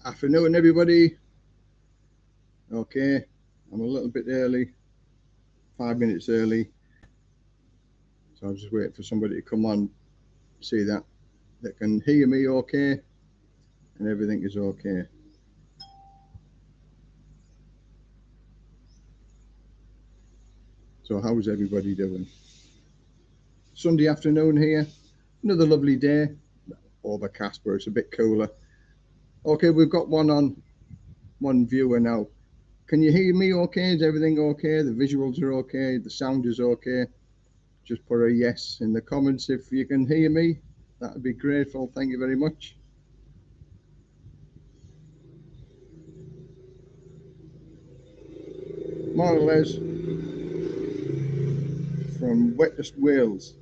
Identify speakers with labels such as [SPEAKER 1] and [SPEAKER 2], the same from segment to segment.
[SPEAKER 1] Afternoon, everybody. Okay, I'm a little bit early, 5 minutes early, so I'm just waiting for somebody to come on, see that they can hear me okay, and everything is okay. So, how's everybody doing? Sunday afternoon here, another lovely day, overcast, but it's a bit cooler. Okay, we've got one viewer now. Can you hear me okay? Is everything okay? The visuals are okay, the sound is okay. Just put a yes in the comments if you can hear me. That would be grateful. Thank you very much. Morning, Les, from Wettest Wales.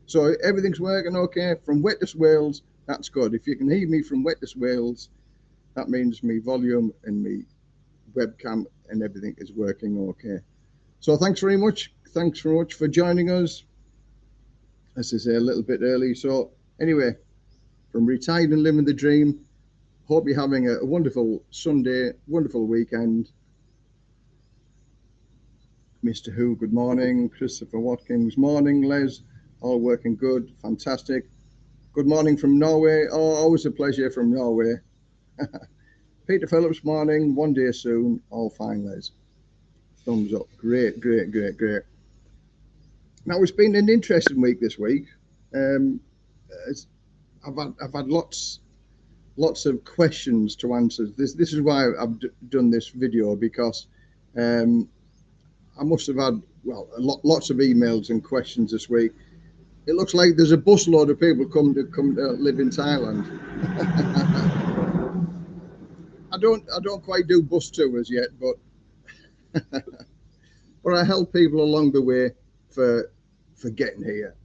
[SPEAKER 1] So everything's working okay from Wettest Wales. That's good. If you can hear me from Wettest Wales, that means me volume and me webcam and everything is working okay. So thanks very much. Thanks very much for joining us. As I say, a little bit early. So anyway, from retired and living the dream. Hope you're having a wonderful Sunday, wonderful weekend. Mr. Who, good morning. Christopher Watkins, morning. Les, all working good, fantastic. Good morning from Norway. Oh, always a pleasure from Norway. Peter Phillips, morning. One day soon, all fine, Les. Thumbs up. Great, great, great, great. Now it's been an interesting week this week. Um, I've had lots of questions to answer. This is why I've done this video, because I must have had lots of emails and questions this week. It looks like there's a busload of people come to live in Thailand. I don't quite do bus tours yet, but but I help people along the way for getting here,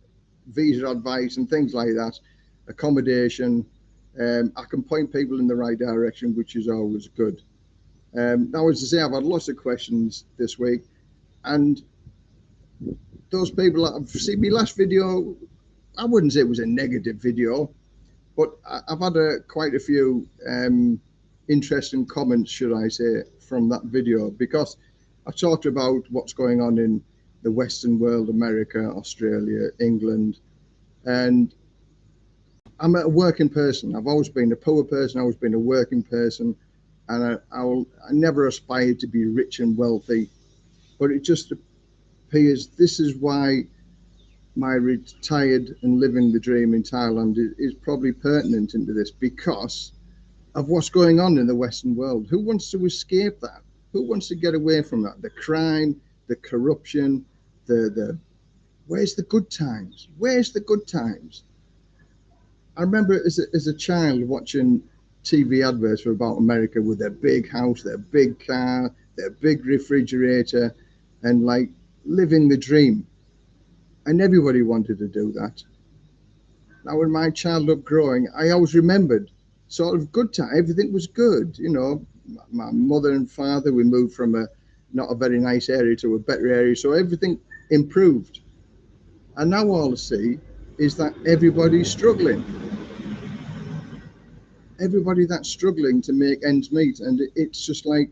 [SPEAKER 1] visa advice and things like that, accommodation. I can point people in the right direction, which is always good. Now, as I say, I've had lots of questions this week, and those people that have seen my last video, I wouldn't say it was a negative video, but I've had quite a few interesting comments, should I say, from that video, because I talked about what's going on in the Western world, America, Australia, England, and I'm a working person. I've always been a poor person. I've always been a working person, and I never aspired to be rich and wealthy, but it just appears this is why my retired and living the dream in Thailand is probably pertinent into this, because of what's going on in the Western world. Who wants to escape that? Who wants to get away from that? The crime, the corruption, the where's the good times? Where's the good times? I remember as a child watching TV adverts for about America with their big house, their big car, their big refrigerator, and like living the dream. And everybody wanted to do that. Now, in my childhood growing, I always remembered sort of good time. Everything was good. You know, my mother and father, we moved from a not a very nice area to a better area. So everything improved. And now all I see is that everybody's struggling. Everybody that's struggling to make ends meet. And it's just like,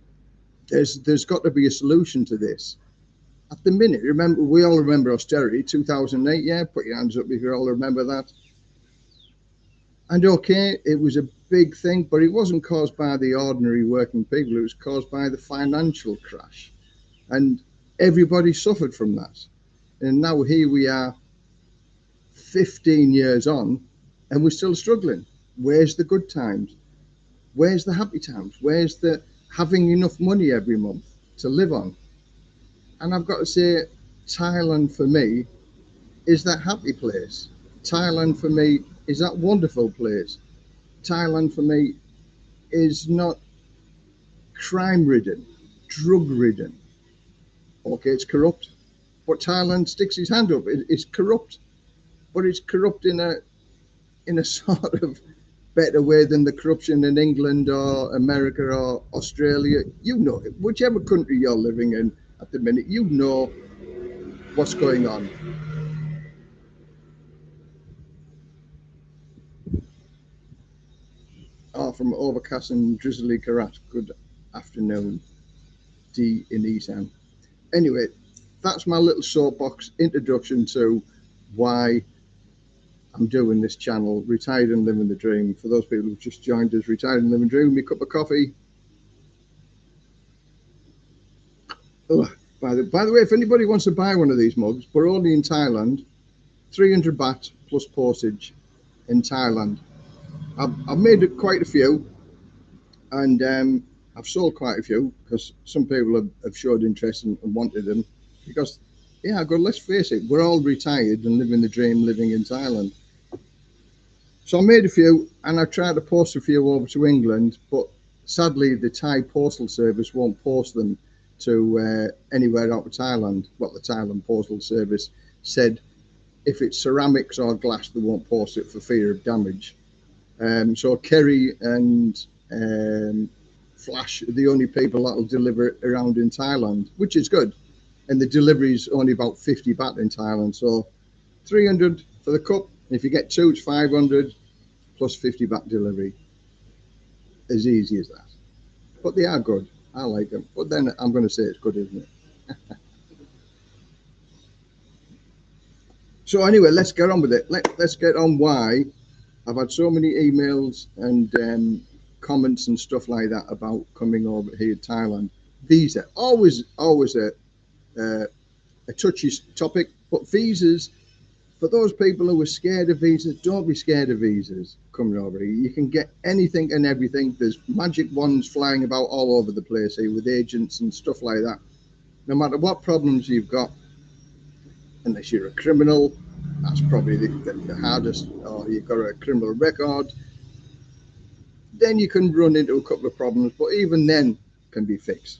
[SPEAKER 1] there's got to be a solution to this. At the minute, remember, we all remember austerity, 2008, yeah? Put your hands up if you all remember that. And okay, it was a big thing, but it wasn't caused by the ordinary working people. It was caused by the financial crash. And everybody suffered from that. And now here we are, 15 years on, and we're still struggling. Where's the good times? Where's the happy times? Where's the having enough money every month to live on? And I've got to say, Thailand for me is that happy place. Thailand for me is that wonderful place. Thailand for me is not crime ridden, drug ridden. Okay, it's corrupt, but Thailand sticks his hand up. It's corrupt, but it's corrupt in a sort of better way than the corruption in England or America or Australia. You know, whichever country you're living in at the minute, you know what's going on. Oh, from overcast and drizzly Karat. Good afternoon, D in Esan. Anyway, that's my little soapbox introduction to why I'm doing this channel, Retired and Living the Dream. For those people who've just joined us, Retired and Living the Dream, my cup of coffee. Oh, by the way, if anybody wants to buy one of these mugs, we're only in Thailand, 300 baht plus postage in Thailand. I've made quite a few, and I've sold quite a few because some people have showed interest and wanted them. Because, yeah, let's face it, we're all retired and living the dream, living in Thailand. So I made a few, and I tried to post a few over to England, but sadly the Thai postal service won't post them to anywhere out of Thailand. Well, the Thailand postal service said if it's ceramics or glass, they won't post it for fear of damage. So Kerry and Flash are the only people that will deliver it around in Thailand, which is good. And the delivery is only about 50 baht in Thailand. So 300 for the cup. If you get two, it's 500 plus 50 baht delivery. As easy as that. But they are good. I like them. But then I'm going to say it's good, isn't it? So anyway, let's get on with it. Let's get on why I've had so many emails and comments and stuff like that about coming over here to Thailand. Visa, always a touchy topic, but visas, for those people who are scared of visas, don't be scared of visas coming over here. You can get anything and everything. There's magic wands flying about all over the place here with agents and stuff like that. No matter what problems you've got, unless you're a criminal, that's probably the hardest, or you've got a criminal record, then you can run into a couple of problems, but even then can be fixed.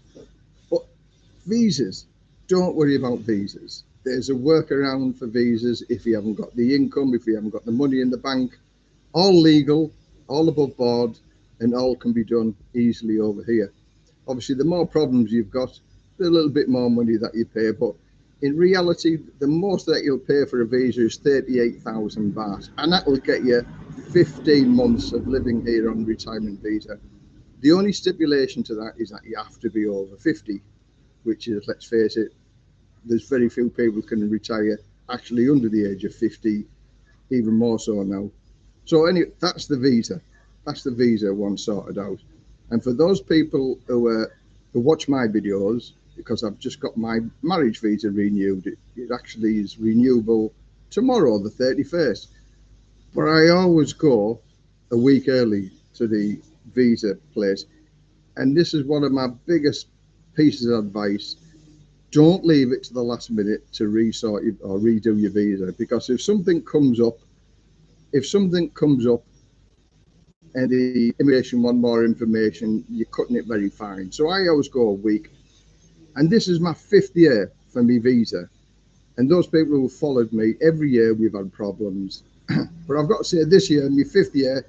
[SPEAKER 1] But visas, don't worry about visas. There's a workaround for visas if you haven't got the income, if you haven't got the money in the bank. All legal, all above board, and all can be done easily over here. Obviously, the more problems you've got, the little bit more money that you pay, but in reality, the most that you'll pay for a visa is 38,000 baht, and that will get you 15 months of living here on retirement visa. The only stipulation to that is that you have to be over 50, which is, let's face it, there's very few people can retire actually under the age of 50, even more so now. So anyway, that's the visa. That's the visa one sorted out. And for those people who watch my videos, because I've just got my marriage visa renewed, it actually is renewable tomorrow, the 31st. But I always go a week early to the visa place. And this is one of my biggest pieces of advice. Don't leave it to the last minute to resort or redo your visa, because if something comes up and the immigration want more information, you're cutting it very fine. So I always go a week. And this is my 5th year for my visa. And those people who followed me, every year we've had problems. But I've got to say, this year, my 5th year,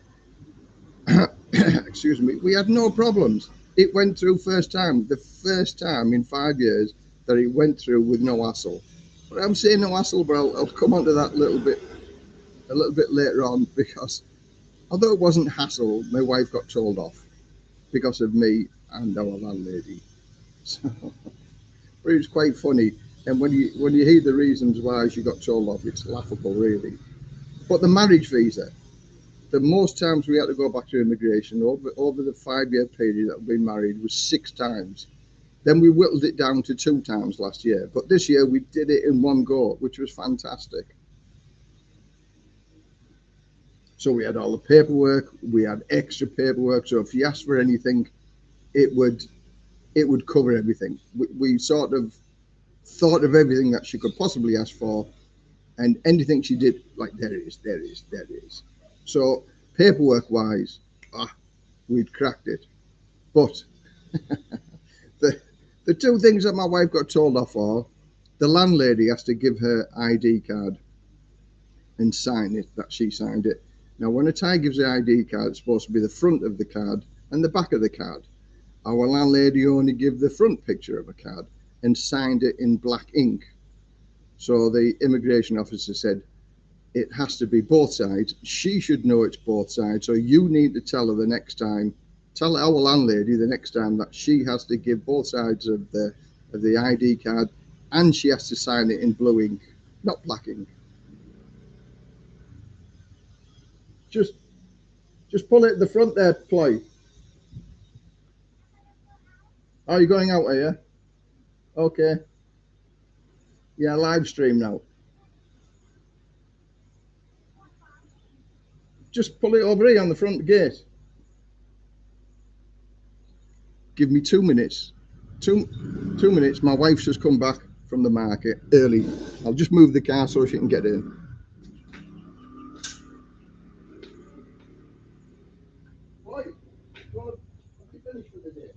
[SPEAKER 1] excuse me, we had no problems. It went through the first time in 5 years that it went through with no hassle. But I'm saying no hassle, but I'll come on to that a little bit later on, because although it wasn't hassle, my wife got told off because of me and our landlady. So, but it was quite funny. And when you hear the reasons why she got told off, it's laughable, really. But the marriage visa, the most times we had to go back to immigration over the 5-year period that we've been married was 6 times. Then we whittled it down to 2 times last year. But this year we did it in one go, which was fantastic. So we had all the paperwork, we had extra paperwork. So if you asked for anything, it would cover everything. We sort of thought of everything that she could possibly ask for, and anything she did, like, there it is. So paperwork wise, we'd cracked it. But the 2 things that my wife got told off for, the landlady has to give her ID card and sign it, that she signed it. Now, when a Thai gives an ID card, it's supposed to be the front of the card and the back of the card. Our landlady only gave the front picture of a card and signed it in black ink. So the immigration officer said, it has to be both sides. She should know it's both sides. So you need to tell her the next time, tell our landlady the next time that she has to give both sides of the ID card, and she has to sign it in blue ink, not black ink. Just pull it at the front there, Ploy. Are you going out, are you? Okay. Yeah, live stream now. Just pull it over here on the front gate. Give me 2 minutes. Two minutes. My wife's just come back from the market early. I'll just move the car so she can get in. Boy, have you finished for the day?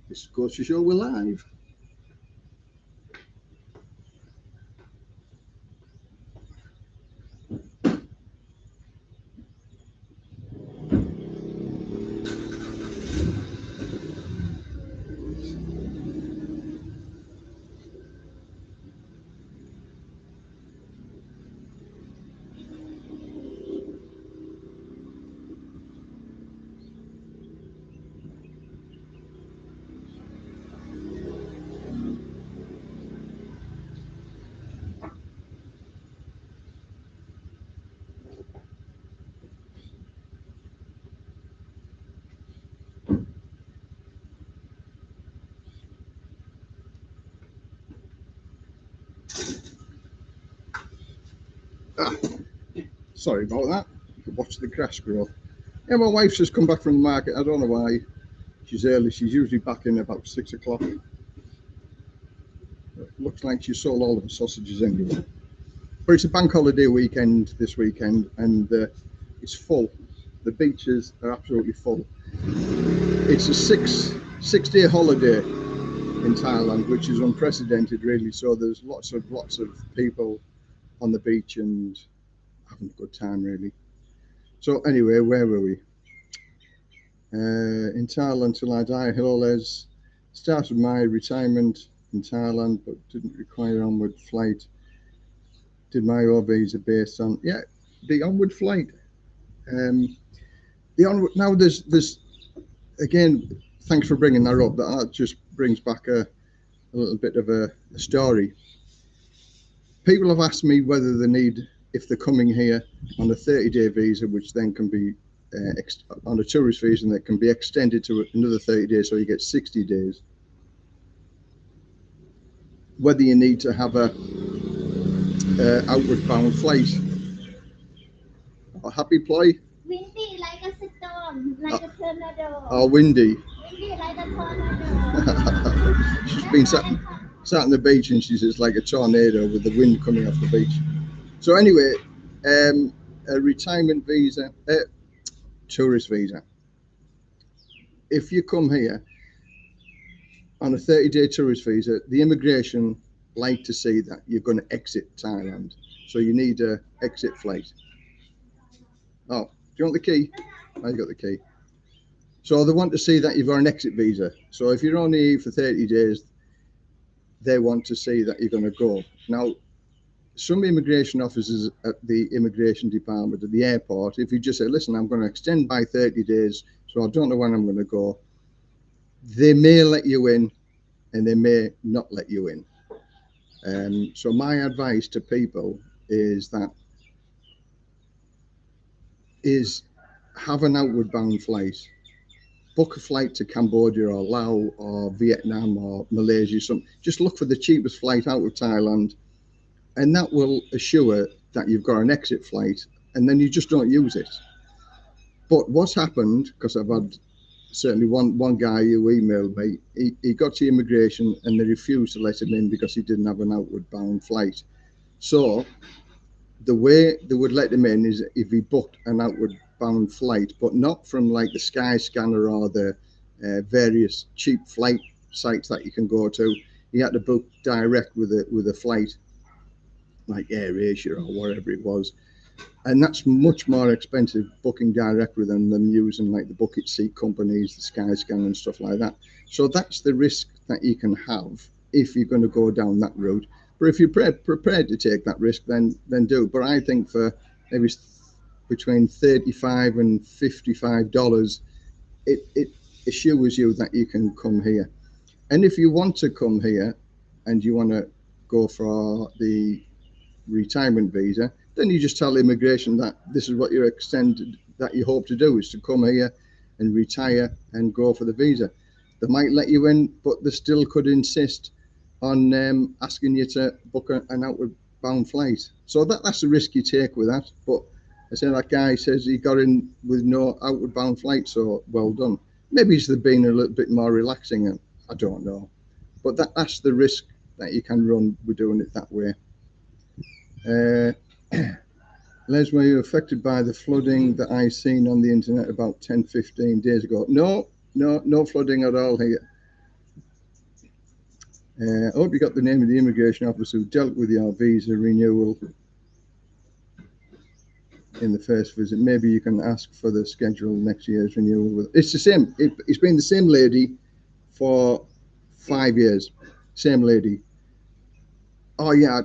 [SPEAKER 1] This goes to show we're live. Sorry about that. You can watch the grass grow. Yeah, my wife's just come back from the market. I don't know why. She's early. She's usually back in about 6 o'clock. Looks like she sold all of the sausages anyway. But it's a bank holiday weekend this weekend, and it's full. The beaches are absolutely full. It's a six-day holiday in Thailand, which is unprecedented, really. So there's lots of people on the beach and having a good time, really. So anyway, where were we? In Thailand till I die. Hello, Les. Started my retirement in Thailand, but didn't require onward flight. Did my O visa based on the onward flight. The onward now. There's again. Thanks for bringing that up. That just brings back a little bit of a story. People have asked me whether they need, if they're coming here on a 30-day visa, which then can be on a tourist visa, and that can be extended to another 30 days, so you get 60 days. Whether you need to have a outward bound flight. A happy Ploy?
[SPEAKER 2] Windy like a storm, like a tornado.
[SPEAKER 1] Oh, windy.
[SPEAKER 2] Windy like a tornado.
[SPEAKER 1] She's been sat on the beach, and she's just like a tornado with the wind coming off the beach. So anyway, a retirement visa, tourist visa. If you come here on a 30-day tourist visa, the immigration like to see that you're going to exit Thailand. So you need a exit flight. Oh, do you want the key? I got the key. So they want to see that you've got an exit visa. So if you're only here for 30 days, they want to see that you're going to go. Now, some immigration officers at the immigration department at the airport, if you just say, listen, I'm going to extend by 30 days, so I don't know when I'm going to go, they may let you in and they may not let you in. So my advice to people is have an outward bound flight. Book a flight to Cambodia or Laos or Vietnam or Malaysia. Just look for the cheapest flight out of Thailand, and that will assure that you've got an exit flight, and then you just don't use it. But what's happened, because I've had certainly one guy who emailed me, he got to immigration and they refused to let him in because he didn't have an outward bound flight. So the way they would let him in is if he booked an outward bound flight, but not from like the Skyscanner or the various cheap flight sites that you can go to. You had to book direct with a flight like AirAsia or whatever it was, and that's much more expensive booking direct with them than using like the bucket seat companies, the Skyscanner and stuff like that. So that's the risk that you can have if you're going to go down that route. But if you're prepared to take that risk, then do. But I think for maybe between $35 and $55, it assures you that you can come here. And if you want to come here and you want to go for the retirement visa, then you just tell immigration that this is what you're extended, that you hope to do, is to come here and retire and go for the visa. They might let you in, but they still could insist on asking you to book an outward bound flight. So that's the risk you take with that. But I say that guy says he got in with no outward bound flight, so well done. Maybe it's been a little bit more relaxing, I don't know. But that's the risk that you can run with doing it that way. Les, were you affected by the flooding that I seen on the internet about 10-15 days ago? No flooding at all here. I hope you got the name of the immigration officer who dealt with your visa renewal in the first visit. Maybe you can ask for the schedule next year's renewal. It's the same. It's been the same lady for 5 years. Same lady. Oh yeah,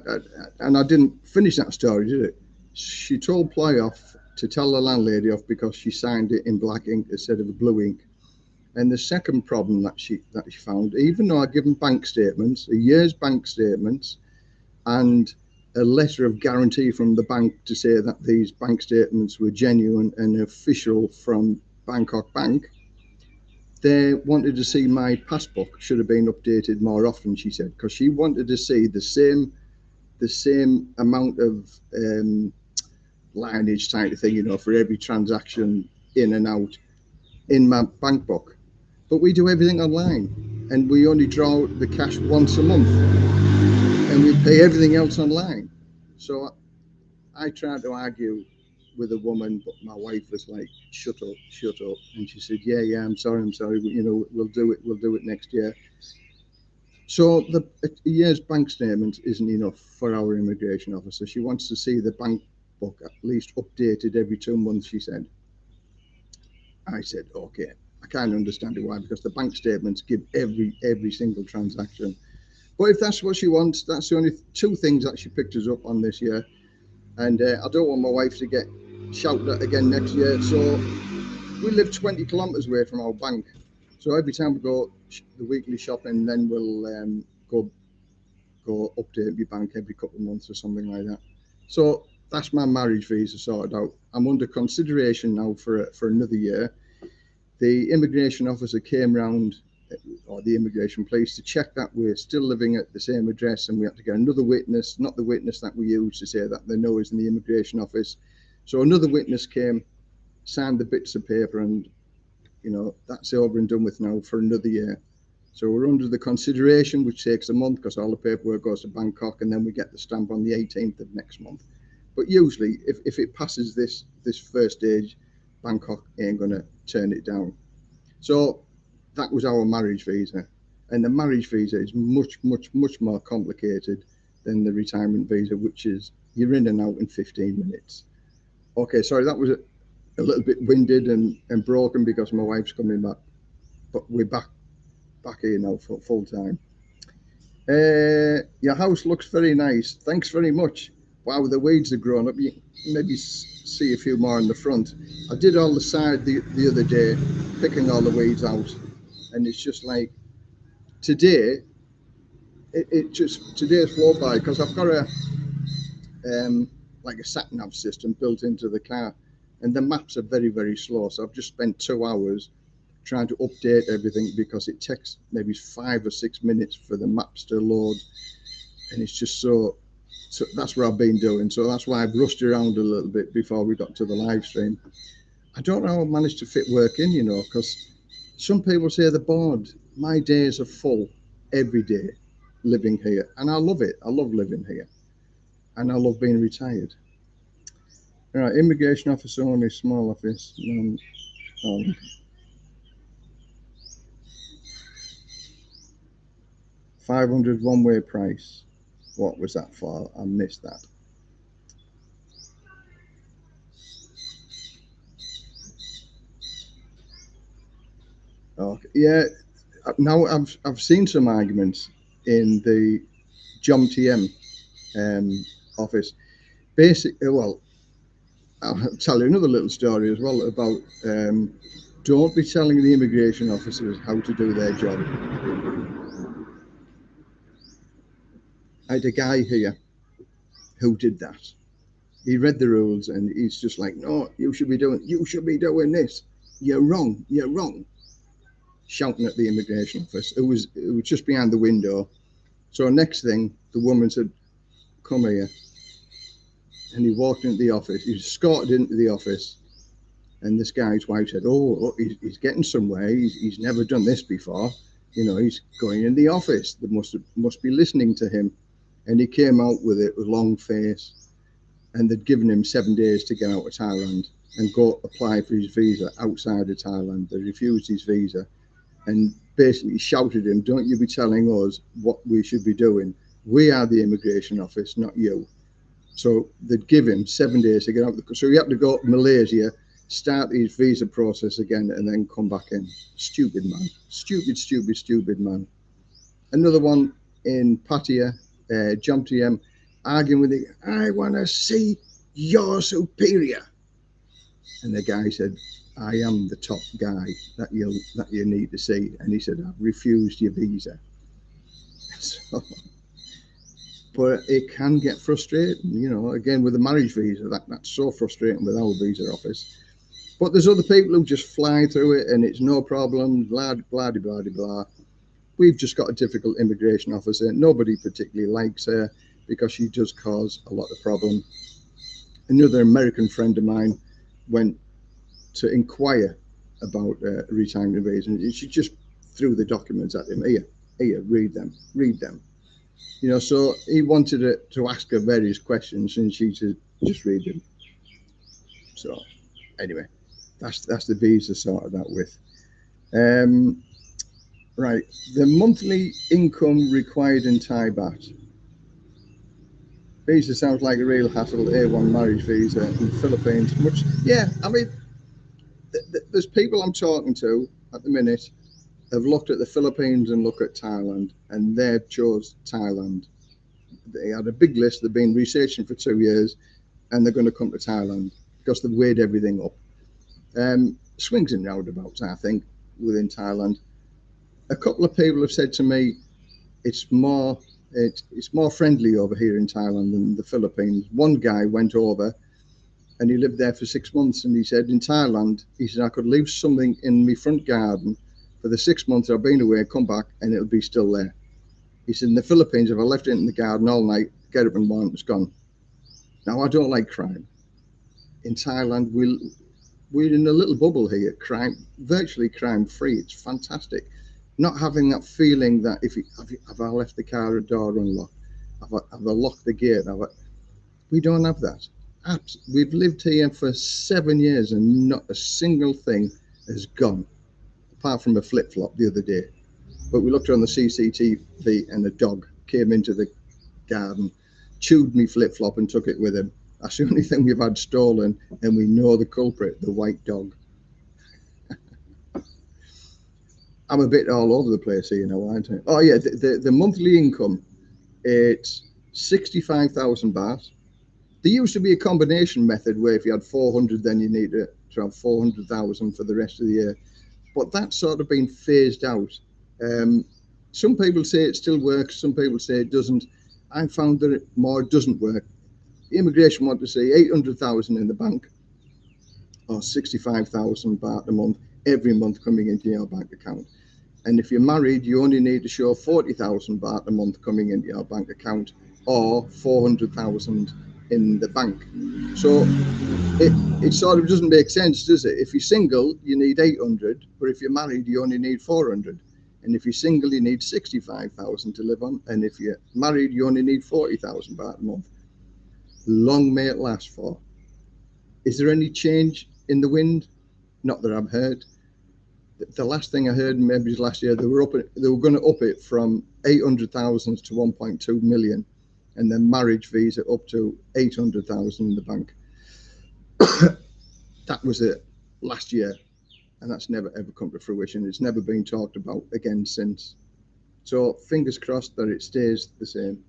[SPEAKER 1] and I didn't finish that story, did it? She told Ploy off to tell the landlady off because she signed it in black ink instead of blue ink. And the second problem that she found, even though I give them bank statements, a year's bank statements, and a letter of guarantee from the bank to say that these bank statements were genuine and official from Bangkok Bank, they wanted to see my passbook. Should have been updated more often, she said, because she wanted to see the same amount of lineage type of thing, you know, for every transaction in and out in my bank book. But we do everything online, and we only draw the cash once a month, and we pay everything else online. So I tried to argue with a woman, but my wife was like, shut up. And she said, yeah, I'm sorry, you know, we'll do it next year. So a year's bank statement isn't enough for our immigration officer. She wants to see the bank book at least updated every 2 months, she said. I said, okay. I can't understand it, why, because the bank statements give every single transaction. But if that's what she wants, that's the only 2 things that she picked us up on this year. And I don't want my wife to get shouted at again next year. So we live 20 kilometres away from our bank. So every time we go the weekly shopping, then we'll go update my bank every couple of months or something like that. So that's my marriage visa sorted out. I'm under consideration now for another year. The immigration officer came round, or the immigration police, to check that we're still living at the same address, and we had to get another witness, not the witness that we use to say that they know is in the immigration office. So another witness came, signed the bits of paper, and you know, that's over and done with now for another year. So we're under the consideration, which takes a month because all the paperwork goes to Bangkok, and then we get the stamp on the 18th of next month. But usually, if it passes this first stage, Bangkok ain't going to turn it down. So that was our marriage visa. And the marriage visa is much more complicated than the retirement visa, which is you're in and out in 15 minutes. Okay, sorry, that was a little bit winded and broken because my wife's coming back. But we're back here now for full time. Your house looks very nice. Thanks very much. Wow, the weeds have grown up. You maybe see a few more in the front. I did all the side the other day, picking all the weeds out, and it's just like today. Today's flown by because I've got a like a sat nav system built into the car, and the maps are very slow. So I've just spent 2 hours trying to update everything because it takes maybe 5 or 6 minutes for the maps to load, and it's just so that's what I've been doing. So that's why I've rushed around a little bit before we got to the live stream. I don't know how I managed to fit work in, you know, because some people say they're bored. My days are full every day living here, and I love it. I love living here, and I love being retired. Right, immigration office only, small office. Oh, 500 one-way price. What was that for? I missed that. Okay. Yeah, now I've seen some arguments in the John TM office. Basically, well, I'll tell you another little story as well about don't be telling the immigration officers how to do their job. I had a guy here who did that. He read the rules and he's just like, no, you should be doing this. You're wrong. You're wrong. Shouting at the immigration office. It was just behind the window. So next thing, the woman said, come here. And he walked into the office. He was escorted into the office. And this guy's wife said, oh, look, he's getting somewhere. He's never done this before. You know, he's going in the office. They must be listening to him. And he came out with it with a long face. And they'd given him 7 days to get out of Thailand and go apply for his visa outside of Thailand. They refused his visa and basically shouted at him, don't you be telling us what we should be doing. We are the immigration office, not you. So they'd give him 7 days to get out. So he had to go to Malaysia, start his visa process again, and then come back in. Stupid man. Stupid man. Another one in Pattaya, John TM, arguing with him, I want to see your superior. And the guy said, I am the top guy that you need to see. And he said, I've refused your visa. So, but it can get frustrating, you know, again with the marriage visa, that's so frustrating with our visa office. But there's other people who just fly through it and it's no problem, blah, blah, blah, blah, blah. We've just got a difficult immigration officer. Nobody particularly likes her because she does cause a lot of problem. Another American friend of mine went to inquire about a retirement visa, and she just threw the documents at him. Here, read them. You know, so he wanted to ask her various questions, and she said, just read them. So, anyway, that's the visa sorted out with. Right, the monthly income required in Thai baht. Visa sounds like a real hassle. A1 marriage visa in the Philippines. Yeah, I mean, there's people I'm talking to at the minute have looked at the Philippines and look at Thailand, and they've chose Thailand. They had a big list. They've been researching for 2 years, and they're going to come to Thailand because they've weighed everything up. Swings and roundabouts, I think, within Thailand. A couple of people have said to me, it's more friendly over here in Thailand than the Philippines. One guy went over and he lived there for 6 months, and he said in Thailand, he said I could leave something in my front garden for the 6 months I've been away, come back and it'll be still there. He said in the Philippines, if I left it in the garden all night, get up and one, it's gone. Now I don't like crime. In Thailand, we're in a little bubble here, virtually crime free. It's fantastic. Not having that feeling that have I left the car door unlocked, have I locked the gate, we don't have that. We've lived here for 7 years and not a single thing has gone, apart from a flip-flop the other day. But we looked on the CCTV and a dog came into the garden, chewed me flip-flop and took it with him. That's the only thing we've had stolen, and we know the culprit, the white dog. I'm a bit all over the place here, you know, aren't I? Oh yeah, the monthly income, it's 65,000 baht. There used to be a combination method where if you had 400, then you need to have 400,000 for the rest of the year. But that's sort of been phased out. Some people say it still works, some people say it doesn't. I found that it more doesn't work. Immigration want to see 800,000 in the bank or 65,000 baht a month, every month coming into your bank account. And if you're married, you only need to show 40,000 baht a month coming into your bank account or 400,000 in the bank. So it sort of doesn't make sense, does it? If you're single, you need 800, but if you're married, you only need 400. And if you're single, you need 65,000 to live on. And if you're married, you only need 40,000 baht a month. Long may it last for. Is there any change in the wind? Not that I've heard. The last thing I heard, maybe last year, they were going to up it from 800,000 to 1.2 million, and then marriage visa up to 800,000 in the bank. That was it last year, and that's never ever come to fruition. It's never been talked about again since. So fingers crossed that it stays the same.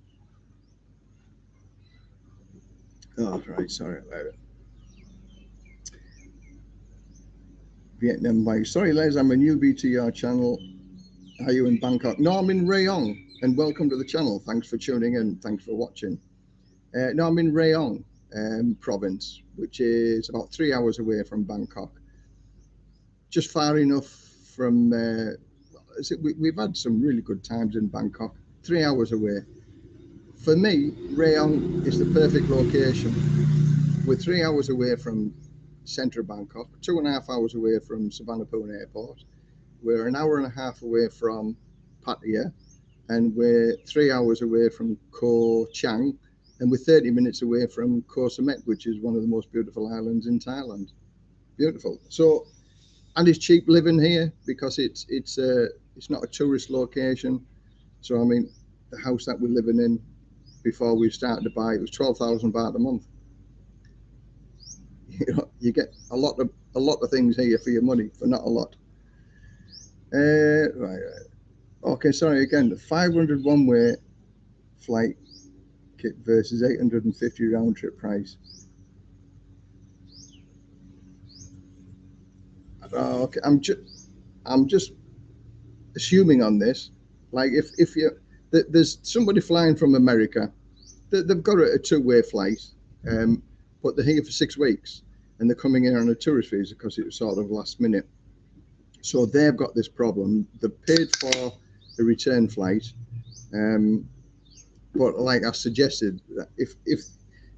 [SPEAKER 1] Oh, right, sorry about it. Vietnam Mike. Sorry, Les, I'm a newbie to your channel. Are you in Bangkok? No, I'm in Rayong, and welcome to the channel. Thanks for tuning in. Thanks for watching. No, I'm in Rayong province, which is about 3 hours away from Bangkok. Just far enough from. We've had some really good times in Bangkok. 3 hours away. For me, Rayong is the perfect location. We're 3 hours away from central Bangkok, 2.5 hours away from Suvarnabhumi Airport. We're an hour and a half away from Pattaya, and we're 3 hours away from Koh Chang, and we're 30 minutes away from Koh Samet, which is one of the most beautiful islands in Thailand. Beautiful. So, and it's cheap living here because it's not a tourist location. So I mean, the house that we're living in before we started to buy, it was 12,000 baht a month. You know, you get a lot of things here for your money for not a lot. Right. Okay, sorry again. The 500 one-way flight kit versus 850 round trip price. Okay, I'm just assuming on this. Like if there's somebody flying from America, they've got a two-way flight, but they're here for 6 weeks and they're coming in on a tourist visa because it was sort of last minute. So they've got this problem. They've paid for a return flight, but like I suggested, if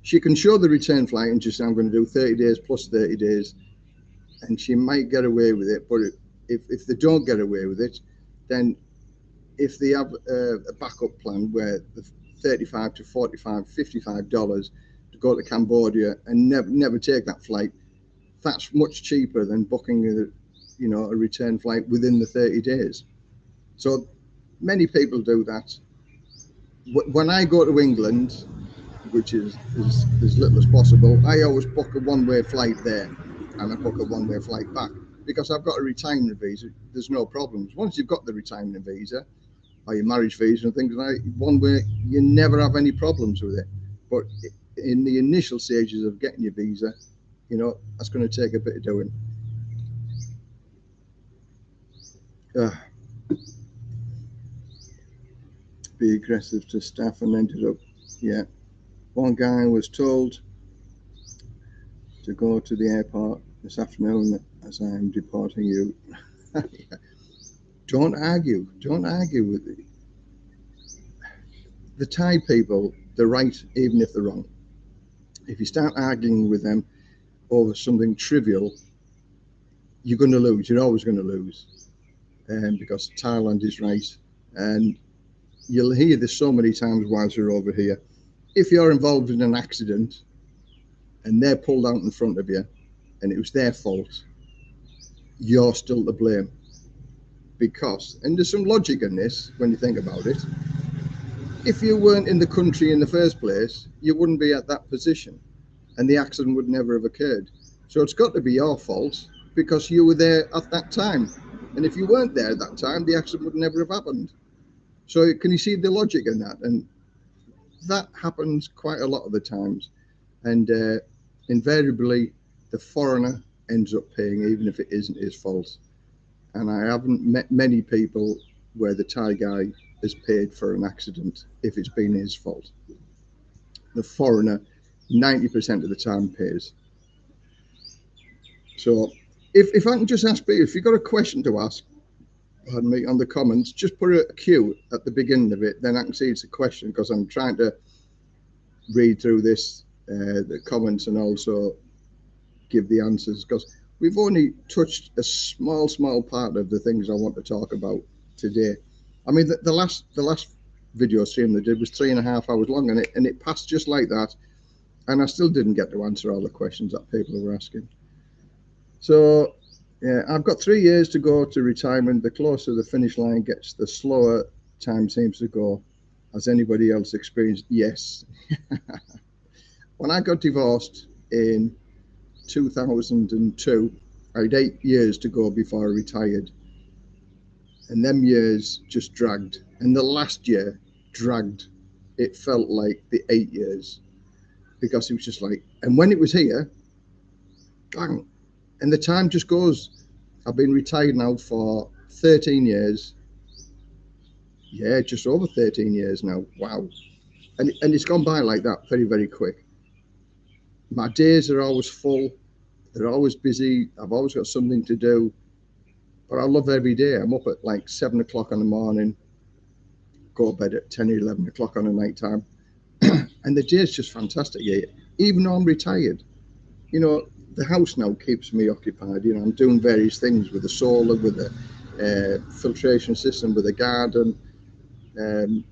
[SPEAKER 1] she can show the return flight and just say, I'm going to do 30 days plus 30 days, and she might get away with it. But if they don't get away with it, then if they have a backup plan where the $35 to $45, $55 to go to Cambodia and never take that flight, that's much cheaper than booking a return flight within the 30 days. So many people do that. When I go to England, which is as little as possible, I always book a one-way flight there and I book a one-way flight back because I've got a retirement visa. There's no problems. Once you've got the retirement visa or your marriage visa and things like that, one way, you never have any problems with it. But in the initial stages of getting your visa, that's going to take a bit of doing. Be aggressive to staff and ended up, one guy was told to go to the airport this afternoon as I'm deporting you. Don't argue with it. The Thai people, they're right even if they're wrong. If you start arguing with them over something trivial, you're going to lose. You're always going to lose, because Thailand is right. And you'll hear this so many times whilst you're over here. If you're involved in an accident and they're pulled out in front of you and it was their fault, you're still to blame. Because, and there's some logic in this when you think about it, if you weren't in the country in the first place, you wouldn't be at that position and the accident would never have occurred. So it's got to be your fault because you were there at that time. And if you weren't there at that time, the accident would never have happened. So can you see the logic in that? And that happens quite a lot of the times. And invariably, the foreigner ends up paying, even if it isn't his fault. And I haven't met many people where the Thai guy has paid for an accident if it's been his fault. The foreigner, 90% of the time, pays. So if I can just ask you, if you've got a question to ask, pardon me, on the comments, just put a Q at the beginning of it, then I can see it's a question, because I'm trying to read through this, the comments, and also give the answers, because we've only touched a small part of the things I want to talk about today. I mean, the last video stream they did was 3.5 hours long, and it passed just like that. and I still didn't get to answer all the questions that people were asking. So yeah, I've got 3 years to go to retirement. The closer the finish line gets, the slower time seems to go. Has anybody else experienced? Yes. When I got divorced in 2002, I had 8 years to go before I retired. And them years just dragged. And the last year dragged. It felt like the 8 years, because it was just like, and when it was here, bang, and the time just goes. I've been retired now for 13 years. Yeah, just over 13 years now. Wow. And it's gone by like that, very, very quick. My days are always full. They're always busy. I've always got something to do. But I love every day. I'm up at like 7 o'clock in the morning, go to bed at 10 or 11 o'clock on the night time. And the day's just fantastic here. Even though I'm retired, you know, the house now keeps me occupied. You know, I'm doing various things with the solar, with the filtration system, with the garden. Um,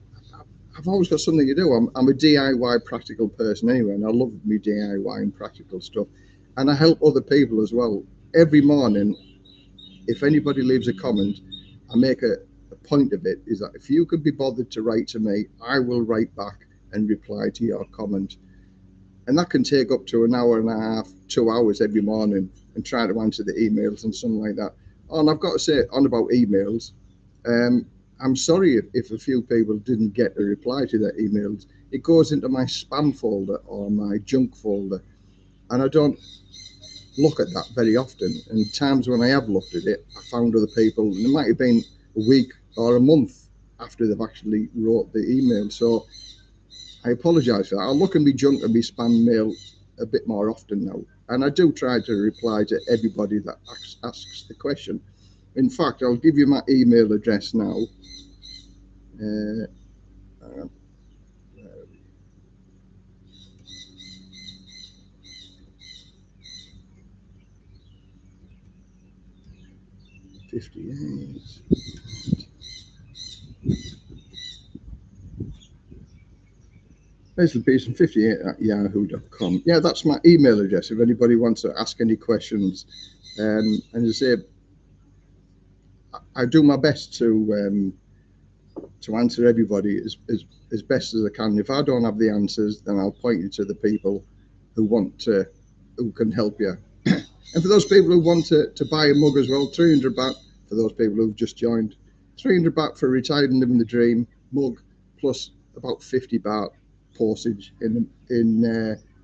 [SPEAKER 1] I've always got something to do. I'm a DIY practical person anyway, and I love me DIY and practical stuff. And I help other people as well. Every morning, if anybody leaves a comment, I make a point of it, is that if you could be bothered to write to me, I will write back and reply to your comment. And that can take up to an hour and a half, 2 hours every morning, and try to answer the emails and something like that. Oh, and I've got to say, on about emails, I'm sorry if a few people didn't get a reply to their emails. It goes into my spam folder or my junk folder, and I don't look at that very often. And times when I have looked at it, I found other people, and it might have been a week or a month after they've actually wrote the email. So I apologise for that. I'll look in my junk and my spam mail a bit more often now. And I do try to reply to everybody that asks the question. In fact, I'll give you my email address now. 58. Leslie Pearson 58 at yahoo.com. Yeah, that's my email address if anybody wants to ask any questions. And as I say, I do my best to answer everybody as best as I can. If I don't have the answers, then I'll point you to the people who can help you. And for those people who want to buy a mug as well, 300 baht for those people who've just joined. 300 baht for Retired and Living the Dream mug, plus about 50 baht postage in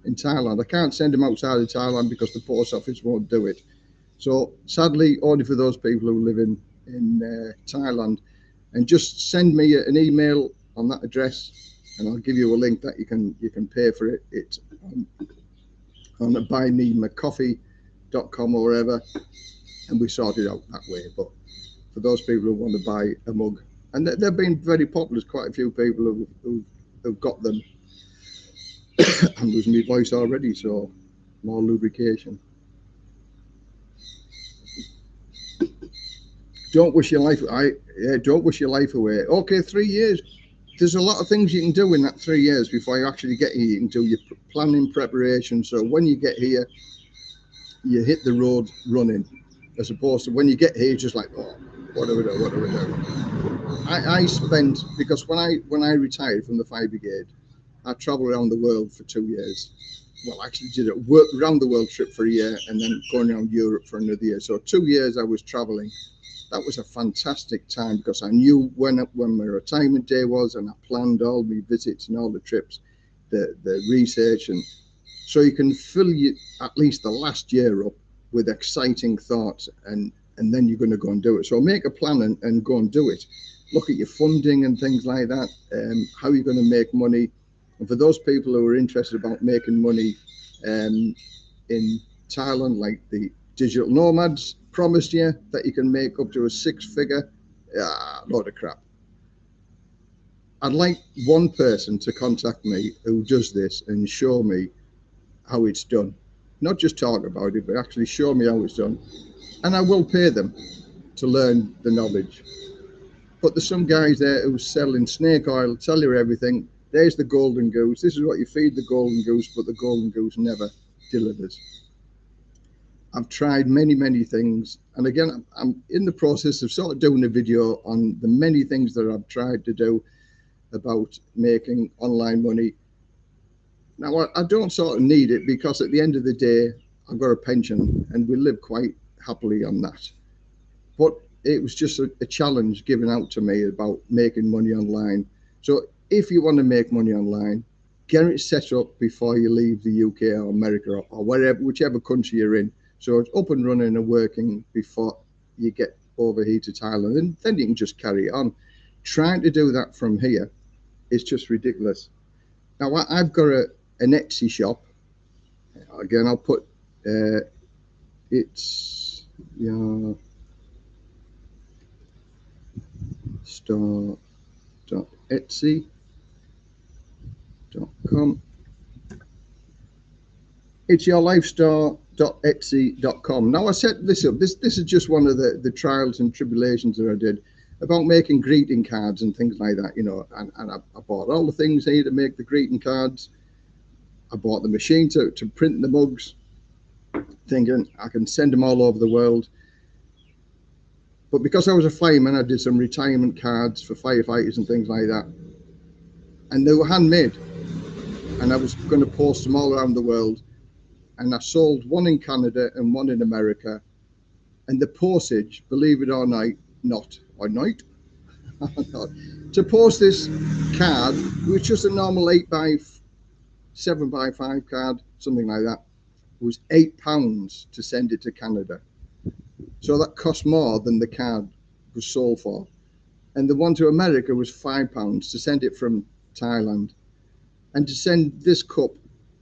[SPEAKER 1] Thailand. I can't send them outside of Thailand because the post office won't do it. So sadly, only for those people who live in Thailand. And just send me an email on that address, and I'll give you a link that you can pay for it. It's on the buymeacoffee.com or wherever, and we sort it out that way. But for those people who want to buy a mug, and they've been very popular, there's quite a few people who've got them. I'm losing my voice already, so more lubrication. Don't wish your life. Don't wish your life away. Okay, 3 years. There's a lot of things you can do in that 3 years before you actually get here. You can do your planning, preparation. So when you get here, you hit the road running, as opposed to when you get here, just like, oh, what do we do? I spent, because when I retired from the fire brigade, I travelled around the world for 2 years. Well, I actually did a work around the world trip for a year, and then going around Europe for another year. So 2 years I was travelling. That was a fantastic time because I knew when my retirement day was, and I planned all my visits and all the trips, the research, and so you can fill at least the last year up with exciting thoughts, and then you're going to go and do it. So make a plan and go and do it. Look at your funding and things like that, how you're going to make money. And for those people who are interested about making money in Thailand, like the digital nomads promised you that you can make up to a 6-figure, load of crap. I'd like one person to contact me who does this and show me how it's done. Not just talk about it, but actually show me how it's done. And I will pay them to learn the knowledge. But there's some guys there who selling snake oil, tell you everything, There's the golden goose. This is what you feed the golden goose, but the golden goose never delivers. I've tried many things, and again, I'm in the process of sort of doing a video on the many things that I've tried to do about making online money. Now, I don't sort of need it, because at the end of the day, I've got a pension and we live quite happily on that. But it was just a challenge given out to me about making money online. So if you want to make money online, get it set up before you leave the UK or America or wherever, whichever country you're in. So it's up and running and working before you get over here to Thailand, and then you can just carry it on. Trying to do that from here is just ridiculous. Now, I've got an Etsy shop. Again, I'll put it's store.etsy.com. It's yourlifestore.etsy.com. Now, I set this up. This is just one of the trials and tribulations that I did about making greeting cards and things like that, you know. And I bought all the things here to make the greeting cards. I bought the machine to print the mugs, thinking I can send them all over the world. But because I was a fireman, I did some retirement cards for firefighters and things like that. And they were handmade. And I was going to post them all around the world. And I sold one in Canada and one in America. And the postage, believe it or not, to post this card, which was just a normal 7x5 card, something like that, was £8 to send it to Canada. So that cost more than the card was sold for. And the one to America was £5 to send it from Thailand. And to send this cup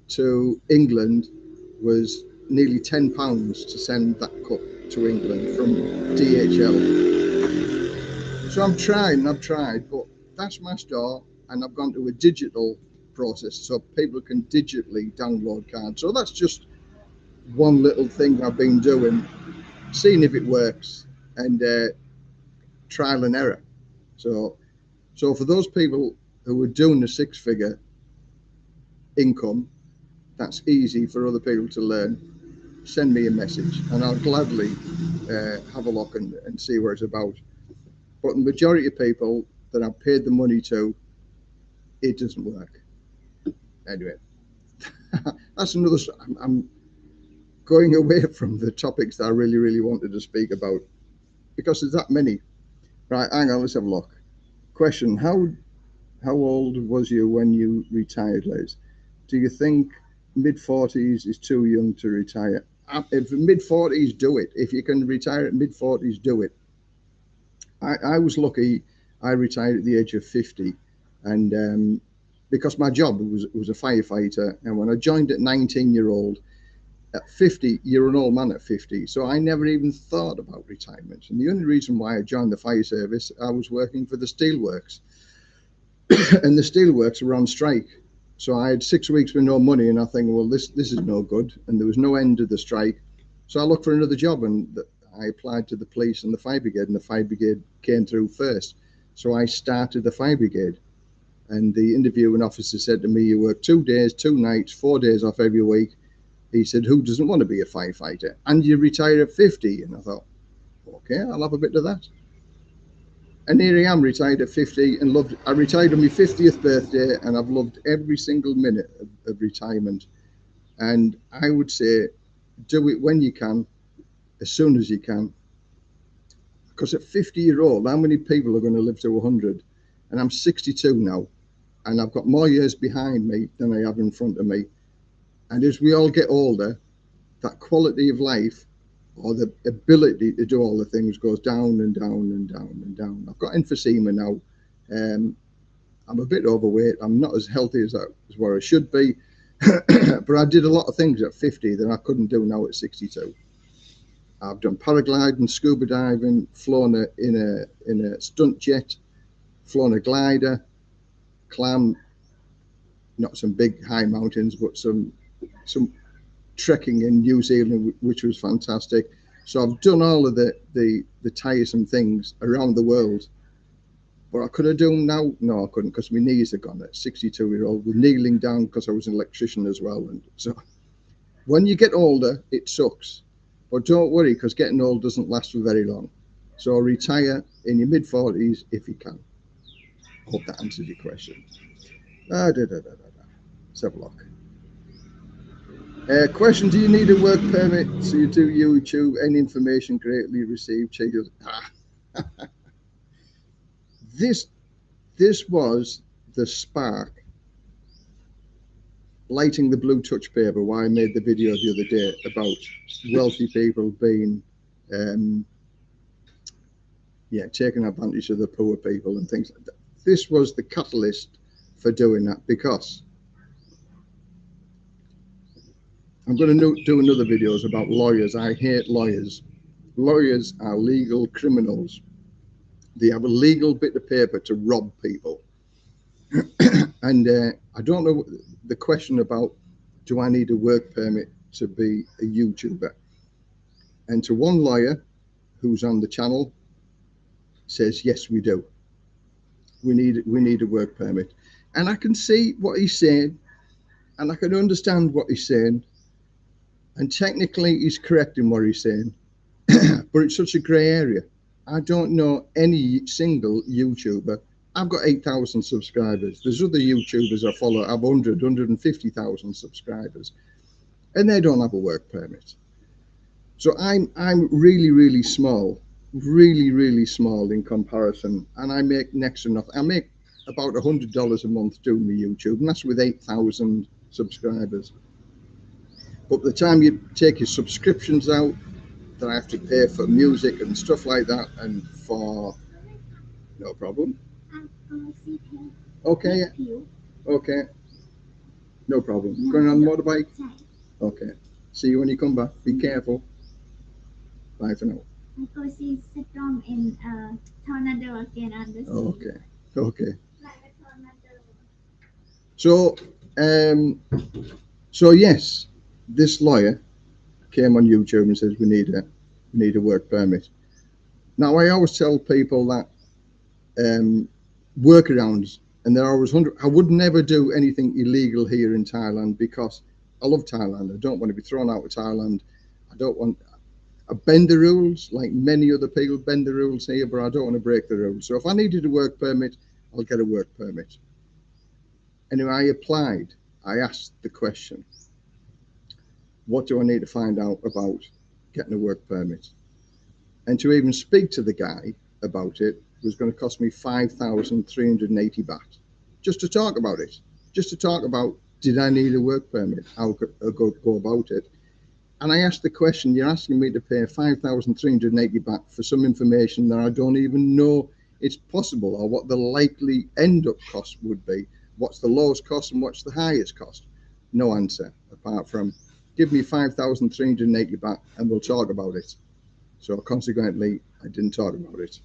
[SPEAKER 1] to England was nearly £10 to send that cup to England from DHL. So I've tried, but that's my store, and I've gone to a digital process so people can digitally download cards. So that's just one little thing I've been doing, seeing if it works, and trial and error. So for those people who are doing the six-figure income, that's easy for other people to learn. Send me a message and I'll gladly have a look and see what it's about. But the majority of people that I've paid the money to, it doesn't work. Anyway, that's another. I'm going away from the topics that I really wanted to speak about, because there's that many. Right, hang on, let's have a look. Question: How old was you when you retired, Liz? Do you think mid-40s is too young to retire? If mid-40s, do it. If you can retire at mid-40s, do it. I was lucky. I retired at the age of 50, and because my job was a firefighter, and when I joined at 19-year-old, at 50, you're an old man at 50. So I never even thought about retirement. And the only reason why I joined the fire service, I was working for the steelworks, and the steelworks were on strike. So I had 6 weeks with no money, and I think, well, this is no good. And there was no end to the strike. So I looked for another job, and I applied to the police and the fire brigade, and the fire brigade came through first. So I started the fire brigade. And the interviewing officer said to me, you work 2 days, 2 nights, 4 days off every week. He said, who doesn't want to be a firefighter? And you retire at 50. And I thought, okay, I'll have a bit of that. And here I am, retired at 50, and loved. I retired on my 50th birthday, and I've loved every single minute of retirement. And I would say, do it when you can, as soon as you can. Because at 50-year-old, how many people are going to live to 100? And I'm 62 now, and I've got more years behind me than I have in front of me. And as we all get older, that quality of life, or the ability to do all the things, goes down and down and down and down. I've got emphysema now. I'm a bit overweight. I'm not as healthy as where I should be. But I did a lot of things at 50 that I couldn't do now at 62. I've done paragliding, scuba diving, flown in a stunt jet, flown a glider, climbed not some big high mountains, but some trekking in New Zealand, which was fantastic. So I've done all of the tiresome things around the world, But I could have done now. No, I couldn't because my knees are gone. At 62-year-old, with kneeling down because I was an electrician as well. And so when you get older, it sucks. But don't worry, because getting old doesn't last for very long. So retire in your mid-40s if you can. Hope that answers your question. Let's have a look. Question: do you need a work permit to do YouTube? Any information greatly received? Cheers. This was the spark lighting the blue touch paper. Why I made the video the other day about wealthy people being, taking advantage of the poor people and things like that. This was the catalyst for doing that, because I'm going to do another videos about lawyers. I hate lawyers. Lawyers are legal criminals. They have a legal bit of paper to rob people. And I don't know the question about, do I need a work permit to be a YouTuber? And to one lawyer who's on the channel says, yes, we do. We need a work permit. And I can see what he's saying, and I can understand what he's saying. And technically he's correct in what he's saying, but it's such a grey area. I don't know any single YouTuber. I've got 8,000 subscribers. There's other YouTubers I follow, have 150,000 subscribers, and they don't have a work permit. So I'm really, really small, really small in comparison, and I make next to nothing. I make about $100 a month doing my YouTube, and that's with 8,000 subscribers. But by the time you take your subscriptions out, then I have to pay for music and stuff like that, and for no problem. Okay, okay, no problem. Going on the motorbike? Okay. See you when you come back. Be careful. Bye for now.
[SPEAKER 2] Because he's strong in tornado again on the sea.
[SPEAKER 1] Okay, okay.
[SPEAKER 2] Like a tornado.
[SPEAKER 1] So yes, this lawyer came on YouTube and says we need a work permit. Now I always tell people that workarounds, and there are always I would never do anything illegal here in Thailand, because I love Thailand. I don't want to be thrown out of Thailand. I bend the rules like many other people bend the rules here, but I don't want to break the rules. So if I needed a work permit, I'll get a work permit. Anyway, I applied. I asked the question, what do I need to find out about getting a work permit? And to even speak to the guy about it was going to cost me 5,380 baht, just to talk about it, just to talk about, did I need a work permit? How could I go about it? And I asked the question, you're asking me to pay 5,380 baht for some information that I don't even know it's possible, or what the likely end up cost would be. What's the lowest cost and what's the highest cost? No answer, apart from, give me 5,380 baht and we'll talk about it. So consequently, I didn't talk about it.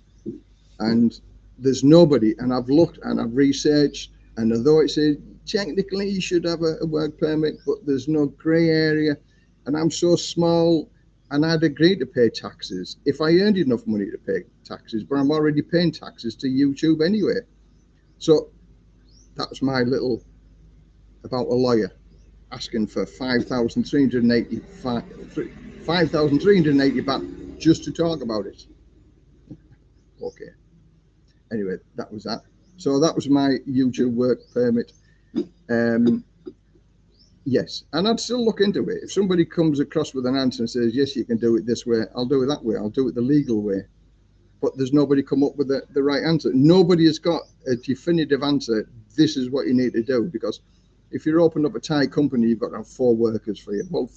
[SPEAKER 1] And there's nobody, and I've looked and I've researched, and although it says technically you should have a work permit, but there's no grey area, and I'm so small, and I'd agree to pay taxes if I earned enough money to pay taxes, but I'm already paying taxes to YouTube anyway. So that was my little about a lawyer asking for 5,380 baht just to talk about it. Okay. Anyway, that was that. So that was my YouTube work permit. Yes, and I'd still look into it. If somebody comes across with an answer and says, yes, you can do it this way, I'll do it that way. I'll do it the legal way. But there's nobody come up with the right answer. Nobody has got a definitive answer. This is what you need to do. Because if you're opening up a Thai company, you've got to have 4 workers for you. Well,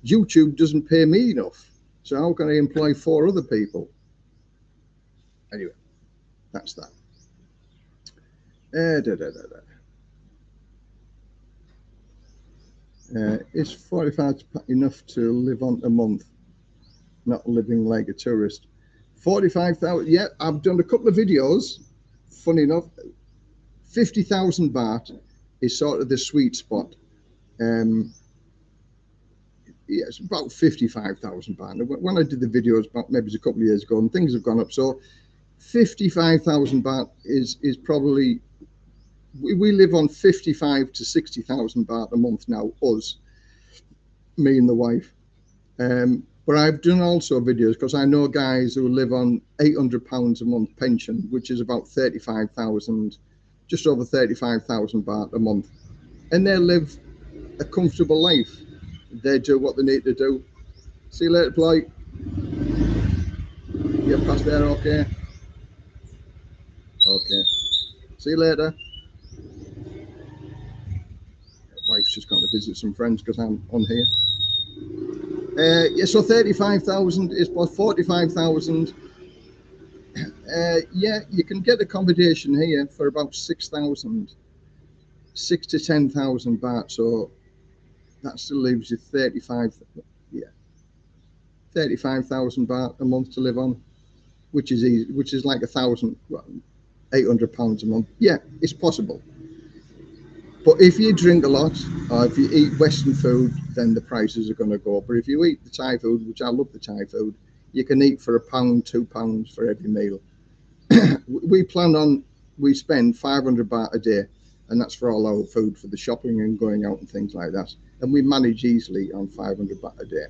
[SPEAKER 1] YouTube doesn't pay me enough. So how can I employ 4 other people? Anyway, that's that. Is 45 enough to live on a month? Not living like a tourist. 45,000. Yeah, I've done a couple of videos. Funny enough, 50,000 baht is sort of the sweet spot. Yeah, it's about 55,000 baht. When I did the videos, about maybe a couple of years ago, and things have gone up. So 55,000 baht is probably, we live on 55 to 60,000 baht a month now, us, me and the wife. But I've done also videos because I know guys who live on £800 a month pension, which is about 35,000, just over 35,000 baht a month, and they live a comfortable life. They do what they need to do. See you later, Ploy. You're past there, okay? Okay. See you later. Wife's just gone to visit some friends because I'm on here. Yeah, so 35,000 is plus 45,000. Yeah, you can get accommodation here for about 6,000, 6 to 10,000 baht. So that still leaves you 35,000 baht a month to live on, which is easy, which is like £800 a month. Yeah, it's possible. But if you drink a lot, or if you eat Western food, then the prices are going to go up. But if you eat the Thai food, which I love the Thai food, you can eat for £1, £2 for every meal. We spend 500 baht a day, and that's for all our food, for the shopping and going out and things like that. And we manage easily on 500 baht a day.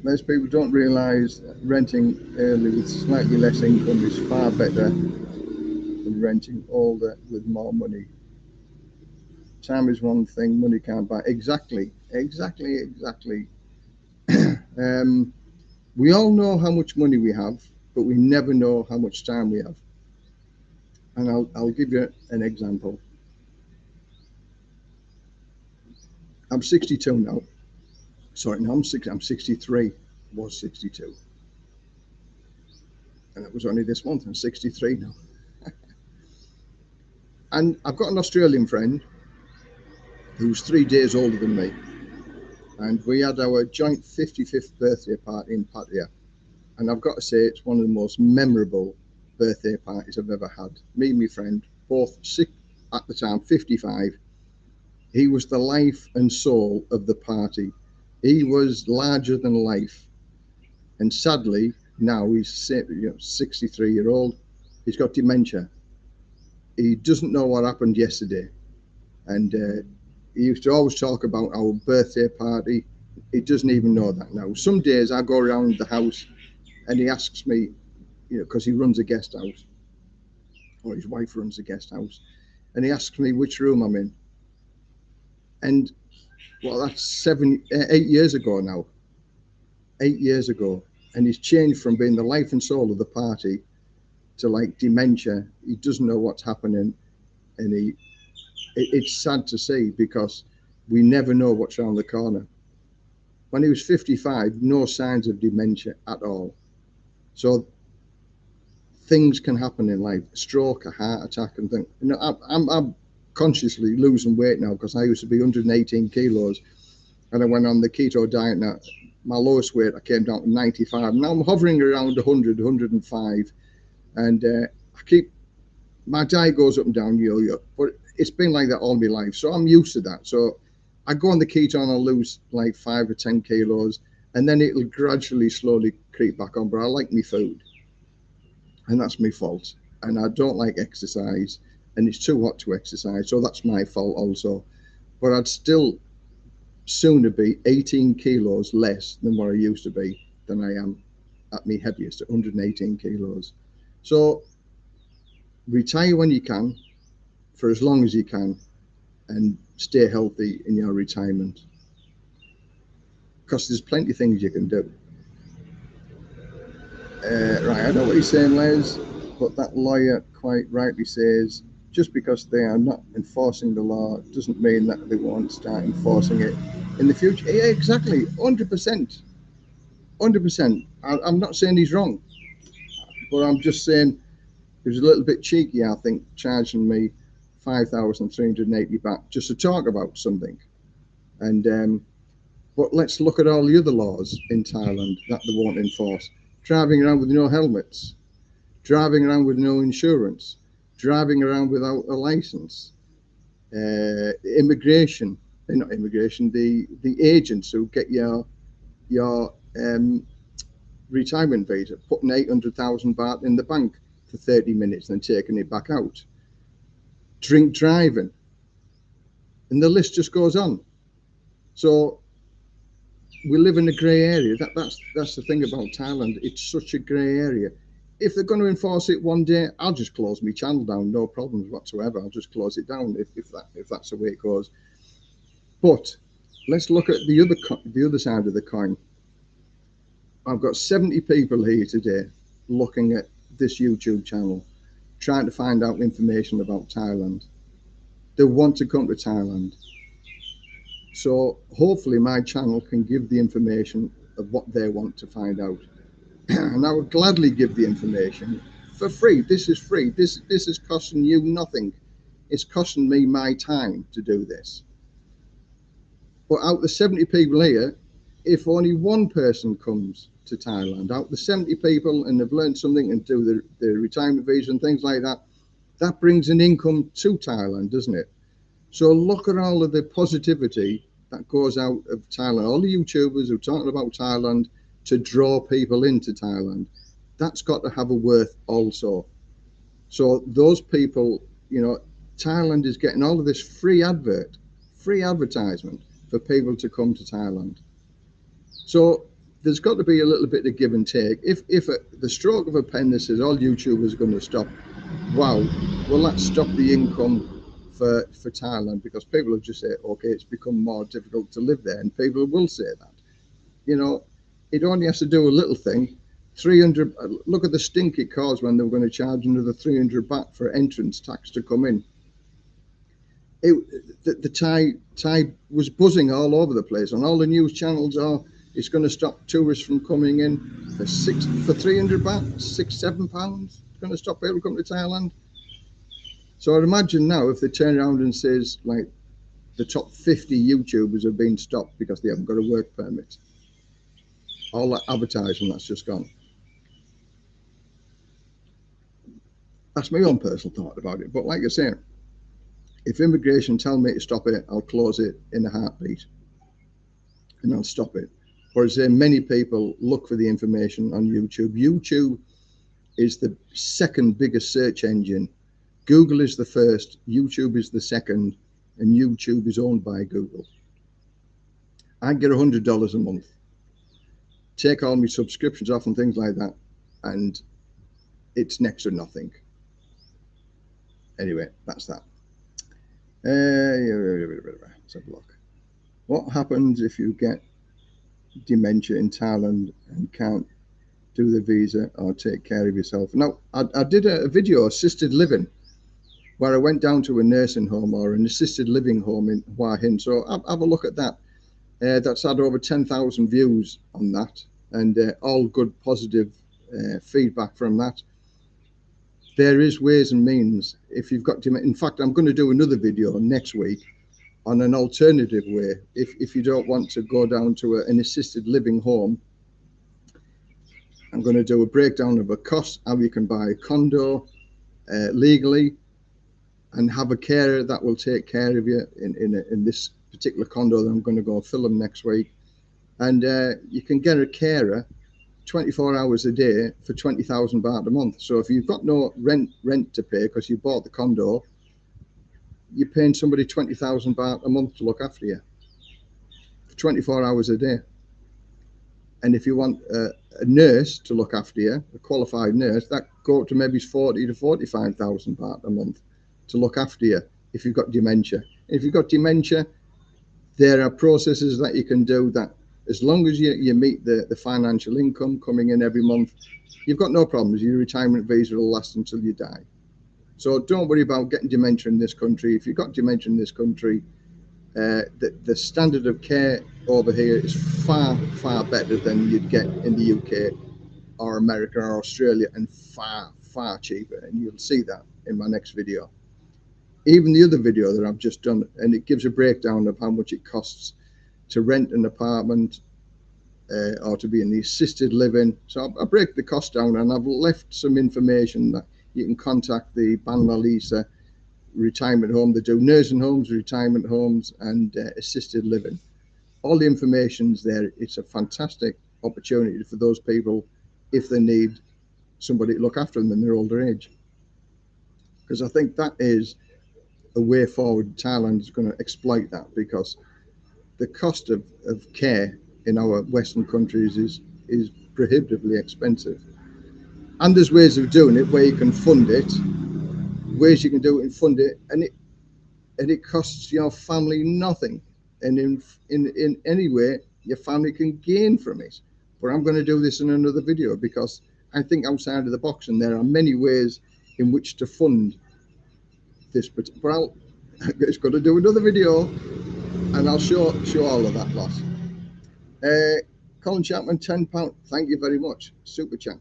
[SPEAKER 1] Most people don't realise renting early with slightly less income is far better than renting older with more money. Time is one thing money can't buy. Exactly. We all know how much money we have, but we never know how much time we have. And I'll give you an example. I'm 62 now. Sorry, no, I'm 63. Was 62. And it was only this month. I'm 63 now. And I've got an Australian friend who's 3 days older than me. And we had our joint 55th birthday party in Pattaya. And I've got to say, it's one of the most memorable birthday parties I've ever had. Me and my friend, both at the time, 55. He was the life and soul of the party. He was larger than life. And sadly, now he's 63-year-old. He's got dementia. He doesn't know what happened yesterday. And he used to always talk about our birthday party. He doesn't even know that now. Some days I go around the house and he asks me, because he runs a guest house, or his wife runs a guest house, and he asks me which room I'm in. And well, that's 8 years ago now. 8 years ago. And he's changed from being the life and soul of the party to like dementia. He doesn't know what's happening. And it's sad to see, because we never know what's around the corner. When he was 55, no signs of dementia at all. So things can happen in life, a stroke, a heart attack, and things. I'm consciously losing weight now, because I used to be 118 kilos, and I went on the keto diet. Now my lowest weight, I came down to 95. Now I'm hovering around 100, 105, and my diet goes up and down, but it's been like that all my life, so I'm used to that. So I go on the keto and I'll lose like 5 or 10 kilos, and then it'll gradually, slowly creep back on. But I like my food, and that's my fault. And I don't like exercise, and it's too hot to exercise, so that's my fault also. But I'd still sooner be 18 kilos less than what I used to be than I am at my heaviest, at 118 kilos. So retire when you can, for as long as you can, and stay healthy in your retirement, because there's plenty of things you can do. Right, I know what you're saying, Les, but that lawyer quite rightly says, just because they are not enforcing the law doesn't mean that they won't start enforcing it in the future. Yeah, exactly, 100%. 100%. I'm not saying he's wrong, but I'm just saying it was a little bit cheeky, I think, charging me 5,380 baht just to talk about something. And but let's look at all the other laws in Thailand that they won't enforce. Driving around with no helmets, driving around with no insurance, driving around without a license, immigration, not immigration, the agents who get your retirement visa, putting 800,000 baht in the bank for 30 minutes and then taking it back out. Drink driving. And the list just goes on. So we live in a grey area. That's the thing about Thailand. It's such a grey area. If they're going to enforce it one day, I'll just close my channel down, no problems whatsoever. I'll just close it down if that's the way it goes. But let's look at the other side of the coin. I've got 70 people here today looking at this YouTube channel, trying to find out information about Thailand. They want to come to Thailand. So hopefully my channel can give the information of what they want to find out. And I would gladly give the information for free. This is free. This is costing you nothing. It's costing me my time to do this. But out of the 70 people here, if only one person comes to Thailand, out of the 70 people, and they've learned something and do the retirement visa and things like that, that brings an income to Thailand, doesn't it? So look at all of the positivity that goes out of Thailand. All the YouTubers who are talking about Thailand to draw people into Thailand. That's got to have a worth also. So those people, you know, Thailand is getting all of this free advertisement for people to come to Thailand. So there's got to be a little bit of give and take. If the stroke of a pen that says all YouTubers are going to stop, wow, will that stop the income for Thailand? Because people will just say, okay, it's become more difficult to live there, and people will say that. You know, it only has to do a little thing. 300, look at the stink it caused when they were going to charge another 300 baht for entrance tax to come in. The Thai was buzzing all over the place on all the news channels. Oh, it's going to stop tourists from coming in for 300 baht, £6-7. It's going to stop people coming to Thailand. So I'd imagine now if they turn around and says like the top 50 YouTubers have been stopped because they haven't got a work permit. All that advertising that's just gone. That's my own personal thought about it. But like I say, if immigration tell me to stop it, I'll close it in a heartbeat and I'll stop it. Whereas many people look for the information on YouTube. YouTube is the second biggest search engine. Google is the first, YouTube is the second, and YouTube is owned by Google. I get $100 a month. Take all my subscriptions off and things like that, and it's next to nothing. Anyway, that's that. Let's have a look. What happens if you get dementia in Thailand and can't do the visa or take care of yourself? Now, I did a video, assisted living, where I went down to a nursing home or an assisted living home in Hua Hin. So have a look at that. That's had over 10,000 views on that, and all good, positive feedback from that. There is ways and means. If you've got dementia, in fact, I'm going to do another video next week on an alternative way. If you don't want to go down to an assisted living home, I'm going to do a breakdown of a cost, how you can buy a condo legally and have a carer that will take care of you in this particular condo that I'm going to go film next week. And you can get a carer 24 hours a day for 20,000 baht a month. So if you've got no rent to pay because you bought the condo, you're paying somebody 20,000 baht a month to look after you for 24 hours a day. And if you want a nurse to look after you, a qualified nurse, that go up to maybe 40 to 45,000 baht a month to look after you if you've got dementia. If you've got dementia, there are processes that you can do that, as long as you meet the financial income coming in every month, you've got no problems. Your retirement visa will last until you die. So don't worry about getting dementia in this country. If you've got dementia in this country, the standard of care over here is far, far better than you'd get in the UK or America or Australia, and far, far cheaper. And you'll see that in my next video. Even the other video that I've just done, and it gives a breakdown of how much it costs to rent an apartment or to be in the assisted living. So I break the cost down, and I've left some information that you can contact the Ban Lalisa retirement home. They do nursing homes, retirement homes, and assisted living. All the information's there. It's a fantastic opportunity for those people if they need somebody to look after them in their older age. Because I think that is a way forward. Thailand is going to exploit that, because the cost of care in our Western countries is prohibitively expensive. And there's ways of doing it where you can fund it, ways you can do it and fund it, and it costs your family nothing. And in any way, your family can gain from it. But I'm going to do this in another video, because I think outside of the box, and there are many ways in which to fund this. But I'll just got to do another video, and I'll show all of that lot. Colin Chapman, £10. Thank you very much. Super chat.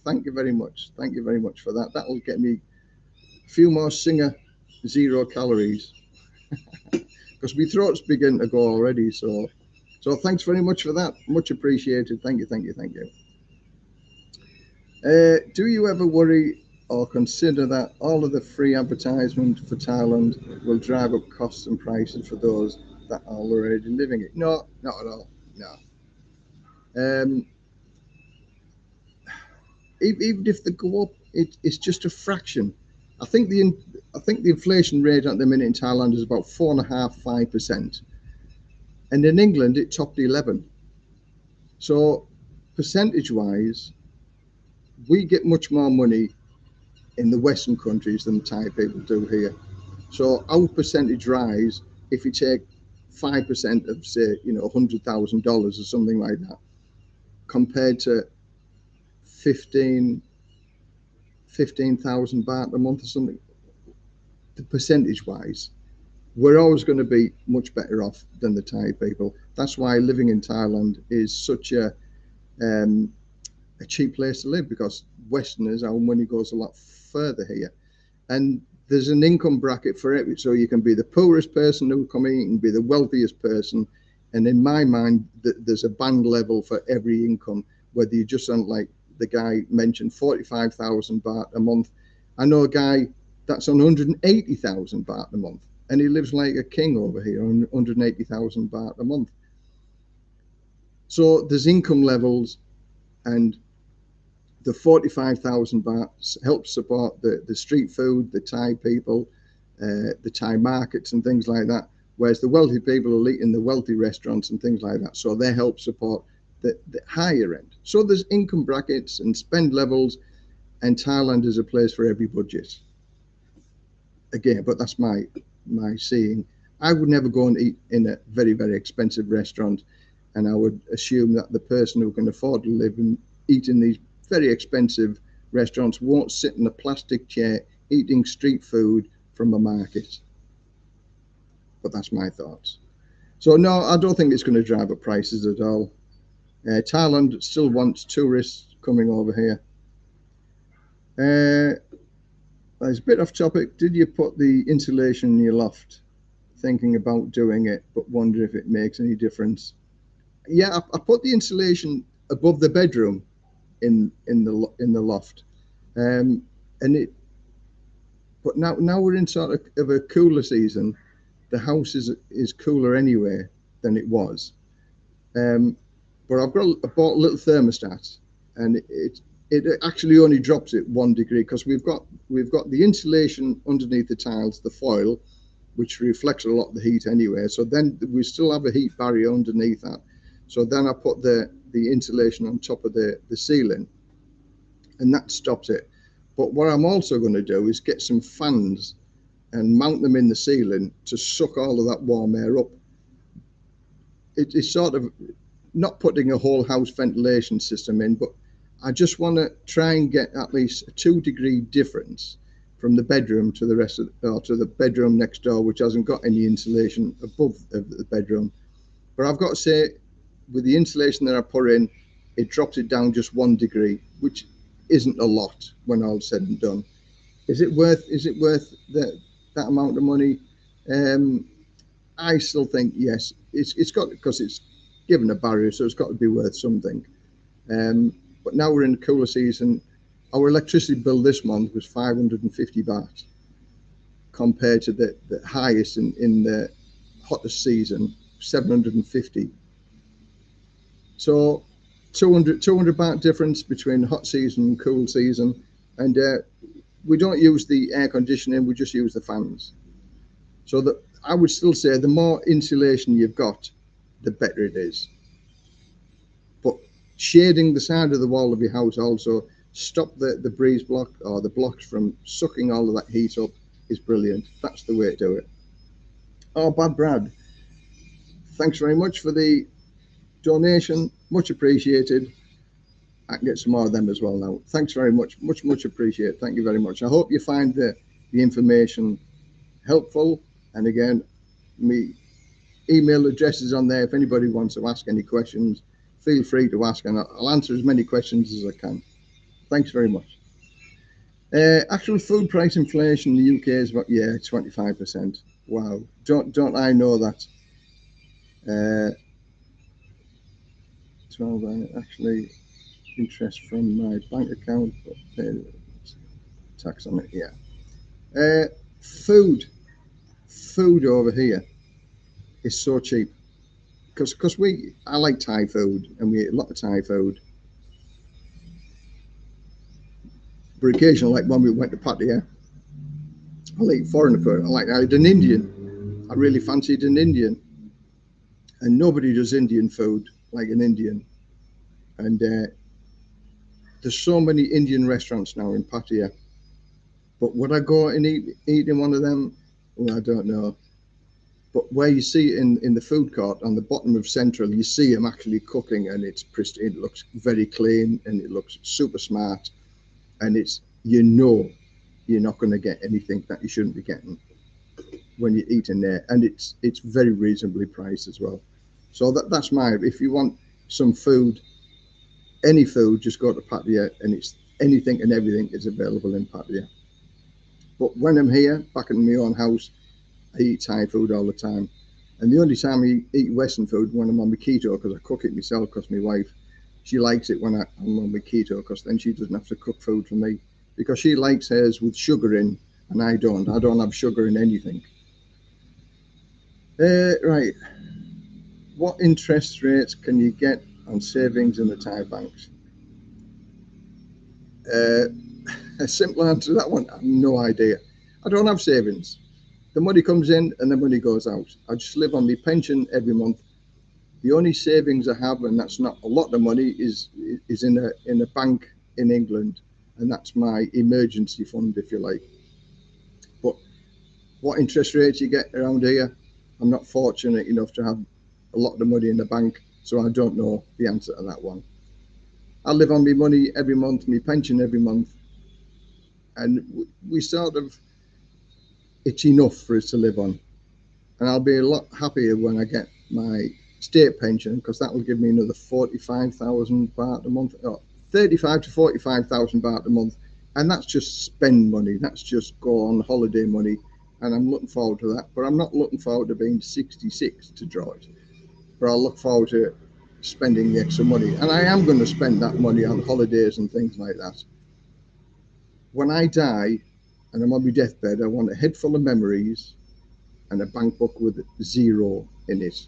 [SPEAKER 1] Thank you very much. Thank you very much for that. That'll get me a few more Singer 0 calories. Because my throat's beginning to go already. So thanks very much for that. Much appreciated. Thank you, thank you, thank you. Do you ever worry or consider that all of the free advertisement for Thailand will drive up costs and prices for those that are already living it? No, not at all. No. Even if they go up, it's just a fraction. I think the inflation rate at the minute in Thailand is about 4.5–5%, and in England it topped 11. So percentage-wise, we get much more money in the Western countries than the Thai people do here. So our percentage rise, if you take 5% of, say, $100,000 or something like that, compared to 15,000 baht a month or something, the percentage-wise, we're always going to be much better off than the Thai people. That's why living in Thailand is such a cheap place to live, because Westerners, our money goes a lot further here. And there's an income bracket for it, so you can be the poorest person who come in, you can be the wealthiest person. And in my mind, there's a band level for every income, whether you just on, like the guy mentioned, 45,000 baht a month. I know a guy that's on 180,000 baht a month, and he lives like a king over here on 180,000 baht a month. So there's income levels, and the 45,000 baht helps support the street food, the Thai people, the Thai markets and things like that. Whereas the wealthy people will eat in the wealthy restaurants and things like that. So they help support the higher end. So there's income brackets and spend levels, and Thailand is a place for every budget. Again, but that's my seeing. I would never go and eat in a very, very expensive restaurant, and I would assume that the person who can afford to live and eat in these very expensive restaurants won't sit in a plastic chair eating street food from a market. But that's my thoughts. So no, I don't think it's going to drive up prices at all. Thailand still wants tourists coming over here. It's a bit off topic. Did you put the insulation in your loft? Thinking about doing it, but wonder if it makes any difference. Yeah, I put the insulation above the bedroom in the loft, and it. But now we're in sort of a cooler season. The house is cooler anyway than it was. But I bought a little thermostat, and it actually only drops it 1 degree, because we've got the insulation underneath the tiles, the foil, which reflects a lot of the heat anyway. So then we still have a heat barrier underneath that. So then I put the insulation on top of the ceiling, and that stops it. But what I'm also going to do is get some fans and mount them in the ceiling to suck all of that warm air up. It's sort of not putting a whole house ventilation system in, but I just want to try and get at least a 2 degree difference from the bedroom to the rest of to the bedroom next door, which hasn't got any insulation above the bedroom. But I've got to say, with the insulation that I put in, it drops it down just 1 degree, which isn't a lot when all's said and done. Is it worth that amount of money? I still think yes. It's got, because it's given a barrier, so it's got to be worth something. But now we're in the cooler season. Our electricity bill this month was 550 baht, compared to the highest in the hottest season, 750. So 200 baht difference between hot season and cool season, and we don't use the air conditioning, we just use the fans. So that I would still say the more insulation you've got, the better it is. But shading the side of the wall of your house also stop the breeze block or the blocks from sucking all of that heat up is brilliant. That's the way to do it. Oh, Bad Brad, thanks very much for the donation, much appreciated. I can get some more of them as well now. Thanks very much, much appreciated. Thank you very much. I hope you find the information helpful. And again, me email address is on there. If anybody wants to ask any questions, feel free to ask, and I'll answer as many questions as I can. Thanks very much. Actual food price inflation in the UK is about 25%. Wow, don't I know that? 12 actually interest from my bank account, but tax on it. Yeah. Food over here is so cheap because I like Thai food and we eat a lot of Thai food. But occasionally, like when we went to Pattaya, I'll eat foreign food. I had an Indian. I really fancied an Indian, and nobody does Indian food like an Indian. And there's so many Indian restaurants now in Pattaya. But would I go and eat in one of them? Well, I don't know. But where you see it in the food court on the bottom of Central, you see them actually cooking, and it's pristine. It looks very clean and it looks super smart. And you're not going to get anything that you shouldn't be getting when you eat in there, and it's very reasonably priced as well. So that's if you want some food, any food, just go to Pattaya, and it's anything and everything is available in Pattaya. But when I'm here, back in my own house, I eat Thai food all the time. And the only time I eat Western food when I'm on my keto, because I cook it myself, because my wife, she likes it when I'm on my keto, because then she doesn't have to cook food for me, because she likes hers with sugar in, and I don't have sugar in anything. Right, what interest rates can you get on savings in the Thai banks? A simple answer to that one, I have no idea. I don't have savings. The money comes in and the money goes out. I just live on my pension every month. The only savings I have, and that's not a lot of money, is in a bank in England, and that's my emergency fund, if you like. But what interest rates you get around here, I'm not fortunate enough to have a lot of money in the bank, so I don't know the answer to that one. I live on my money every month, my pension every month, and we sort of, it's enough for us to live on. And I'll be a lot happier when I get my state pension, because that will give me another 45,000 baht a month, or 35 to 45,000 baht a month, and that's just spend money. That's just go on holiday money, and I'm looking forward to that. But I'm not looking forward to being 66 to draw it. But I'll look forward to spending the extra money, and I am going to spend that money on holidays and things like that. When I die and I'm on my deathbed, I want a head full of memories and a bank book with 0 in it.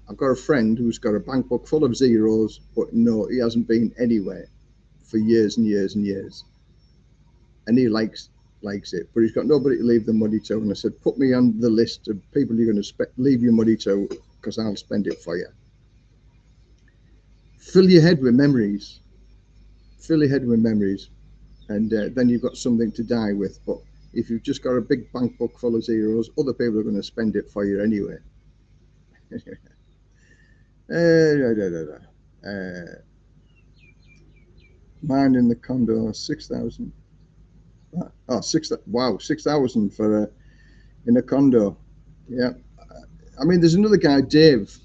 [SPEAKER 1] I've got a friend who's got a bank book full of zeros, but no, he hasn't been anywhere for years and years and years. And he likes it, but he's got nobody to leave the money to. And I said, put me on the list of people you're going to leave your money to, because I'll spend it for you. Fill your head with memories. Fill your head with memories, and then you've got something to die with. But if you've just got a big bank book full of zeros, other people are going to spend it for you anyway. Mine in the condo, 6,000. Oh, 6,000 for in a condo. Yeah, I mean, there's another guy, Dave.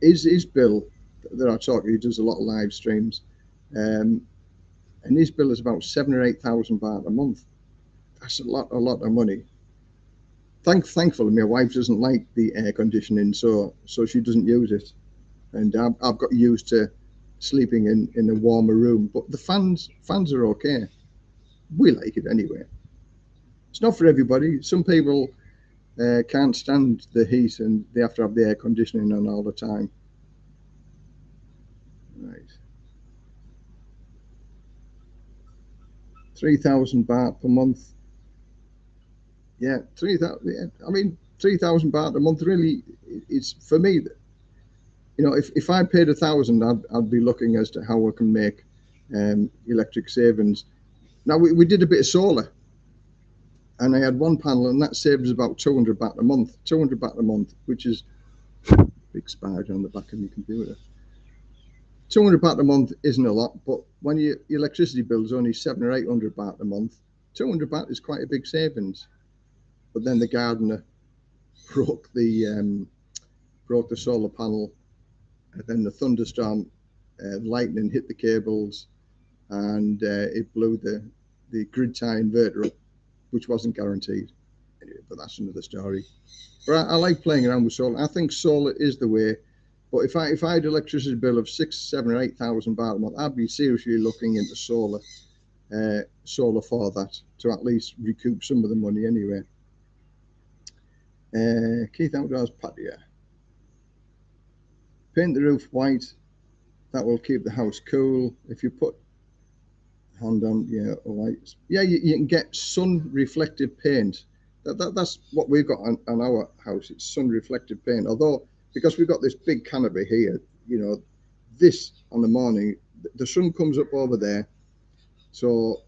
[SPEAKER 1] His bill that I talk to, he does a lot of live streams, and his bill is about 7,000 or 8,000 baht a month. That's a lot of money. Thankfully, my wife doesn't like the air conditioning, so she doesn't use it, and I've got used to sleeping in a warmer room. But the fans are okay. We like it anyway. It's not for everybody. Some people can't stand the heat and they have to have the air conditioning on all the time. Right. 3,000 baht per month. Yeah, 3,000. Yeah, I mean, 3,000 baht a month really is for me. You know, if I paid 1,000, I'd be looking as to how I can make electric savings. Now we did a bit of solar, and I had one panel, and that saved us about 200 baht a month. 200 baht a month, which is big spider on the back of my computer. 200 baht a month isn't a lot, but when your electricity bill is only 700 or 800 baht a month, 200 baht is quite a big savings. But then the gardener broke the solar panel, and then the thunderstorm, lightning hit the cables, and it blew the grid tie inverter up, which wasn't guaranteed. Anyway, but that's another story. But I like playing around with solar. I think solar is the way. But if I had an electricity bill of 6, 7, or 8,000 baht a month, I'd be seriously looking into solar for that, to at least recoup some of the money anyway. Keith Outdoors patio. Paint the roof white. That will keep the house cool. If you put hand on, yeah, white. Yeah, you can get sun reflective paint. That's what we've got on our house. It's sun reflective paint. Although, because we've got this big canopy here, you know, this on the morning, the sun comes up over there. So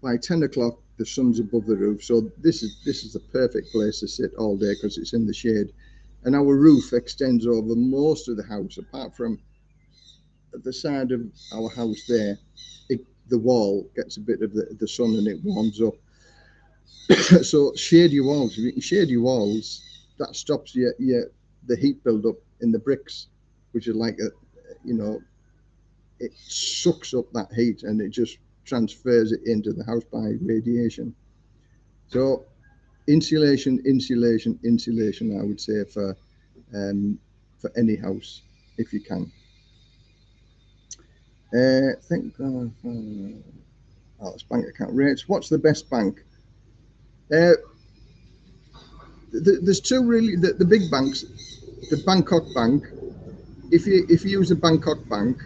[SPEAKER 1] by 10 o'clock, the sun's above the roof. So this is the perfect place to sit all day because it's in the shade. And our roof extends over most of the house, apart from at the side of our house there. The wall gets a bit of the sun and it warms up. So shade your walls. If you can shade your walls, that stops the heat build up in the bricks, which is like it sucks up that heat and it just transfers it into the house by radiation. So insulation, I would say for any house, if you can. It's bank account rates. What's the best bank? There's two really. The big banks, the Bangkok Bank. If you use a Bangkok Bank,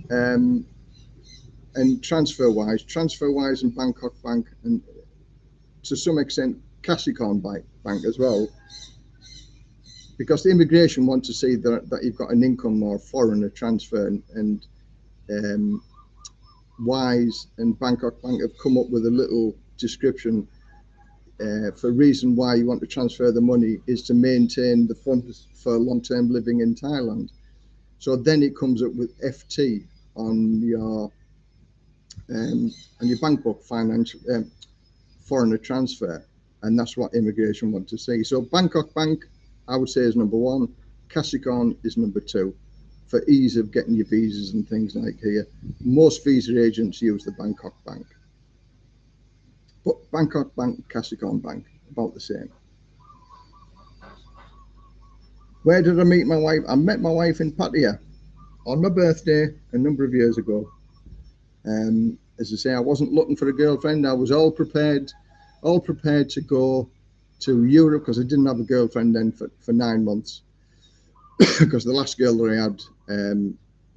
[SPEAKER 1] and TransferWise and Bangkok Bank, and to some extent Kasikorn Bank as well, because the immigration want to see that you've got an income or foreigner transfer, and Wise and Bangkok Bank have come up with a little description for reason why you want to transfer the money is to maintain the funds for long-term living in Thailand. So then it comes up with FT on your bank book, financial foreigner transfer, and that's what immigration want to see. So Bangkok Bank, I would say, is number one. Kasikorn is number two, for ease of getting your visas and things like here. Most visa agents use the Bangkok Bank. But Bangkok Bank, Kasikorn Bank, about the same. Where did I meet my wife? I met my wife in Pattaya on my birthday a number of years ago. As I say, I wasn't looking for a girlfriend. I was all prepared to go to Europe because I didn't have a girlfriend then for 9 months. Because the last girl that I had,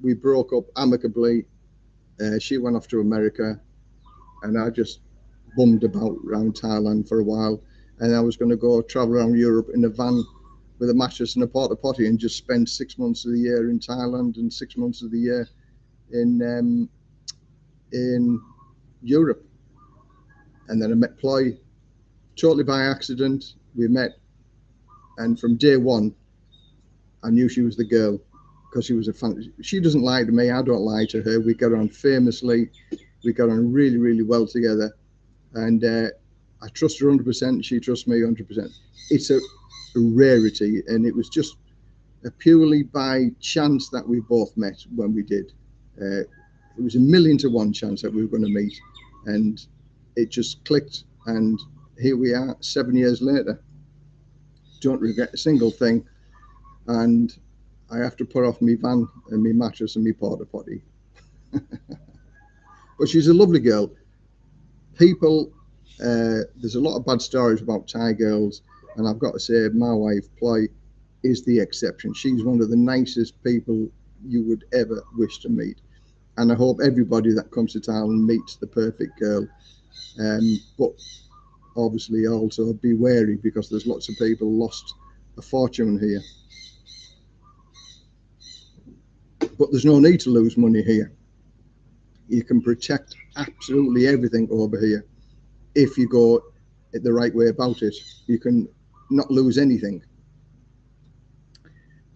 [SPEAKER 1] we broke up amicably. She went off to America, and I just bummed about around Thailand for a while. And I was going to go travel around Europe in a van with a mattress and a porta potty and just spend 6 months of the year in Thailand and 6 months of the year in Europe. And then I met Ploy totally by accident. We met, and from day one, I knew she was the girl because she was a fan. She doesn't lie to me. I don't lie to her. We got on famously. We got on really, really well together. And I trust her 100%. She trusts me 100%. It's a rarity. And it was just purely by chance that we both met when we did. It was a 1,000,000 to 1 chance that we were going to meet. And it just clicked. And here we are 7 years later. Don't regret a single thing. And I have to put off my van and my mattress and my porta potty. But she's a lovely girl. People, there's a lot of bad stories about Thai girls, and I've got to say, my wife Ploy is the exception. She's one of the nicest people you would ever wish to meet. And I hope everybody that comes to Thailand meets the perfect girl. But obviously also be wary, because there's lots of people lost a fortune here. But there's no need to lose money here. You can protect absolutely everything over here if you go the right way about it. You can not lose anything.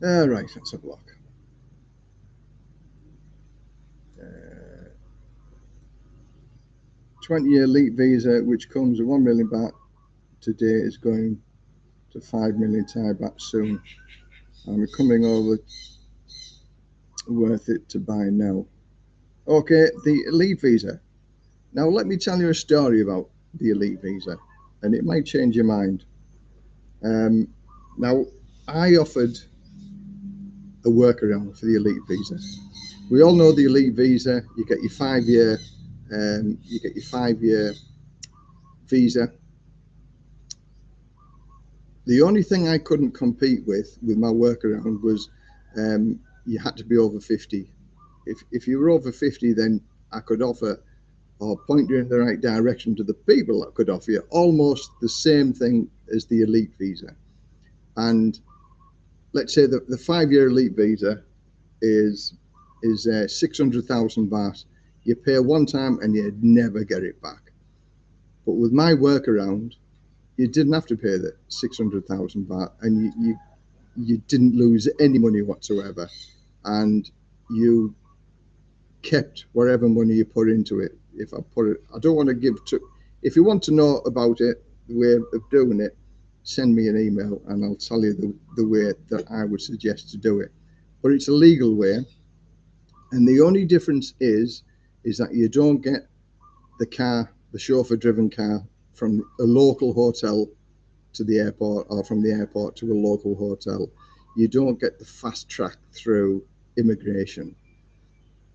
[SPEAKER 1] Right, let's have a look. 20-year elite visa, which comes with 1 million baht today, is going to 5 million Thai baht soon. And we're coming over, worth it to buy now. Okay, the elite visa. Now let me tell you a story about the elite visa, and it might change your mind. Now, I offered a workaround for the elite visa. We all know the elite visa. You get your 5-year, visa. The only thing I couldn't compete with my workaround was you had to be over 50. If you were over 50, then I could offer or point you in the right direction to the people that could offer you almost the same thing as the elite visa. And let's say that the 5-year elite visa is 600,000 baht. You pay one time and you never get it back. But with my workaround, you didn't have to pay the 600,000 baht, and you didn't lose any money whatsoever, and you kept whatever money you put into it. If I put it, I don't want to give to. If you want to know about it, the way of doing it, send me an email and I'll tell you the way that I would suggest to do it. But it's a legal way, and the only difference is that you don't get the chauffeur-driven car from a local hotel to the airport, or from the airport to a local hotel. You don't get the fast track through immigration,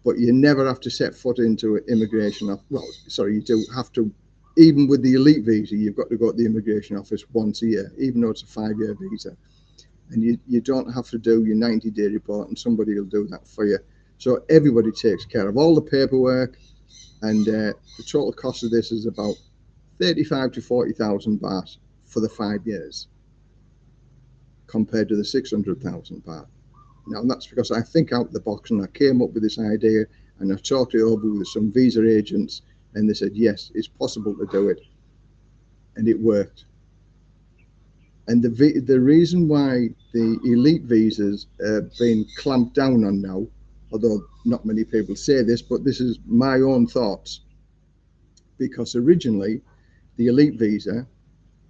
[SPEAKER 1] but you never have to set foot into immigration. Well, sorry, you do have to. Even with the elite visa, you've got to go to the immigration office once a year, even though it's a 5-year visa. And you don't have to do your 90-day report, and somebody will do that for you. So everybody takes care of all the paperwork, and the total cost of this is about 35 to 40,000 baht for the 5 years, compared to the 600,000 baht. Now, that's because I think out the box, and I came up with this idea, and I talked it over with some visa agents, and they said, yes, it's possible to do it. And it worked. And the reason why the elite visas are being clamped down on now, although not many people say this, but this is my own thoughts, because originally the elite visa,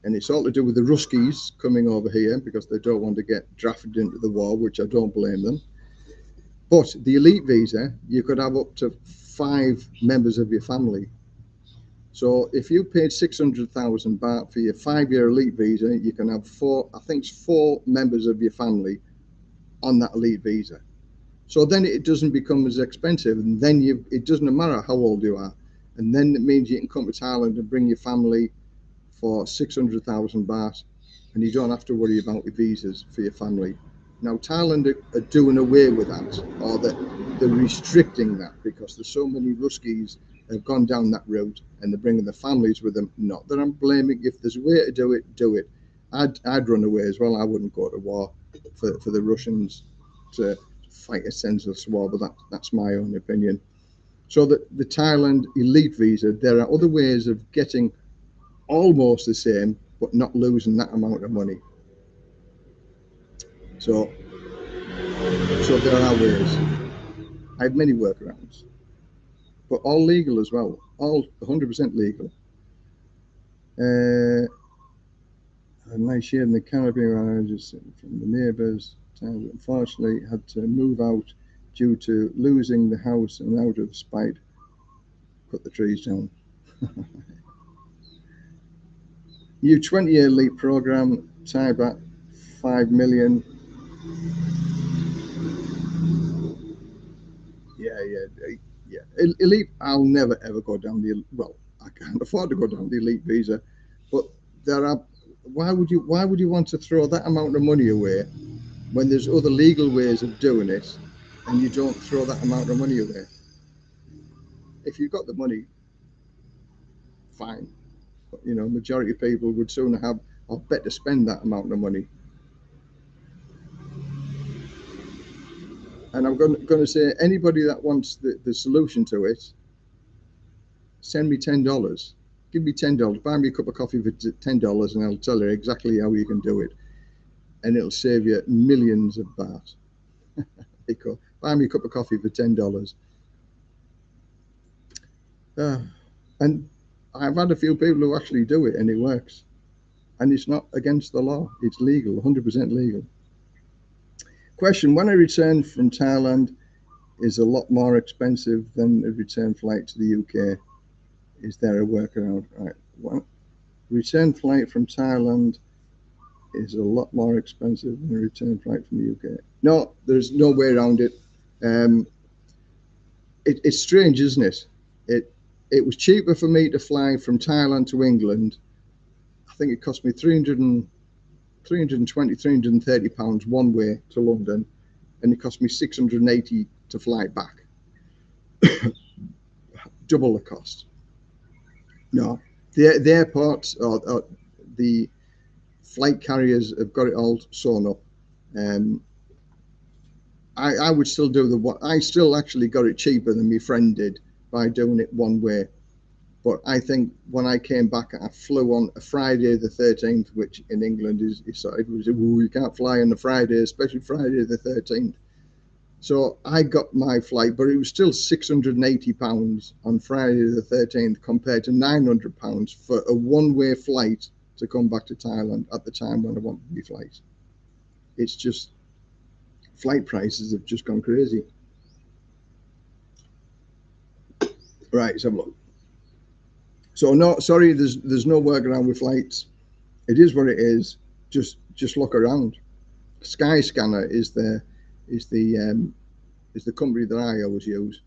[SPEAKER 1] and it's all to do with the Ruskies coming over here because they don't want to get drafted into the war, which I don't blame them. But the elite visa, you could have up to 5 members of your family. So if you paid 600,000 baht for your 5-year elite visa, you can have 4 members of your family on that elite visa. So then it doesn't become as expensive, and then it doesn't matter how old you are. And then it means you can come to Thailand and bring your family for 600,000 baht, and you don't have to worry about your visas for your family. Now, Thailand are doing away with that, or they're restricting that, because there's so many Ruskies have gone down that route, and they're bringing their families with them. Not that I'm blaming. If there's a way to do it, do it. I'd run away as well. I wouldn't go to war for the Russians to fight a senseless war, but that's my own opinion. So the Thailand elite visa, there are other ways of getting almost the same, but not losing that amount of money. So there are ways. I have many workarounds, but all legal as well, all 100% legal. A nice share in the canopy just from the neighbours. Unfortunately, had to move out due to losing the house, and out of spite, cut the trees down. New 20-year elite program, Thai baht 5 million. Yeah. Elite, I'll never ever go down I can't afford to go down the elite visa, but why would you want to throw that amount of money away when there's other legal ways of doing it, and you don't throw that amount of money away. If you've got the money, fine. But, you know, majority of people would sooner have or better spend that amount of money. And I'm going to say, anybody that wants the solution to it, send me $10. Give me $10. Buy me a cup of coffee for $10, and I'll tell you exactly how you can do it. And it'll save you millions of baht. Buy me a cup of coffee for $10. And I've had a few people who actually do it, and it works. And it's not against the law. It's legal, 100% legal. Question: when I return from Thailand, is a lot more expensive than a return flight to the UK. Is there a workaround? Right. Well, return flight from Thailand is a lot more expensive than a return flight from the UK. No, there's no way around it. It's strange, isn't it? It was cheaper for me to fly from Thailand to England. I think it cost me 320, 330 pounds one way to London, and it cost me 680 to fly back. Double the cost. No, the airports or the flight carriers have got it all sewn up. I would still do I still actually got it cheaper than my friend did by doing it one way. But I think when I came back, I flew on a Friday the 13th, which in England is you can't fly on a Friday, especially Friday the 13th. So I got my flight, but it was still £680 on Friday the 13th compared to £900 for a one-way flight to come back to Thailand at the time when I wanted my flight. It's just, flight prices have just gone crazy. Right, let's have a look. So no, sorry, there's no workaround with flights. It is what it is. Just look around. Skyscanner is the company that I always use,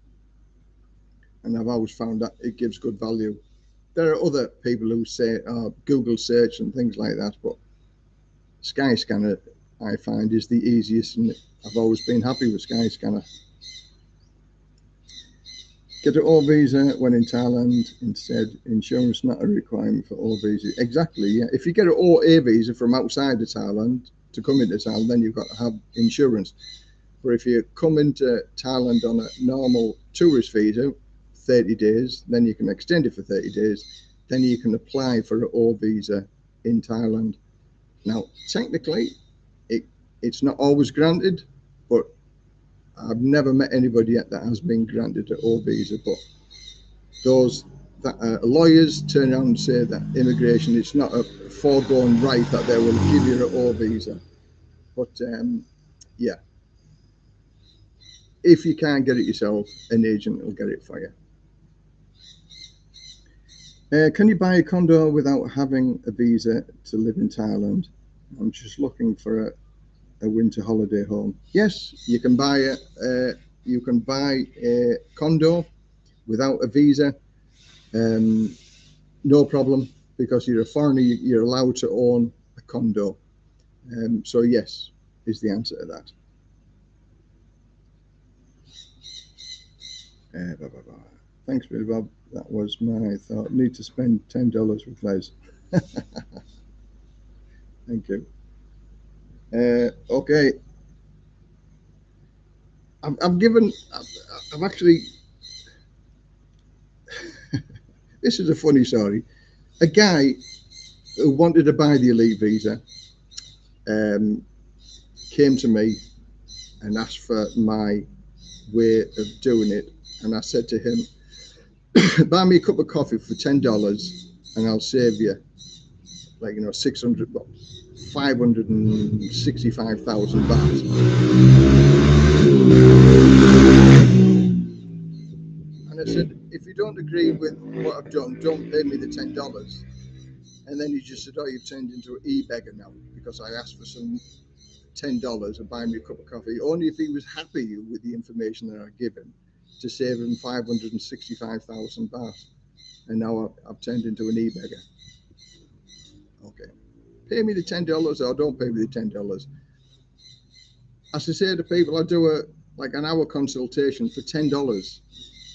[SPEAKER 1] and I've always found that it gives good value. There are other people who say Google search and things like that, but Skyscanner I find is the easiest, and I've always been happy with Skyscanner. Get an O visa when in Thailand instead. Insurance not a requirement for O visa. Exactly, yeah. If you get an OA visa from outside of Thailand to come into Thailand, then you've got to have insurance. But if you come into Thailand on a normal tourist visa, 30 days, then you can extend it for 30 days. Then you can apply for an O visa in Thailand. Now, technically, it's not always granted, but I've never met anybody yet that has been granted an O visa. But those lawyers turn around and say that immigration, it's not a foregone right that they will give you an O visa. But yeah, if you can't get it yourself, an agent will get it for you. Can you buy a condo without having a visa to live in Thailand? I'm just looking for a winter holiday home. Yes, you can buy a condo without a visa. No problem, because you're a foreigner, you're allowed to own a condo. So yes, is the answer to that. Thanks, Billy Bob. That was my thought. Need to spend $10 with Les. Thank you. Okay. I've actually. This is a funny story. A guy who wanted to buy the elite visa came to me and asked for my way of doing it, and I said to him, buy me a cup of coffee for $10 and I'll save you, like, 565,000 baht. And I said, if you don't agree with what I've done, don't pay me the $10. And then he just said, oh, you've turned into an e-beggar now because I asked for some $10 and buy me a cup of coffee, only if he was happy with the information that I give him, to save him 565,000 baht. And now I've turned into an e-beggar. Okay. Pay me the $10 or don't pay me the $10. As I say to people, I do like an hour consultation for $10.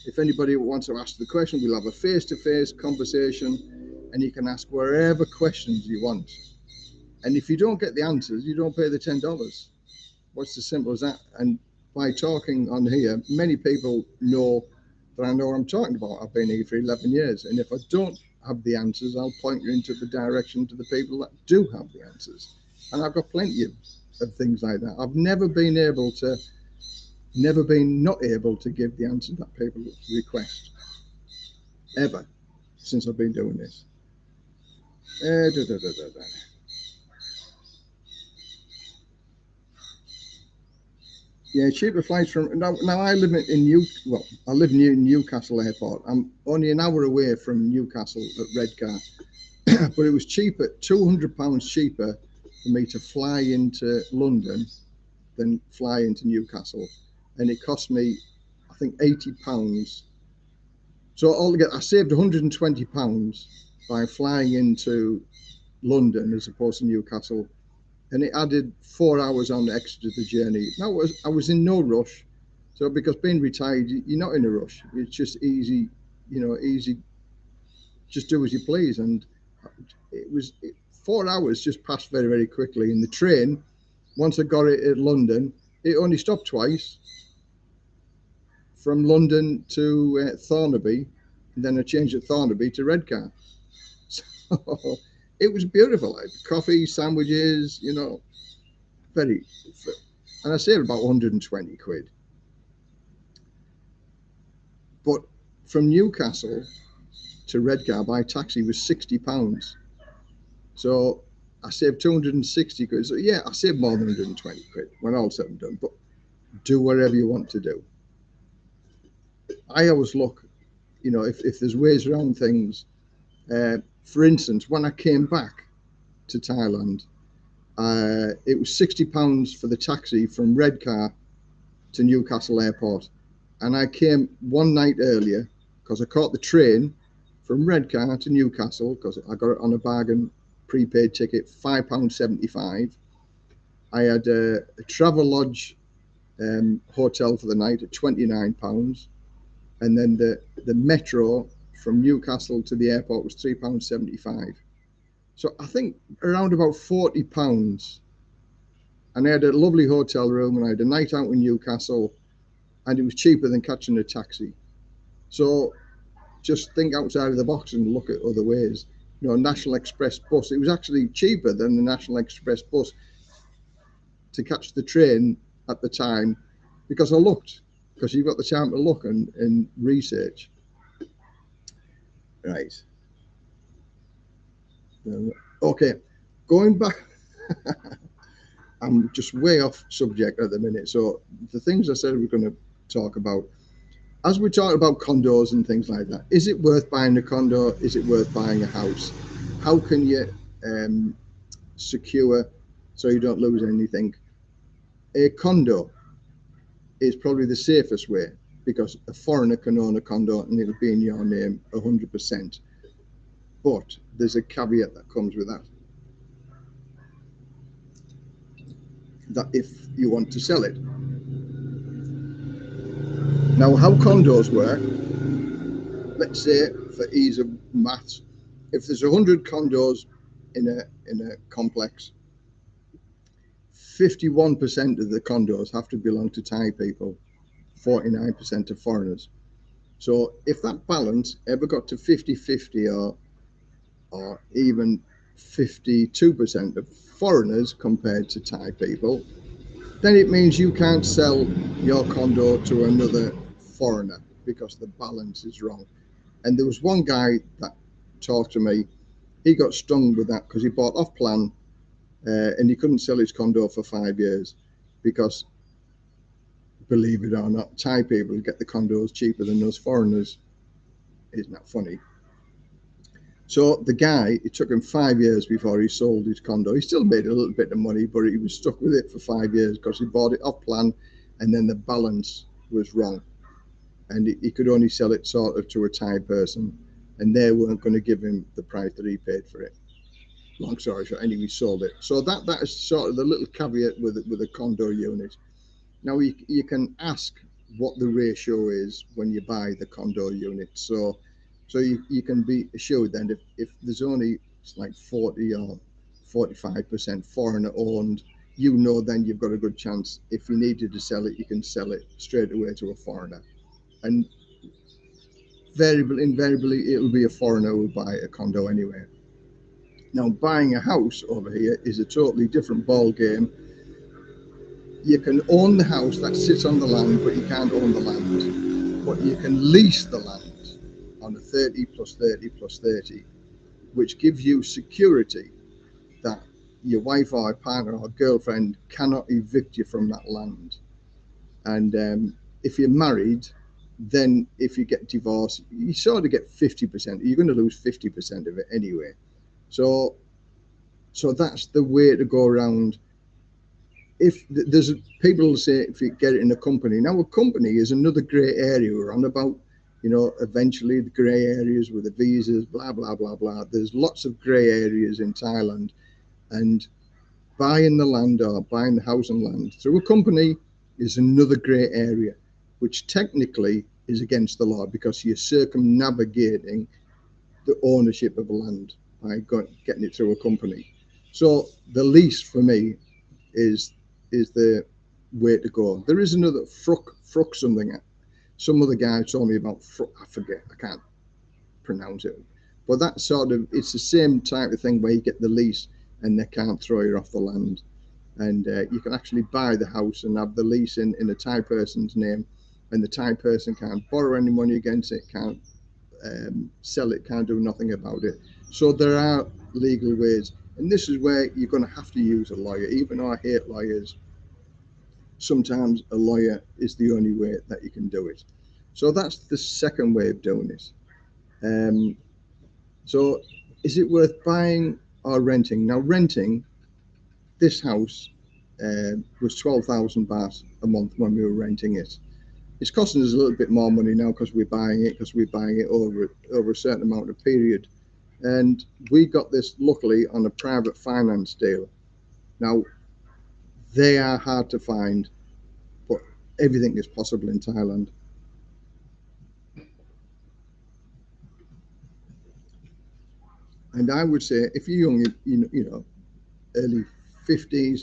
[SPEAKER 1] If anybody wants to ask the question, we'll have a face-to-face conversation, and you can ask wherever questions you want. And if you don't get the answers, you don't pay the $10. What's as simple as that? And by talking on here, many people know that I know what I'm talking about. I've been here for 11 years. And if I don't have the answers, I'll point you into the direction to the people that do have the answers. And I've got plenty of things like that. I've never been not able to give the answer that people request, ever, since I've been doing this. Yeah, cheaper flights from now. I live I live near Newcastle Airport. I'm only an hour away from Newcastle at Redcar, but it was cheaper, £200 cheaper for me to fly into London than fly into Newcastle, and it cost me, I think, £80. So altogether, I saved £120 by flying into London as opposed to Newcastle. And it added 4 hours on extra to the journey. Now I was in no rush, so because being retired, you're not in a rush. It's just easy, easy. Just do as you please, and 4 hours just passed very, very quickly. And the train, once I got it at London, it only stopped twice, from London to Thornaby, and then I changed at Thornaby to Redcar. So it was beautiful, like coffee, sandwiches, very, and I saved about 120 quid. But from Newcastle to Redcar by taxi was £60. So I saved 260 quid. So yeah, I saved more than 120 quid when all said and done. But do whatever you want to do. I always look, if there's ways around things. For instance, when I came back to Thailand, it was £60 for the taxi from Redcar to Newcastle Airport. And I came one night earlier because I caught the train from Redcar to Newcastle because I got it on a bargain prepaid ticket, £5.75. I had a Travelodge hotel for the night at £29. And then the metro from Newcastle to the airport was £3.75. So I think around about £40. And I had a lovely hotel room, and I had a night out in Newcastle, and it was cheaper than catching a taxi. So just think outside of the box and look at other ways. National Express bus, it was actually cheaper than the National Express bus to catch the train at the time, because I looked, because you've got the time to look and research. Right. Okay, going back, I'm just way off subject at the minute. So the things I said we're going to talk about, as we talk about condos and things like that, is it worth buying a condo? Is it worth buying a house? How can you secure so you don't lose anything? A condo is probably the safest way, because a foreigner can own a condo and it'll be in your name 100%. But there's a caveat that comes with that. That if you want to sell it. Now, how condos work, let's say for ease of maths, if there's 100 condos in a complex, 51% of the condos have to belong to Thai people, 49% to foreigners. So if that balance ever got to 50-50 or even 52% of foreigners compared to Thai people, then it means you can't sell your condo to another foreigner because the balance is wrong. And there was one guy that talked to me, he got stung with that because he bought off plan and he couldn't sell his condo for 5 years because, believe it or not, Thai people get the condos cheaper than those foreigners. Isn't that funny? So the guy, it took him 5 years before he sold his condo. He still made a little bit of money, but he was stuck with it for 5 years because he bought it off plan and then the balance was wrong. And he could only sell it sort of to a Thai person, and they weren't going to give him the price that he paid for it. Long story short, anyway, he sold it. So that is sort of the little caveat with a condo unit. Now you can ask what the ratio is when you buy the condo unit. So you can be assured then if there's only like 40 or 45% foreigner owned, you know then you've got a good chance. If you needed to sell it, you can sell it straight away to a foreigner. And invariably it'll be a foreigner who will buy a condo anyway. Now buying a house over here is a totally different ball game. You can own the house that sits on the land, but you can't own the land. But you can lease the land on a 30 plus 30 plus 30, which gives you security that your wife or partner or girlfriend cannot evict you from that land. And if you're married, then if you get divorced, you sort of get 50%. You're going to lose 50% of it anyway. So, so that's the way to go around. If there's people say if you get it in a company, now a company is another grey area we're on about. Eventually the grey areas with the visas, blah blah blah blah. There's lots of grey areas in Thailand, and buying the land or buying the house and land through a company is another grey area, which technically is against the law because you're circumnavigating the ownership of land by getting it through a company. So the lease for me is is the way to go. There is another fruck something. Some other guy told me about fruck. I forget. I can't pronounce it. But that sort of it's the same type of thing where you get the lease and they can't throw you off the land, and you can actually buy the house and have the lease in a Thai person's name, and the Thai person can't borrow any money against it, can't sell it, can't do nothing about it. So there are legal ways, and this is where you're going to have to use a lawyer. Even though I hate lawyers, sometimes a lawyer is the only way that you can do it. So that's the second way of doing it. Um, so is it worth buying or renting? Now, renting this house was 12,000 baht a month when we were renting it. It's costing us a little bit more money now because we're buying it over a certain amount of period. And we got this luckily on a private finance deal. Now, they are hard to find, but everything is possible in Thailand. And I would say if you're young, early 50s,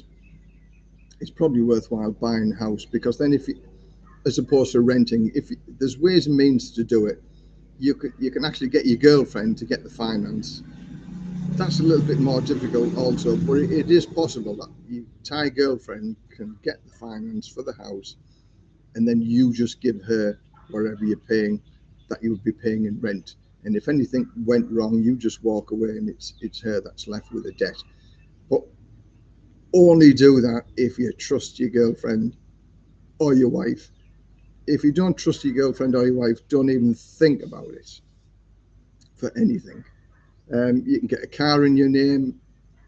[SPEAKER 1] it's probably worthwhile buying a house because then as opposed to renting, if there's ways and means to do it, you can actually get your girlfriend to get the finance. That's a little bit more difficult also, but it is possible that your Thai girlfriend can get the finance for the house, and then you just give her whatever you're paying that you would be paying in rent. And if anything went wrong, you just walk away, and it's her that's left with the debt. But only do that if you trust your girlfriend or your wife. If you don't trust your girlfriend or your wife, don't even think about it for anything. You can get a car in your name.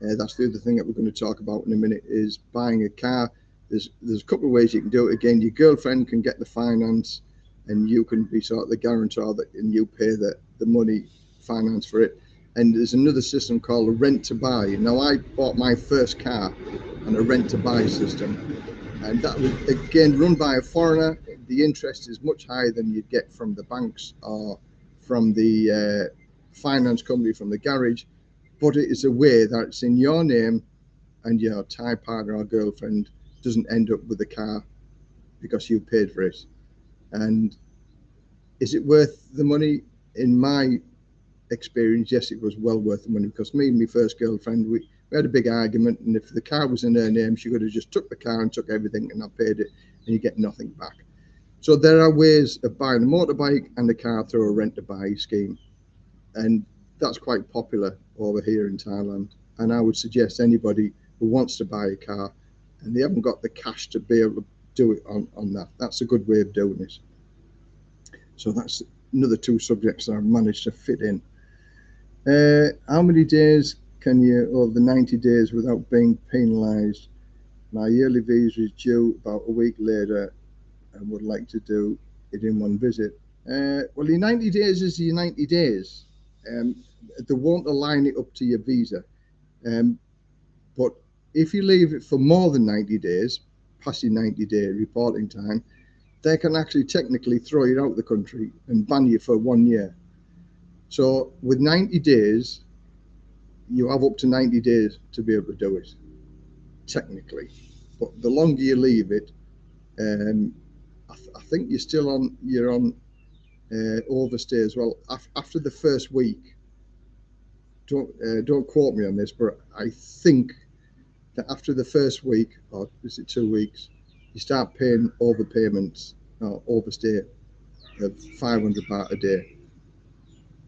[SPEAKER 1] That's the other thing that we're going to talk about in a minute is buying a car. There's a couple of ways you can do it. Again, your girlfriend can get the finance, and you can be sort of the guarantor that, and you pay the money finance for it. And there's another system called a rent to buy. Now, I bought my first car on a rent to buy system, and that was again run by a foreigner. The interest is much higher than you'd get from the banks or from the finance company from the garage, but it is a way that it's in your name and your Thai partner or girlfriend doesn't end up with the car because you paid for it. And is it worth the money? In my experience, yes, it was well worth the money because me and my first girlfriend, we had a big argument, and if the car was in her name, she could have just took the car and took everything and I paid it, and you get nothing back. So there are ways of buying a motorbike and a car through a rent to buy scheme, and that's quite popular over here in Thailand. And I would suggest anybody who wants to buy a car and they haven't got the cash to be able to do it on that, that's a good way of doing it. So that's another two subjects that I've managed to fit in. How many days can you over the 90 days without being penalised? My yearly visa is due about a week later and would like to do it in one visit. Well, your 90 days is your 90 days. They won't align it up to your visa. But if you leave it for more than 90 days, past your 90-day reporting time, they can actually technically throw you out of the country and ban you for 1 year. So with 90 days, you have up to 90 days to be able to do it, technically. But the longer you leave it, I think you're on overstay as well. After the first week, don't quote me on this, but I think that after the first week, or is it 2 weeks, you start paying overpayments or overstay of 500 baht a day.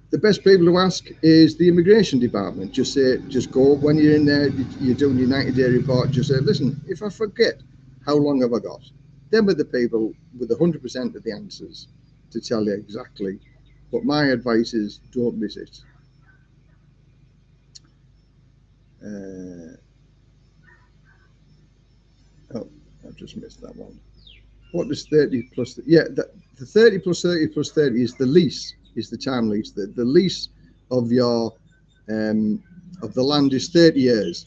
[SPEAKER 1] The best people to ask is the immigration department. Just go when you're in there, you're doing your 90-day report. Just say, listen, if I forget, how long have I got? Them are the people with 100% of the answers to tell you exactly. But my advice is don't miss it. Oh, I've just missed that one. What does 30 plus? Yeah, the 30 plus 30 plus 30 is the lease, is the time lease. The lease of your of the land is 30 years,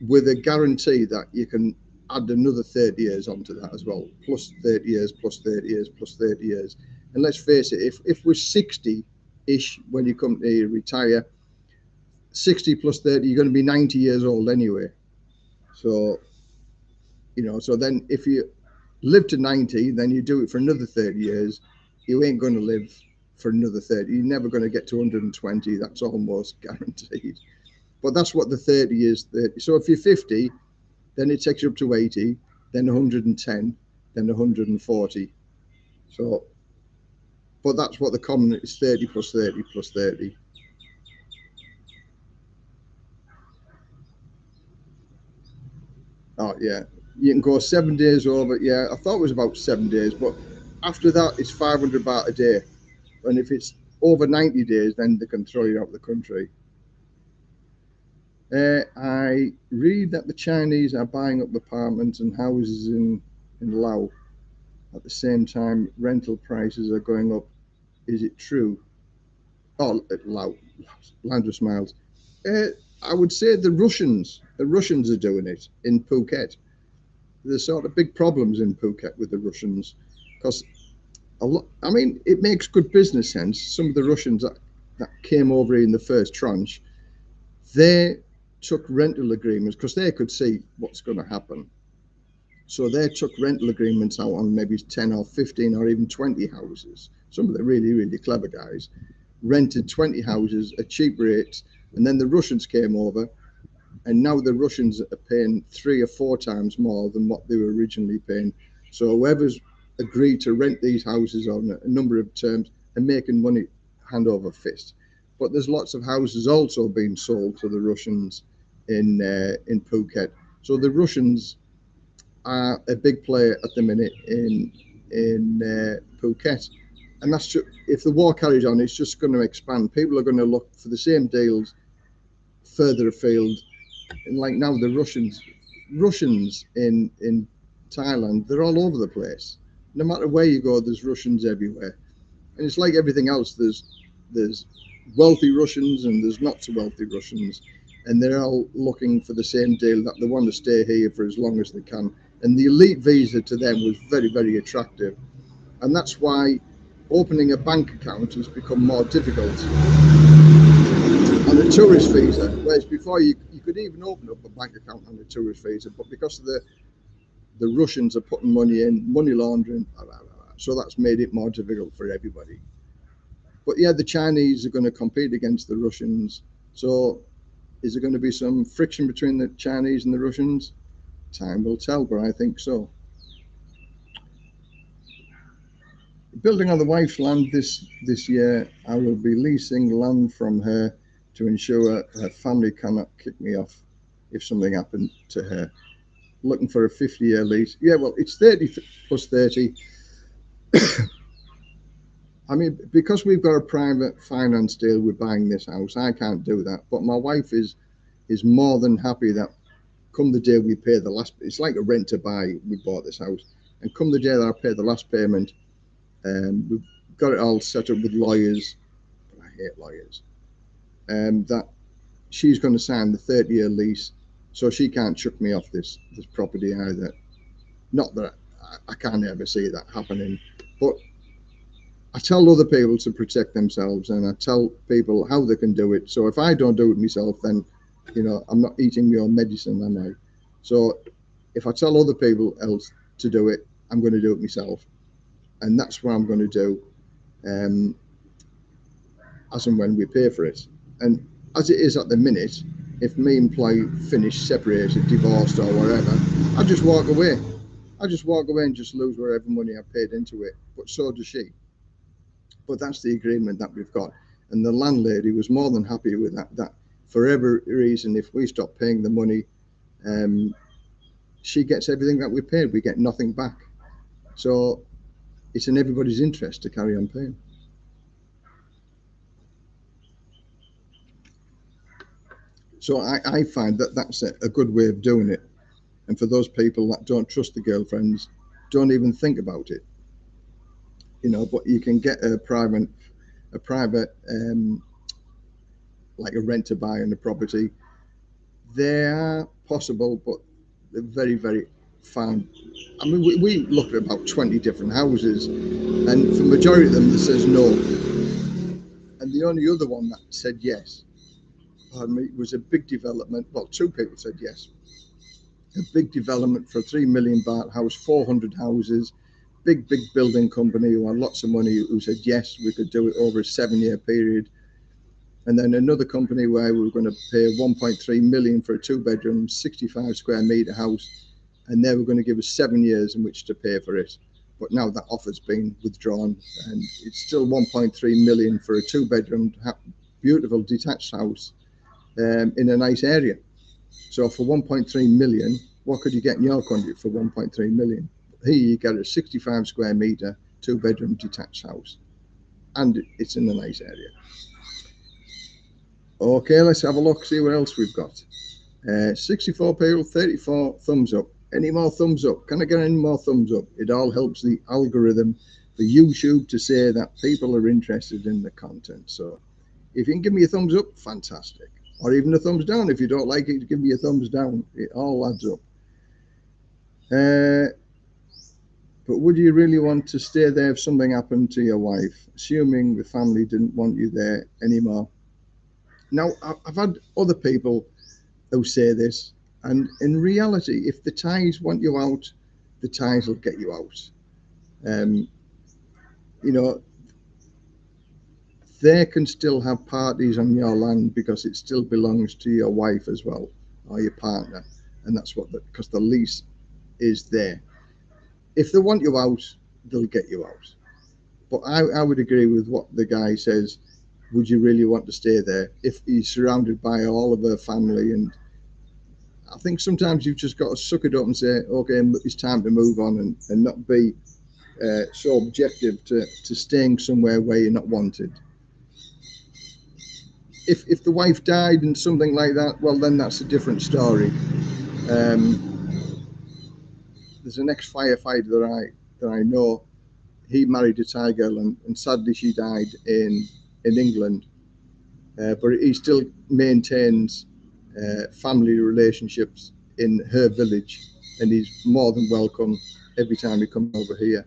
[SPEAKER 1] with a guarantee that you can add another 30 years onto that as well, plus 30 years, plus 30 years, plus 30 years. And let's face it, if we're 60-ish when you come to retire, 60 plus 30, you're going to be 90 years old anyway. So, so then if you live to 90, then you do it for another 30 years. You ain't going to live for another 30. You're never going to get to 120. That's almost guaranteed. But that's what the 30 is. 30. So if you're 50, then it takes you up to 80, then 110, then 140. So, but that's what the common is, 30 plus 30 plus 30. Oh, yeah. You can go 7 days over. Yeah, I thought it was about 7 days, but after that, it's 500 baht a day. And if it's over 90 days, then they can throw you out of the country. I read that the Chinese are buying up apartments and houses in Laos. At the same time, rental prices are going up. Is it true? Oh, Laos, Land of Smiles. I would say the Russians are doing it in Phuket. There's sort of big problems in Phuket with the Russians because I mean, it makes good business sense. Some of the Russians that came over in the first tranche, they took rental agreements because they could see what's going to happen. So they took rental agreements out on maybe 10 or 15 or even 20 houses. Some of the really, really clever guys rented 20 houses at cheap rates. And then the Russians came over, and now the Russians are paying 3 or 4 times more than what they were originally paying. So whoever's agreed to rent these houses on a number of terms and making money hand over fist. But there's lots of houses also being sold to the Russians in Phuket. So the Russians are a big player at the minute in Phuket, and that's just, if the war carries on, it's just going to expand. People are going to look for the same deals further afield, and like now the Russians in Thailand, they're all over the place. No matter where you go, there's Russians everywhere, and it's like everything else. There's wealthy Russians and there's not so wealthy Russians, and they're all looking for the same deal, that they want to stay here for as long as they can. And the elite visa to them was very, very attractive, and that's why opening a bank account has become more difficult on a tourist visa, whereas before you could even open up a bank account on a tourist visa, but because of the Russians are putting money in, money laundering, blah, blah, blah, so that's made it more difficult for everybody. But yeah, the Chinese are going to compete against the Russians. So is there going to be some friction between the Chinese and the Russians? Time will tell, but I think so. Building on the wife's land this year, I will be leasing land from her to ensure her family cannot kick me off if something happened to her. Looking for a 50-year lease. Yeah, well, it's 30 plus 30. I mean, because we've got a private finance deal with buying this house, I can't do that. But my wife is more than happy that come the day we pay the last, it's like a rent to buy, we bought this house. And come the day that I pay the last payment, we've got it all set up with lawyers. I hate lawyers. That she's going to sign the 30-year lease, so she can't chuck me off this property either. Not that I can't ever see that happening, but I tell other people to protect themselves, and I tell people how they can do it. So if I don't do it myself, then I'm not eating my own medicine, am I? So if I tell other people else to do it, I'm going to do it myself, and that's what I'm going to do, um, as and when we pay for it. And as it is at the minute, if me and Ploy finish separated, divorced, or whatever, I just walk away. I just walk away and just lose whatever money I paid into it. But so does she. But that's the agreement that we've got. And the landlady was more than happy with that. That for every reason, if we stop paying the money, um, she gets everything that we paid. We get nothing back. So it's in everybody's interest to carry on paying. So I find that that's a good way of doing it. And for those people that don't trust the girlfriends, don't even think about it. But you can get a private like a rent to buy on the property. They are possible, but they're very, very fine. I mean, we looked at about 20 different houses, and for the majority of them, that says no. And the only other one that said yes, pardon me, was a big development. Well, two people said yes. A big development for a 3 million baht house, 400 houses, big building company who had lots of money, who said yes, we could do it over a 7-year period. And then another company where we were going to pay 1.3 million for a 2-bedroom, 65 square meter house, and they were going to give us 7 years in which to pay for it. But now that offer's been withdrawn, and it's still 1.3 million for a 2-bedroom, beautiful detached house, in a nice area. So for 1.3 million, what could you get in your country for 1.3 million? Here you get a 65 square meter, 2-bedroom detached house, and it's in a nice area. Okay, let's have a look, see what else we've got. 64 people, 34 thumbs up. Any more thumbs up? Can I get any more thumbs up? It all helps the algorithm for YouTube to say that people are interested in the content. So if you can give me a thumbs up, fantastic. Or even a thumbs down. If you don't like it, give me a thumbs down. It all adds up. But would you really want to stay there if something happened to your wife, assuming the family didn't want you there anymore? Now, I've had other people who say this, and in reality, if the Thais want you out, the Thais will get you out. You know, they can still have parties on your land because it still belongs to your wife as well, or your partner, and that's what because the lease is there. If they want you out, they'll get you out. But I would agree with what the guy says. Would you really want to stay there if he's surrounded by all of her family? And I think sometimes you've just got to suck it up and say, okay, it's time to move on, and not be so objective to staying somewhere where you're not wanted. If the wife died and something like that, well, then that's a different story. There's an ex-firefighter that I know. He married a Thai girl, and sadly she died in England. But he still maintains family relationships in her village, and he's more than welcome every time he comes over here.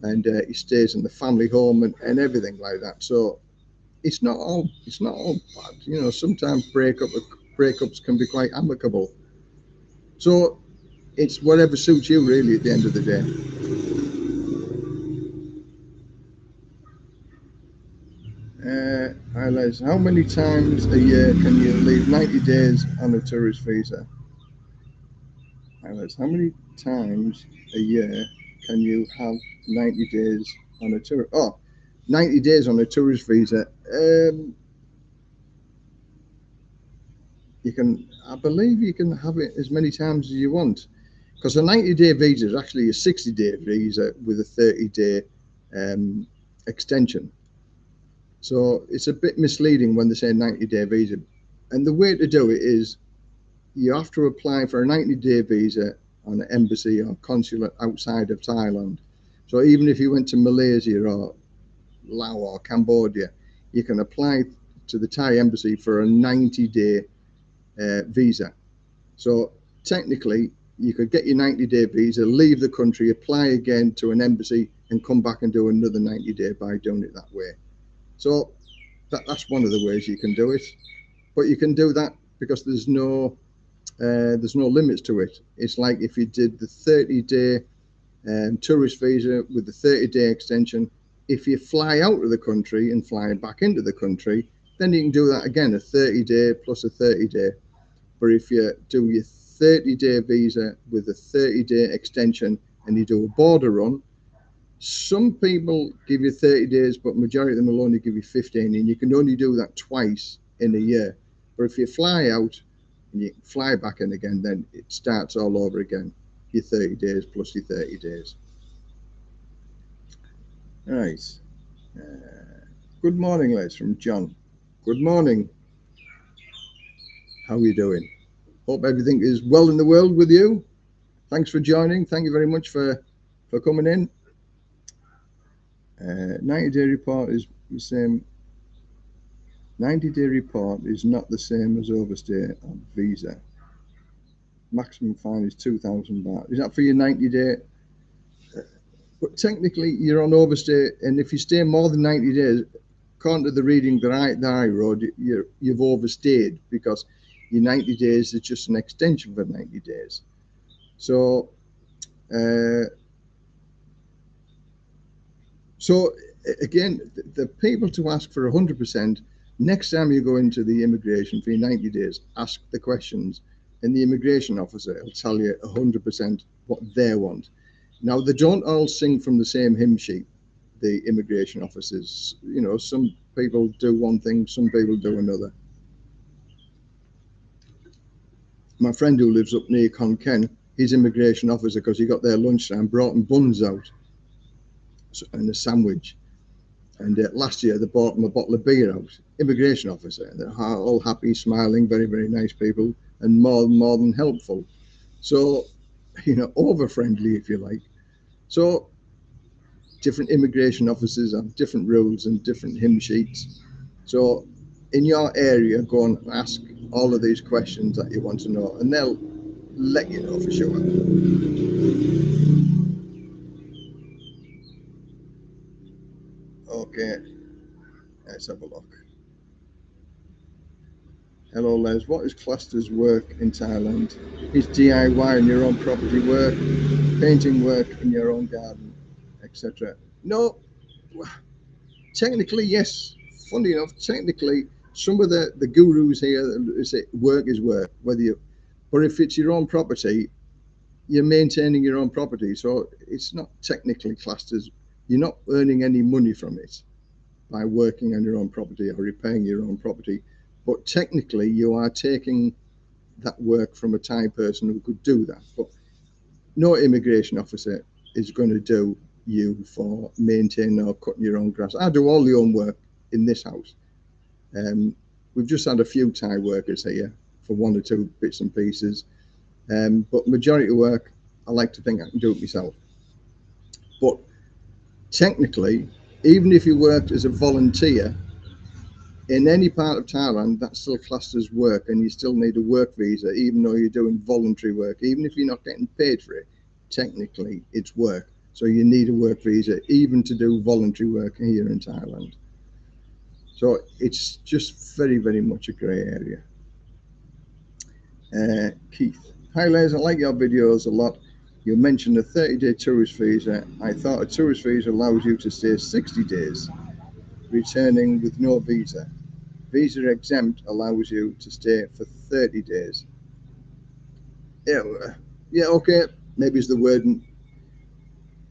[SPEAKER 1] And he stays in the family home and everything like that. So it's not all bad. You know, sometimes breakups can be quite amicable. So it's whatever suits you, really, at the end of the day. Highlights. How many times a year can you leave 90 days on a tourist visa? Highlights. How many times a year can you have 90 days on a tour? 90 days on a tourist visa. I believe you can have it as many times as you want, because a 90-day visa is actually a 60-day visa with a 30-day extension. So it's a bit misleading when they say 90-day visa. And the way to do it is you have to apply for a 90-day visa on an embassy or consulate outside of Thailand. So even if you went to Malaysia or Laos or Cambodia, you can apply to the Thai embassy for a 90-day visa. So technically, you could get your 90-day visa, leave the country, apply again to an embassy, and come back and do another 90-day by doing it that way. So that's one of the ways you can do it. But you can do that because there's no limits to it. It's like if you did the 30-day tourist visa with the 30-day extension. If you fly out of the country and fly back into the country, then you can do that again, a 30-day plus a 30-day. But if you do your 30-day visa with a 30-day extension and you do a border run, some people give you 30 days, but majority of them will only give you 15, and you can only do that twice in a year. But if you fly out and you fly back in again, then it starts all over again, your 30 days plus your 30 days. Right. Good morning, Les, from John. Good morning. How are you doing? Hope everything is well in the world with you. Thanks for joining. Thank you very much for coming in. 90-day report is the same. 90-day report is not the same as overstay on visa. Maximum fine is 2,000 baht. Is that for your 90-day? But technically, you're on overstay, and if you stay more than 90 days, according to the reading that I wrote, you've overstayed, because your 90 days is just an extension for 90 days. So, again, the people to ask for 100%, next time you go into the immigration for your 90 days, ask the questions, and the immigration officer will tell you 100% what they want. Now, they don't all sing from the same hymn sheet, the immigration officers. You know, some people do one thing, some people do another. My friend who lives up near Konken, he's immigration officer, because he got there lunchtime, brought him buns out and a sandwich. And last year they bought him a bottle of beer out. Immigration officer. They're all happy, smiling, very, very nice people, and more than helpful. So, you know, over friendly, if you like. So different immigration officers have different rules and different hymn sheets. So in your area, go and ask all of these questions that you want to know, and they'll let you know for sure. Okay, let's have a look. Hello, Les. What is classed as work in Thailand? Is DIY in your own property work, painting work in your own garden, etc.? No, technically, yes. Funny enough, technically, some of the gurus here say work is work, whether you, but if it's your own property, you're maintaining your own property, so it's not technically classed as, you're not earning any money from it by working on your own property or repairing your own property. But technically, you are taking that work from a Thai person who could do that. But no immigration officer is going to do you for maintaining or cutting your own grass. I do all the own work in this house. We've just had a few Thai workers here for one or two bits and pieces. But majority of work, I like to think I can do it myself. But technically, even if you worked as a volunteer in any part of Thailand, that's still classed as work, and you still need a work visa, even though you're doing voluntary work. Even if you're not getting paid for it, technically it's work. So you need a work visa, even to do voluntary work here in Thailand. So it's just very, very much a grey area. Keith. Hi Les, I like your videos a lot. You mentioned a 30-day tourist visa. I thought a tourist visa allows you to stay 60 days, returning with no visa. Visa exempt allows you to stay for 30 days. Yeah, okay, maybe it's the word.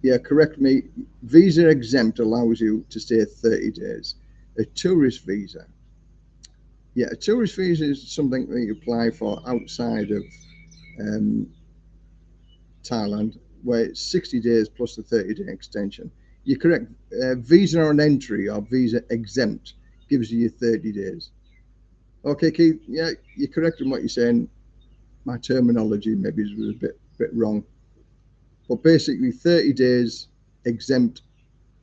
[SPEAKER 1] Yeah, correct me. Visa exempt allows you to stay 30 days. A tourist visa. Yeah, a tourist visa is something that you apply for outside of Thailand, where it's 60 days plus the 30-day extension. You're correct. Visa on entry or visa exempt gives you your 30 days. Okay, Keith, yeah, you're correct in what you're saying. My terminology maybe was a bit wrong. But basically 30 days exempt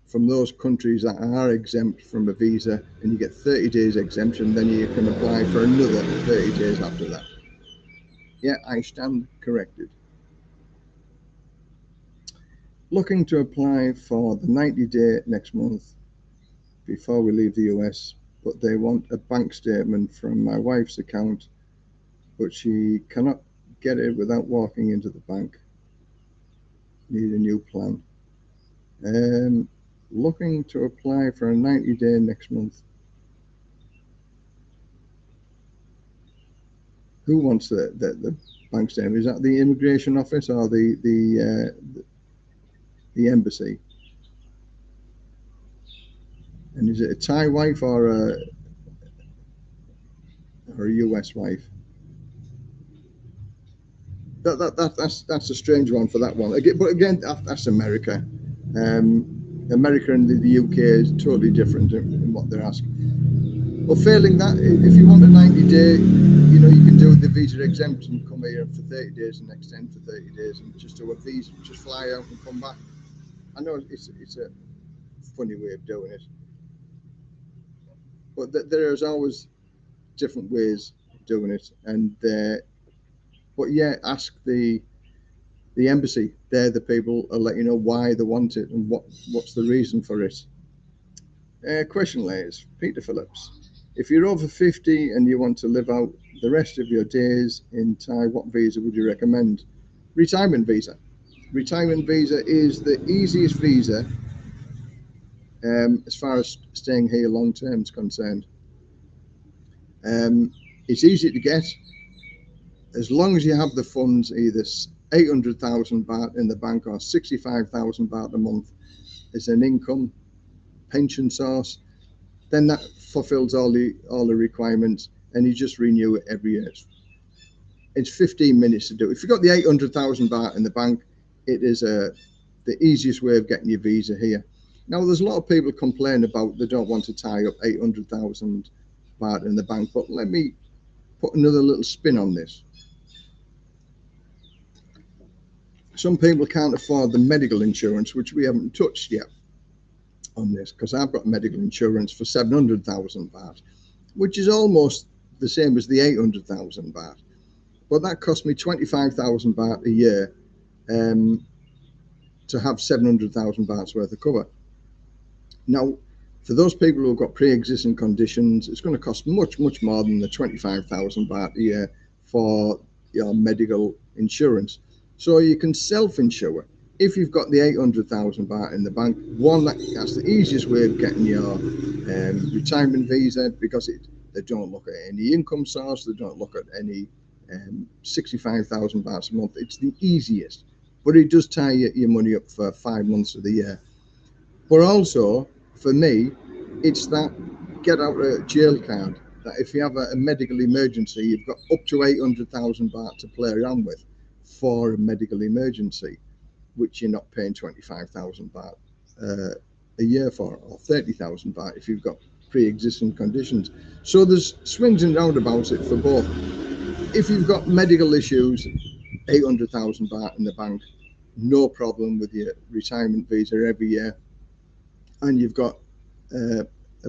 [SPEAKER 1] from those countries that are exempt from a visa, and you get 30 days exemption, then you can apply for another 30 days after that. Yeah, I stand corrected. Looking to apply for the 90-day next month before we leave the US, but they want a bank statement from my wife's account, but she cannot get it without walking into the bank. Need a new plan. Looking to apply for a 90-day next month. Who wants the bank statement? Is that the immigration office or the embassy? And is it a Thai wife or a US wife? That's a strange one for that one. Again, but again, that's America. America and the UK is totally different in what they're asking. But failing that, if you want a 90-day, you can do the visa exempt and come here for 30 days and extend for 30 days and just do a visa, just fly out and come back. I know it's a funny way of doing it, but there's always different ways of doing it. And but yeah, ask the embassy. They're the people who'll let you know why they want it and what's the reason for it. Question layers, Peter Phillips. If you're over 50 and you want to live out the rest of your days in Thai, what visa would you recommend? Retirement visa. Retirement visa is the easiest visa as far as staying here long term is concerned. It's easy to get as long as you have the funds, either 800,000 baht in the bank or 65,000 baht a month as an income pension source. Then that fulfills all the requirements, and you just renew it every year. It's 15 minutes to do. If you've got the 800,000 baht in the bank, it is the easiest way of getting your visa here. Now, there's a lot of people complain about they don't want to tie up 800,000 baht in the bank, but let me put another little spin on this. Some people can't afford the medical insurance, which we haven't touched yet on this, because I've got medical insurance for 700,000 baht, which is almost the same as the 800,000 baht. But that cost me 25,000 baht a year to have 700,000 bahts worth of cover. Now, for those people who've got pre-existing conditions, it's going to cost much, much more than the 25,000 baht a year for your medical insurance. So you can self-insure. If you've got the 800,000 baht in the bank, that's the easiest way of getting your retirement visa, because they don't look at any income source, they don't look at any 65,000 bahts a month. It's the easiest, but it does tie your money up for 5 months of the year. But also, for me, it's that get out of jail card, that if you have a medical emergency, you've got up to 800,000 baht to play around with for a medical emergency, which you're not paying 25,000 baht a year for, or 30,000 baht if you've got pre-existing conditions. So there's swings and roundabouts it for both. If you've got medical issues, 800,000 baht in the bank, no problem with your retirement visa every year, and you've got a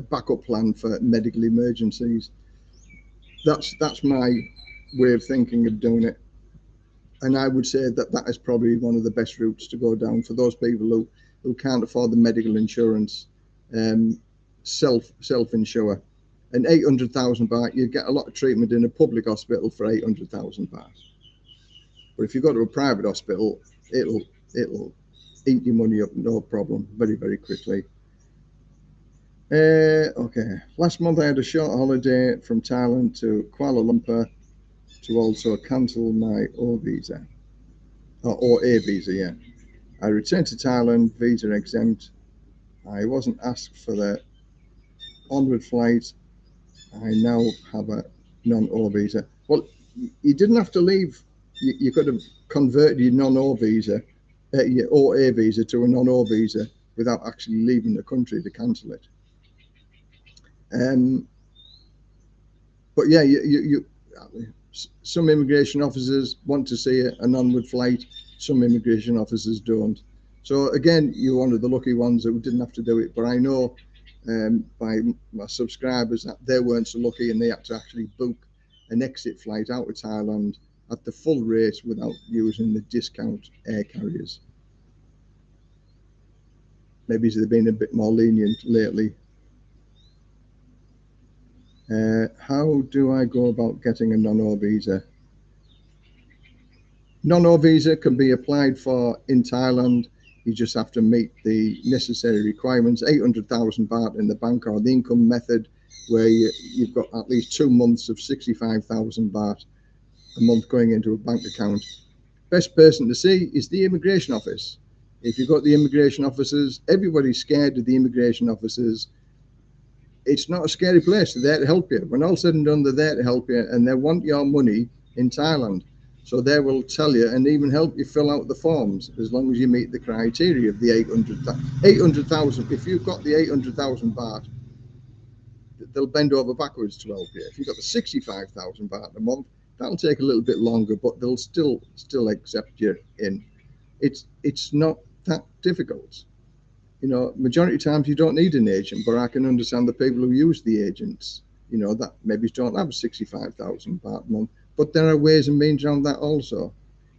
[SPEAKER 1] backup plan for medical emergencies. That's my way of thinking of doing it. And I would say that is probably one of the best routes to go down for those people who can't afford the medical insurance. Self-insure. And 800,000 baht, you get a lot of treatment in a public hospital for 800,000 baht. But if you go to a private hospital, it'll eat your money up, no problem, very, very quickly. Okay. Last month I had a short holiday from Thailand to Kuala Lumpur to also cancel my O visa, or A visa, yeah. I returned to Thailand, visa exempt. I wasn't asked for the Onward flight. I now have a non-O visa. Well, you didn't have to leave. You could have converted your non-O visa, your OA visa to a non-O visa without actually leaving the country to cancel it. But yeah, some immigration officers want to see an onward flight. Some immigration officers don't. So again, you're one of the lucky ones who didn't have to do it. But I know by my subscribers that they weren't so lucky, and they had to actually book an exit flight out of Thailand at the full rate without using the discount air carriers. maybe they've been a bit more lenient lately. How do I go about getting a non-O visa? Non-O visa can be applied for in Thailand. You just have to meet the necessary requirements, 800,000 baht in the bank, or the income method, where you've got at least 2 months of 65,000 baht a month going into a bank account. Best person to see is the immigration office. If you've got the immigration officers, everybody's scared of the immigration officers. It's not a scary place. They're there to help you. When all said and done, they're there to help you, and they want your money in Thailand. So they will tell you and even help you fill out the forms as long as you meet the criteria of the 800,000. If you've got the 800,000 baht, they'll bend over backwards to help you. If you've got the 65,000 baht a month, that'll take a little bit longer, but they'll still accept you in. It's not that difficult. You know, majority of times you don't need an agent, but I can understand the people who use the agents, you know, that maybe don't have 65,000 baht a month, but there are ways and means around that also.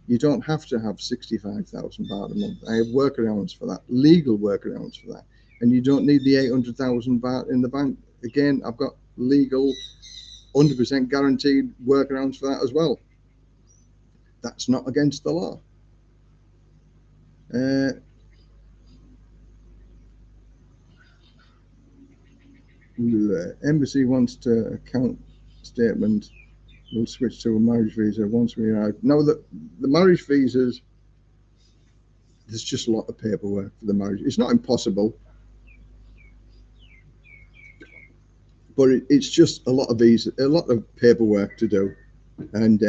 [SPEAKER 1] You don't have to have 65,000 baht a month. I have workarounds for that, legal workarounds for that. And you don't need the 800,000 baht in the bank. Again, I've got legal, 100% guaranteed workarounds for that as well. That's not against the law. Embassy wants to account statement. We'll switch to a marriage visa once we arrive. Now, the marriage visas, there's just a lot of paperwork for the marriage. It's not impossible, but it's just a lot of paperwork to do, and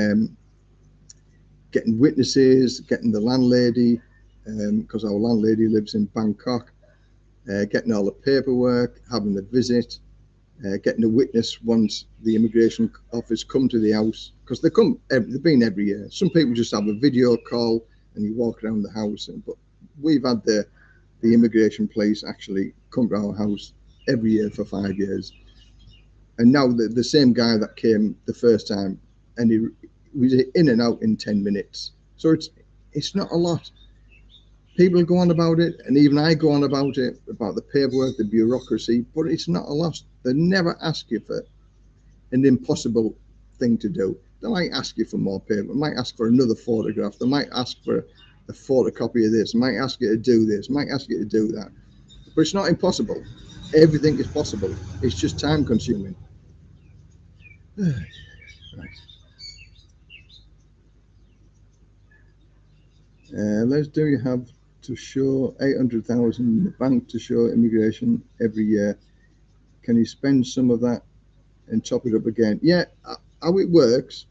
[SPEAKER 1] getting witnesses, getting the landlady, because our landlady lives in Bangkok, getting all the paperwork, having the visit, getting a witness once the immigration office come to the house, because they've been every year. Some people just have a video call and you walk around the house, but we've had the immigration police actually come to our house every year for 5 years. And now the same guy that came the first time, and he was in and out in 10 minutes. So it's not a lot. People go on about it, and even I go on about it, about the paperwork, the bureaucracy, but it's not a lot. They never ask you for an impossible thing to do. They might ask you for more paper, they might ask for another photograph, they might ask for a photocopy of this, they might ask you to do this, they might ask you to do that. But it's not impossible. Everything is possible. It's just time consuming. Right. Do you have to show 800,000 in the bank to show immigration every year? Can you spend some of that and top it up again? Yeah, how it works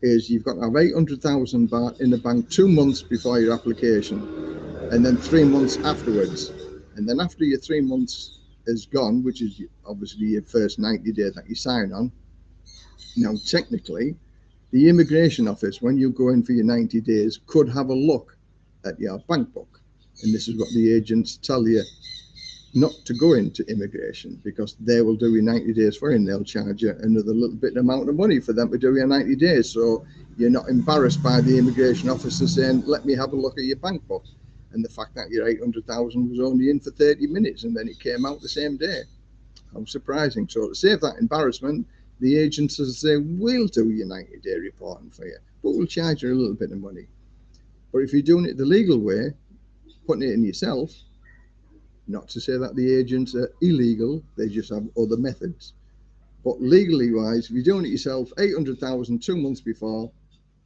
[SPEAKER 1] is you've got to have 800,000 baht in the bank 2 months before your application, and then 3 months afterwards. And then after your 3 months is gone, which is obviously your first 90 days that you sign on, now technically, the immigration office, when you go in for your 90 days, could have a look at your bank book. And this is what the agents tell you not to go into immigration, because they will do your 90 days for you, and they'll charge you another little bit amount of money for them to do your 90 days. So you're not embarrassed by the immigration officer saying, let me have a look at your bank book. And the fact that your 800,000 was only in for 30 minutes and then it came out the same day. How surprising. So to save that embarrassment, the agents will say, we'll do your 90-day reporting for you, but we'll charge you a little bit of money. But if you're doing it the legal way, putting it in yourself, not to say that the agents are illegal, they just have other methods. But legally wise, if you're doing it yourself, 800,000 2 months before,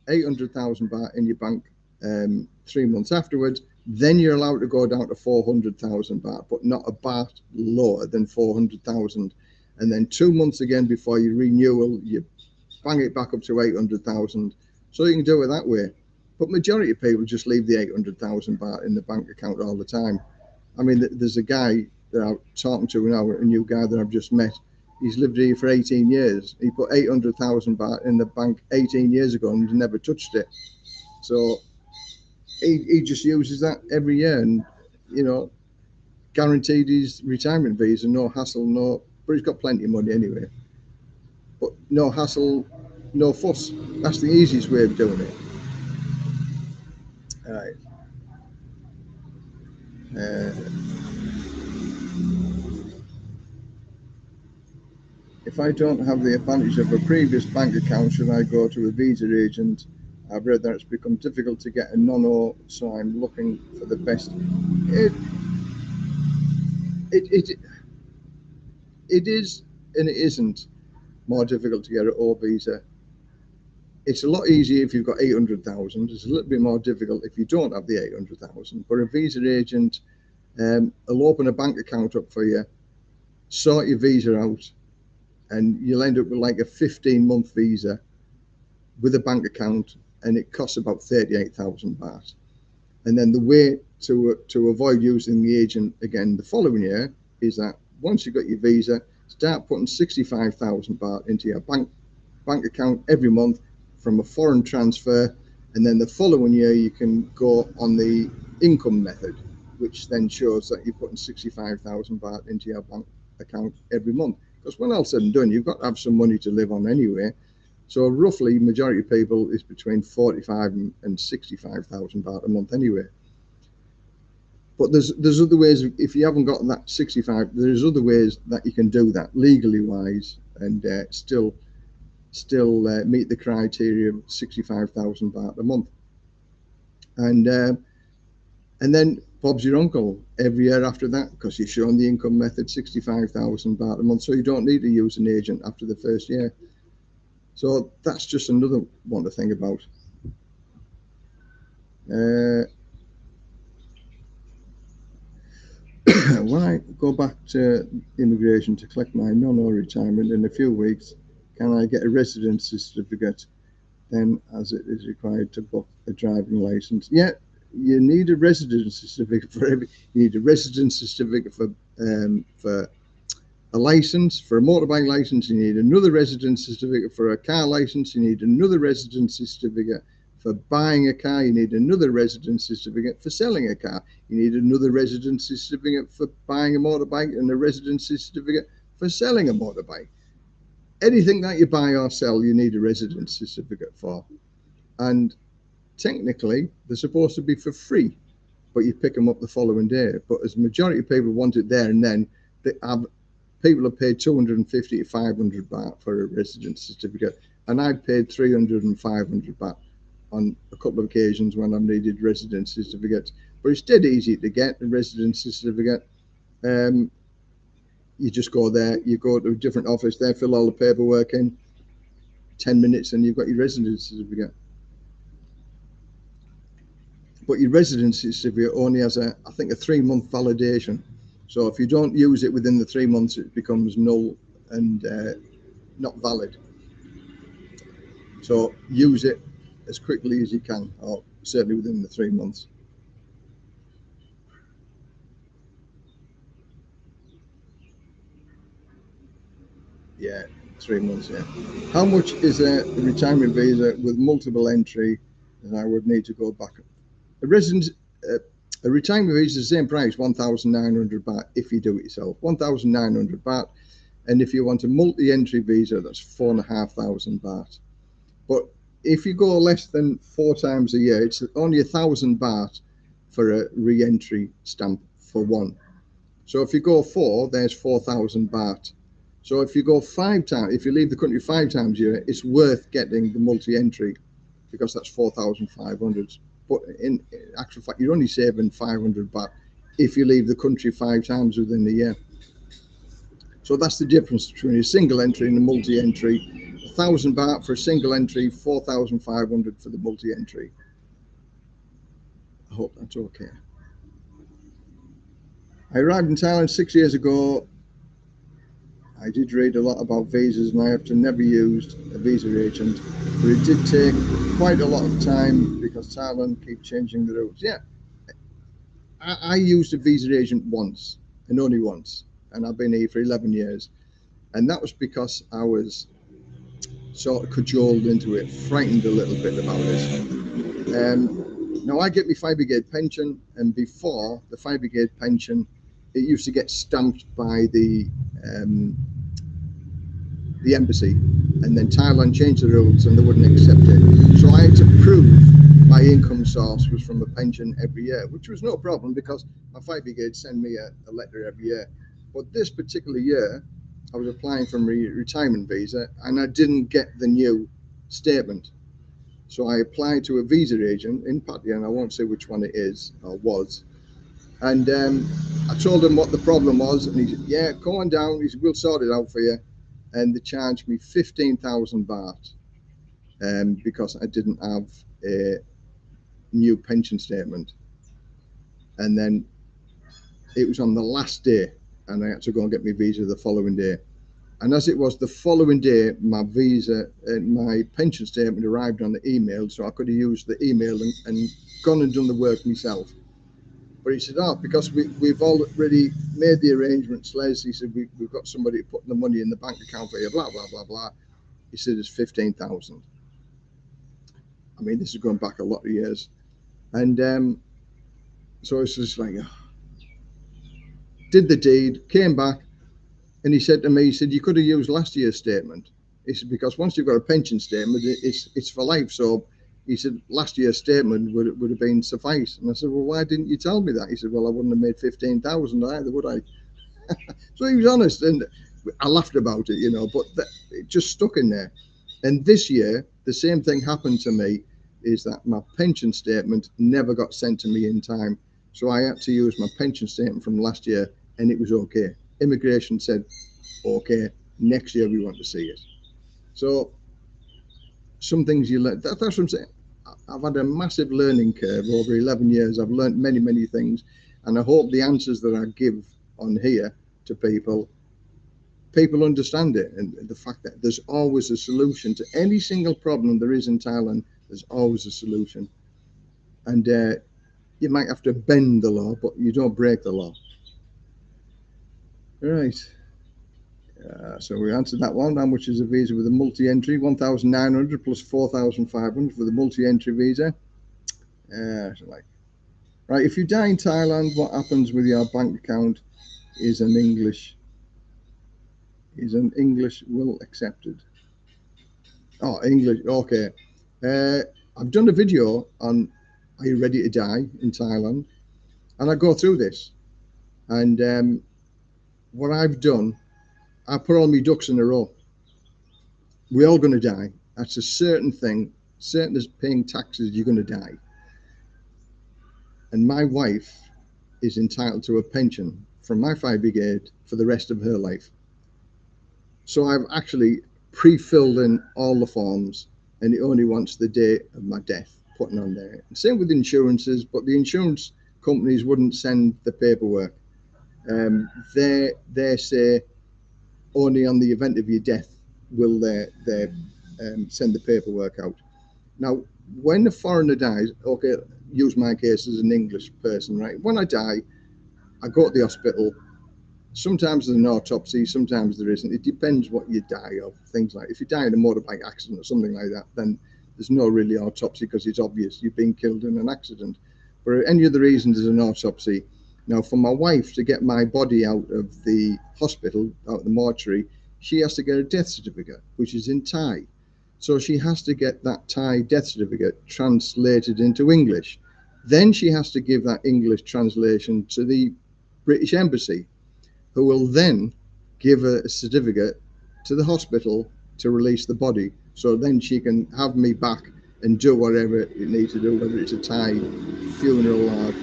[SPEAKER 1] 800,000 baht in your bank 3 months afterwards, then you're allowed to go down to 400,000 baht, but not a baht lower than 400,000. And then 2 months again before your renewal, you bang it back up to 800,000. So you can do it that way. But majority of people just leave the 800,000 baht in the bank account all the time. I mean, there's a guy that I'm talking to now, a new guy that I've just met. He's lived here for 18 years. He put 800,000 baht in the bank 18 years ago and never touched it. So he just uses that every year, and, you know, guaranteed his retirement visa, no hassle, but he's got plenty of money anyway. But no hassle, no fuss. That's the easiest way of doing it. All right. if I don't have the advantage of a previous bank account, should I go to a visa agent? I've read that it's become difficult to get a non-O, so I'm looking for the best. It is and it isn't more difficult to get an O visa. It's a lot easier if you've got 800,000. It's a little bit more difficult if you don't have the 800,000. But a visa agent will open a bank account up for you, sort your visa out, and you'll end up with like a 15-month visa with a bank account, and it costs about 38,000 baht. And then the way to avoid using the agent again the following year is that once you've got your visa, start putting 65,000 baht into your bank account every month from a foreign transfer, and then the following year you can go on the income method, which then shows that you're putting 65,000 baht into your bank account every month. Because when all said and done, you've got to have some money to live on anyway. So roughly, majority of people is between 45 and 65,000 baht a month anyway. But there's other ways. If you haven't got that 65, there's other ways that you can do that legally wise and still meet the criteria of 65,000 baht a month. And then Bob's your uncle every year after that, because you've shown the income method 65,000 baht a month, so you don't need to use an agent after the first year. So that's just another one to think about. When I go back to immigration to collect my non-O retirement in a few weeks, can I get a residency certificate then, as it is required to book a driving license? Yeah, you need a residency certificate for every. You need a residency certificate for a license, for a motorbike license. You need another residency certificate for a car license. You need another residency certificate for buying a car. You need another residency certificate for selling a car. You need another residency certificate for buying a motorbike and a residency certificate for selling a motorbike. Anything that you buy or sell, you need a residency certificate for. And technically, they're supposed to be for free, but you pick them up the following day. But as the majority of people want it there and then, people have paid 250 to 500 baht for a residency certificate, and I've paid 300 and 500 baht on a couple of occasions when I've needed residency certificates. But it's dead easy to get a residency certificate. You just go there, you go to a different office there, fill all the paperwork in, 10 minutes, and you've got your residency certificate. But your residency certificate only has I think a 3-month validation. So if you don't use it within the 3 months, it becomes null and not valid. So use it as quickly as you can, or certainly within the 3 months. Yeah, 3 months, yeah. How much is a retirement visa with multiple entry that I would need to go back? A retirement visa is the same price, 1,900 baht if you do it yourself, 1,900 baht. And if you want a multi-entry visa, that's 4,500 baht. But if you go less than 4 times a year, it's only 1,000 baht for a re-entry stamp for one. So if you go 4, there's 4,000 baht. So if you go 5 times, if you leave the country 5 times a year, it's worth getting the multi-entry because that's 4,500. But in actual fact, you're only saving 500 baht if you leave the country 5 times within a year. So that's the difference between a single entry and a multi-entry. 1,000 baht for a single entry, 4,500 for the multi-entry. I hope that's okay. I arrived in Thailand 6 years ago. I did read a lot about visas, and I have never used a visa agent, but it did take quite a lot of time because Thailand keeps changing the rules. Yeah, I used a visa agent once, and only once, and I've been here for 11 years, and that was because I was sort of cajoled into it, frightened a little bit about it. Now I get my fire brigade pension, and before the fire brigade pension, it used to get stamped by the embassy, and then Thailand changed the rules and they wouldn't accept it. So I had to prove my income source was from a pension every year, which was no problem because my fire brigade send me a letter every year. But this particular year, I was applying for a retirement visa and I didn't get the new statement. So I applied to a visa agent in Pattaya, and I won't say which one it is or was. And I told him what the problem was, and he said, "Yeah, come on down." He said, "We'll sort it out for you." And they charged me 15,000 baht because I didn't have a new pension statement. And then it was on the last day, and I had to go and get my visa the following day. And as it was the following day, my visa and my pension statement arrived on the email, so I could have used the email and gone and done the work myself. But he said, "Oh, because we've already made the arrangements, Les." He said, "We've got somebody putting the money in the bank account for you, blah, blah, blah, blah." He said, "It's 15,000. I mean, this is going back a lot of years. And so it's just like, did the deed, came back, and he said to me, he said, "You could have used last year's statement." He said, "Because once you've got a pension statement, it's for life." So he said, "Last year's statement would have been suffice." And I said, "Well, why didn't you tell me that?" He said, "Well, I wouldn't have made 15,000 either, would I?" So he was honest, and I laughed about it, but it just stuck in there. And this year, the same thing happened to me, is that my pension statement never got sent to me in time. So I had to use my pension statement from last year, and it was okay. Immigration said, "Okay, next year we want to see it." So some things you learn, that's what I'm saying. I've had a massive learning curve over 11 years. I've learned many, many things. And I hope the answers that I give on here to people understand it. And the fact that there's always a solution to any single problem there is in Thailand, there's always a solution. And you might have to bend the law, but you don't break the law. Right. So we answered that one. How much is a visa with a multi-entry? 1,900 plus 4,500 for the multi-entry visa. Right. If you die in Thailand, what happens with your bank account is an English will accepted. Oh, English. Okay. I've done a video on "Are you ready to die in Thailand?" and I go through this. And what I've done, I put all my ducks in a row. We're all going to die. That's a certain thing. Certain as paying taxes, you're going to die. And my wife is entitled to a pension from my fire brigade for the rest of her life. So I've actually pre-filled in all the forms, and it only wants the date of my death putting on there. Same with insurances, but the insurance companies wouldn't send the paperwork. They say only on the event of your death will they send the paperwork out. Now, when a foreigner dies, okay, use my case as an English person, right? When I die, I go to the hospital. Sometimes there's an autopsy, sometimes there isn't. It depends what you die of. Things like if you die in a motorbike accident or something like that, then there's no really autopsy because it's obvious you've been killed in an accident. For any other reason, there's an autopsy. Now, for my wife to get my body out of the hospital, out of the mortuary, she has to get a death certificate, which is in Thai. So she has to get that Thai death certificate translated into English. Then she has to give that English translation to the British Embassy, who will then give a certificate to the hospital to release the body. So then she can have me back and do whatever it needs to do, whether it's a Thai funeral or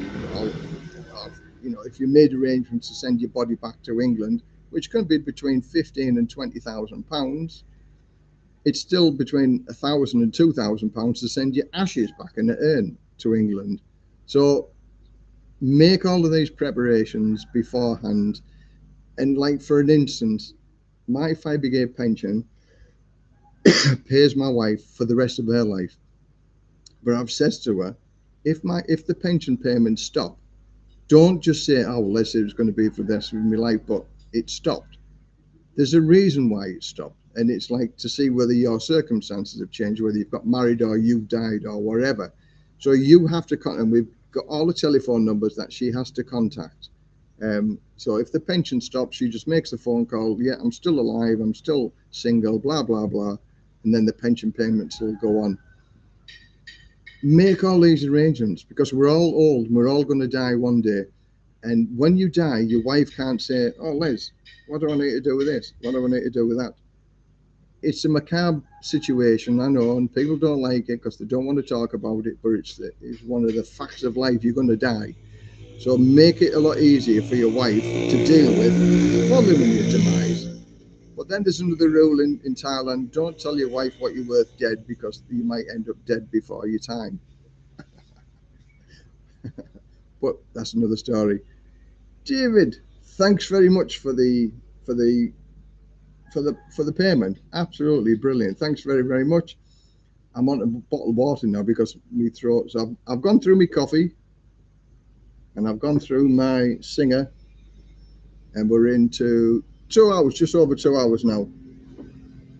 [SPEAKER 1] if you made arrangements to send your body back to England, which could be between 15 and 20,000 pounds, it's still between 1,000 and 2,000 pounds to send your ashes back in the urn to England. So make all of these preparations beforehand. And like for an instance, my fire brigade pension pays my wife for the rest of her life. But I've said to her, if the pension payments stop, don't just say, "Oh, well, let's say it's going to be for the rest of my life," but it stopped. There's a reason why it stopped. And it's like to see whether your circumstances have changed, whether you've got married or you've died or whatever. So you have to contact, and we've got all the telephone numbers that she has to contact. So if the pension stops, she just makes a phone call. "Yeah, I'm still alive. I'm still single, blah, blah, blah." And then the pension payments will go on. Make all these arrangements because we're all old and we're all going to die one day. And when you die, your wife can't say, "Oh, Les, what do I need to do with this? What do I need to do with that?" It's a macabre situation, I know, and people don't like it because they don't want to talk about it. But it's one of the facts of life. You're going to die, so make it a lot easier for your wife to deal with following your demise. But then there's another rule in Thailand: don't tell your wife what you're worth dead, because you might end up dead before your time. But that's another story. David, thanks very much for the for the payment. Absolutely brilliant. Thanks very, very much. I'm on a bottle of water now because my throat. So I've gone through my coffee and I've gone through my singer, and we're into 2 hours, just over 2 hours now.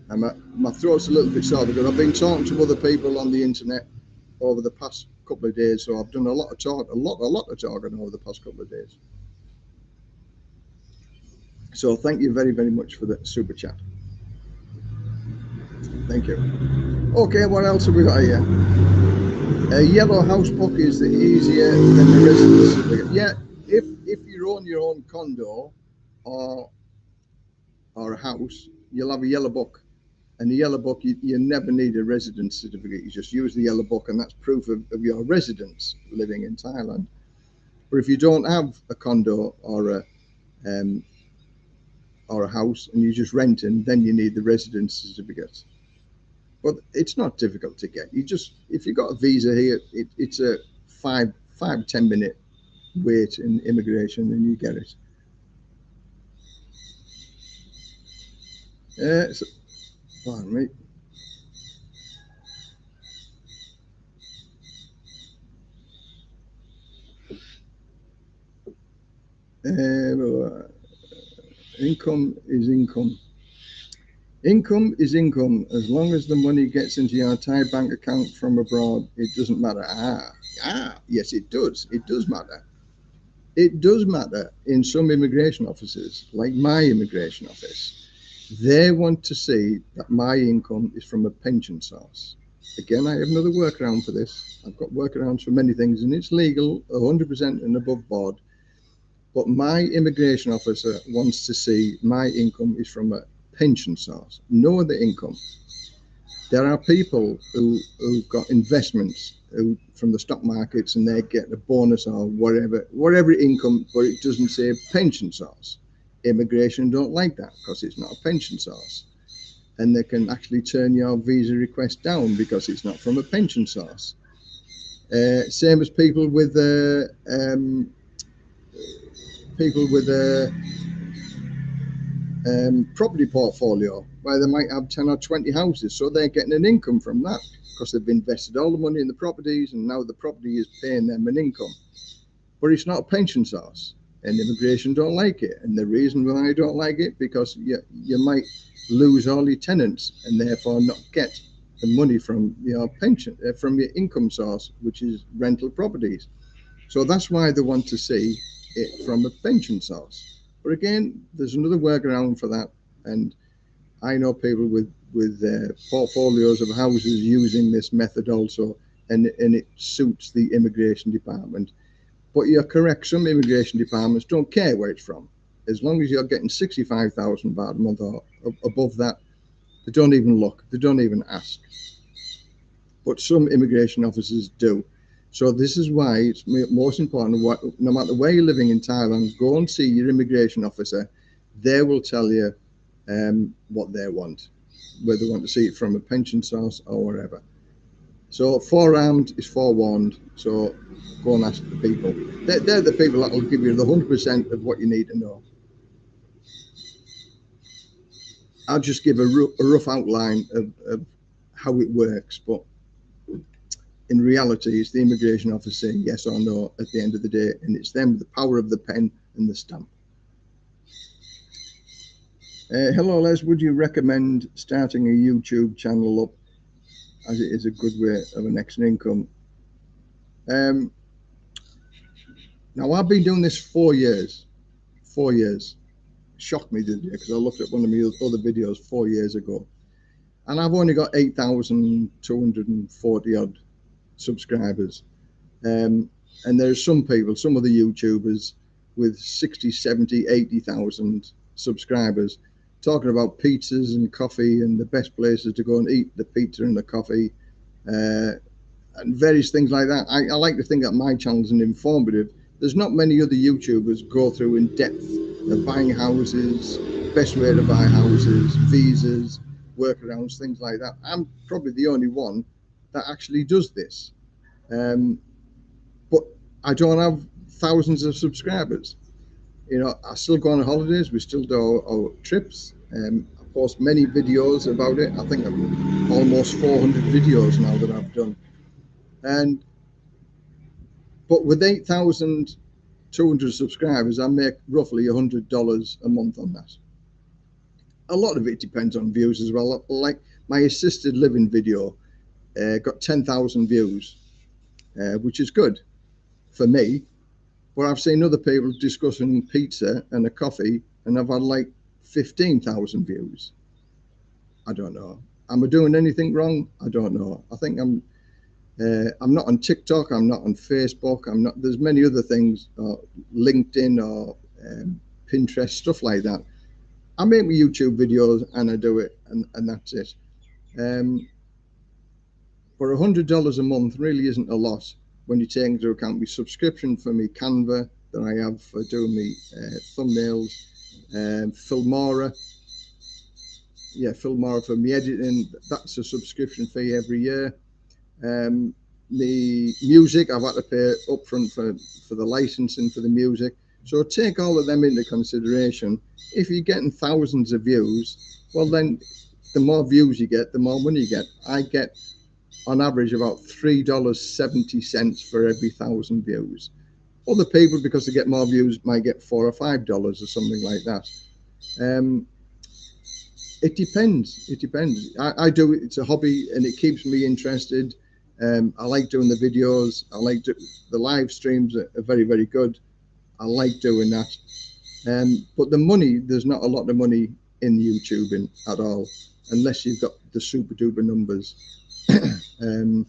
[SPEAKER 1] And my throat's a little bit sore because I've been talking to other people on the internet over the past couple of days. So I've done a lot of talk, a lot of talking over the past couple of days. So thank you very, very much for the super chat. Thank you. Okay, what else have we got here? A yellow house book is the easier than the residence certificate. Yeah, if you own your own condo or a house, you'll have a yellow book. And the yellow book, you never need a residence certificate. You just use the yellow book, and that's proof of your residence living in Thailand. But if you don't have a condo or a house and you're just renting, then you need the residence certificate. But it's not difficult to get. You just, if you've got a visa here, it's a 5-10 minute wait in immigration, and you get it. So, pardon me. Income is income. Income is income. As long as the money gets into your Thai bank account from abroad, it doesn't matter. Yes, it does. It does matter. It does matter in some immigration offices, like my immigration office. They want to see that my income is from a pension source. Again, I have another workaround for this. I've got workarounds for many things, and it's legal, 100% and above board. But my immigration officer wants to see my income is from a pension source, no other income. There are people who've got investments from the stock markets, and they get a bonus or whatever income, but it doesn't say pension source. Immigration don't like that because it's not a pension source, and they can actually turn your visa request down because it's not from a pension source. Same as people with property portfolio where they might have 10 or 20 houses, so they're getting an income from that because they've invested all the money in the properties, and now the property is paying them an income. But it's not a pension source, and immigration don't like it. And the reason why I don't like it, because you might lose all your tenants and therefore not get the money from your pension, from your income source, which is rental properties. So that's why they want to see it from a pension source. But again, there's another workaround for that, and I know people with portfolios of houses using this method also, and it suits the immigration department. But you're correct, some immigration departments don't care where it's from. As long as you're getting 65,000 baht a month or above that, they don't even look, they don't even ask. But some immigration officers do. So this is why it's most important, no matter where you're living in Thailand, go and see your immigration officer. They will tell you what they want, whether they want to see it from a pension source or whatever. So forearmed is forewarned. So go and ask the people. They're the people that will give you the 100% of what you need to know. I'll just give a rough outline of how it works, but in reality, it's the immigration officer saying yes or no at the end of the day, and it's them, the power of the pen and the stamp. Hello, Les. Would you recommend starting a YouTube channel up, as it is a good way of an extra income? Now, I've been doing this 4 years. 4 years. Shocked me, didn't it? Because I looked at one of my other videos 4 years ago, and I've only got 8,240 odd subscribers. And there's some people, some of the YouTubers with 60, 70, 80,000 subscribers, talking about pizzas and coffee and the best places to go and eat the pizza and the coffee, and various things like that. I like to think that my channel is informative. There's not many other YouTubers go through in depth of buying houses, best way to buy houses, visas, workarounds, things like that. I'm probably the only one that actually does this. But I don't have thousands of subscribers. You know, I still go on holidays. We still do our trips. I post many videos about it. I think I'm almost 400 videos now that I've done. But with 8,200 subscribers, I make roughly $100 a month on that. A lot of it depends on views as well. Like my assisted living video got 10,000 views, which is good for me. But I've seen other people discussing pizza and a coffee, and I've had like 15,000 views. I don't know. Am I doing anything wrong? I don't know. I think I'm not on TikTok. I'm not on Facebook. I'm not. There's many other things, LinkedIn or Pinterest, stuff like that. I make my YouTube videos and I do it, and that's it. But $100 a month really isn't a lot when you take into account my subscription for my Canva that I have for doing my thumbnails, Filmora. Yeah, Filmora for me editing. That's a subscription fee every year. The music, I've had to pay upfront for the licensing for the music. So take all of them into consideration. If you're getting thousands of views, well then the more views you get, the more money you get. I get on average about $3.70 for every 1,000 views. Other people, because they get more views, might get $4 or $5 or something like that. It depends. It depends. I do it. It's a hobby and it keeps me interested. I like doing the videos. I like the live streams are very, very good. I like doing that. But the money, there's not a lot of money in YouTubing at all, unless you've got the super duper numbers. I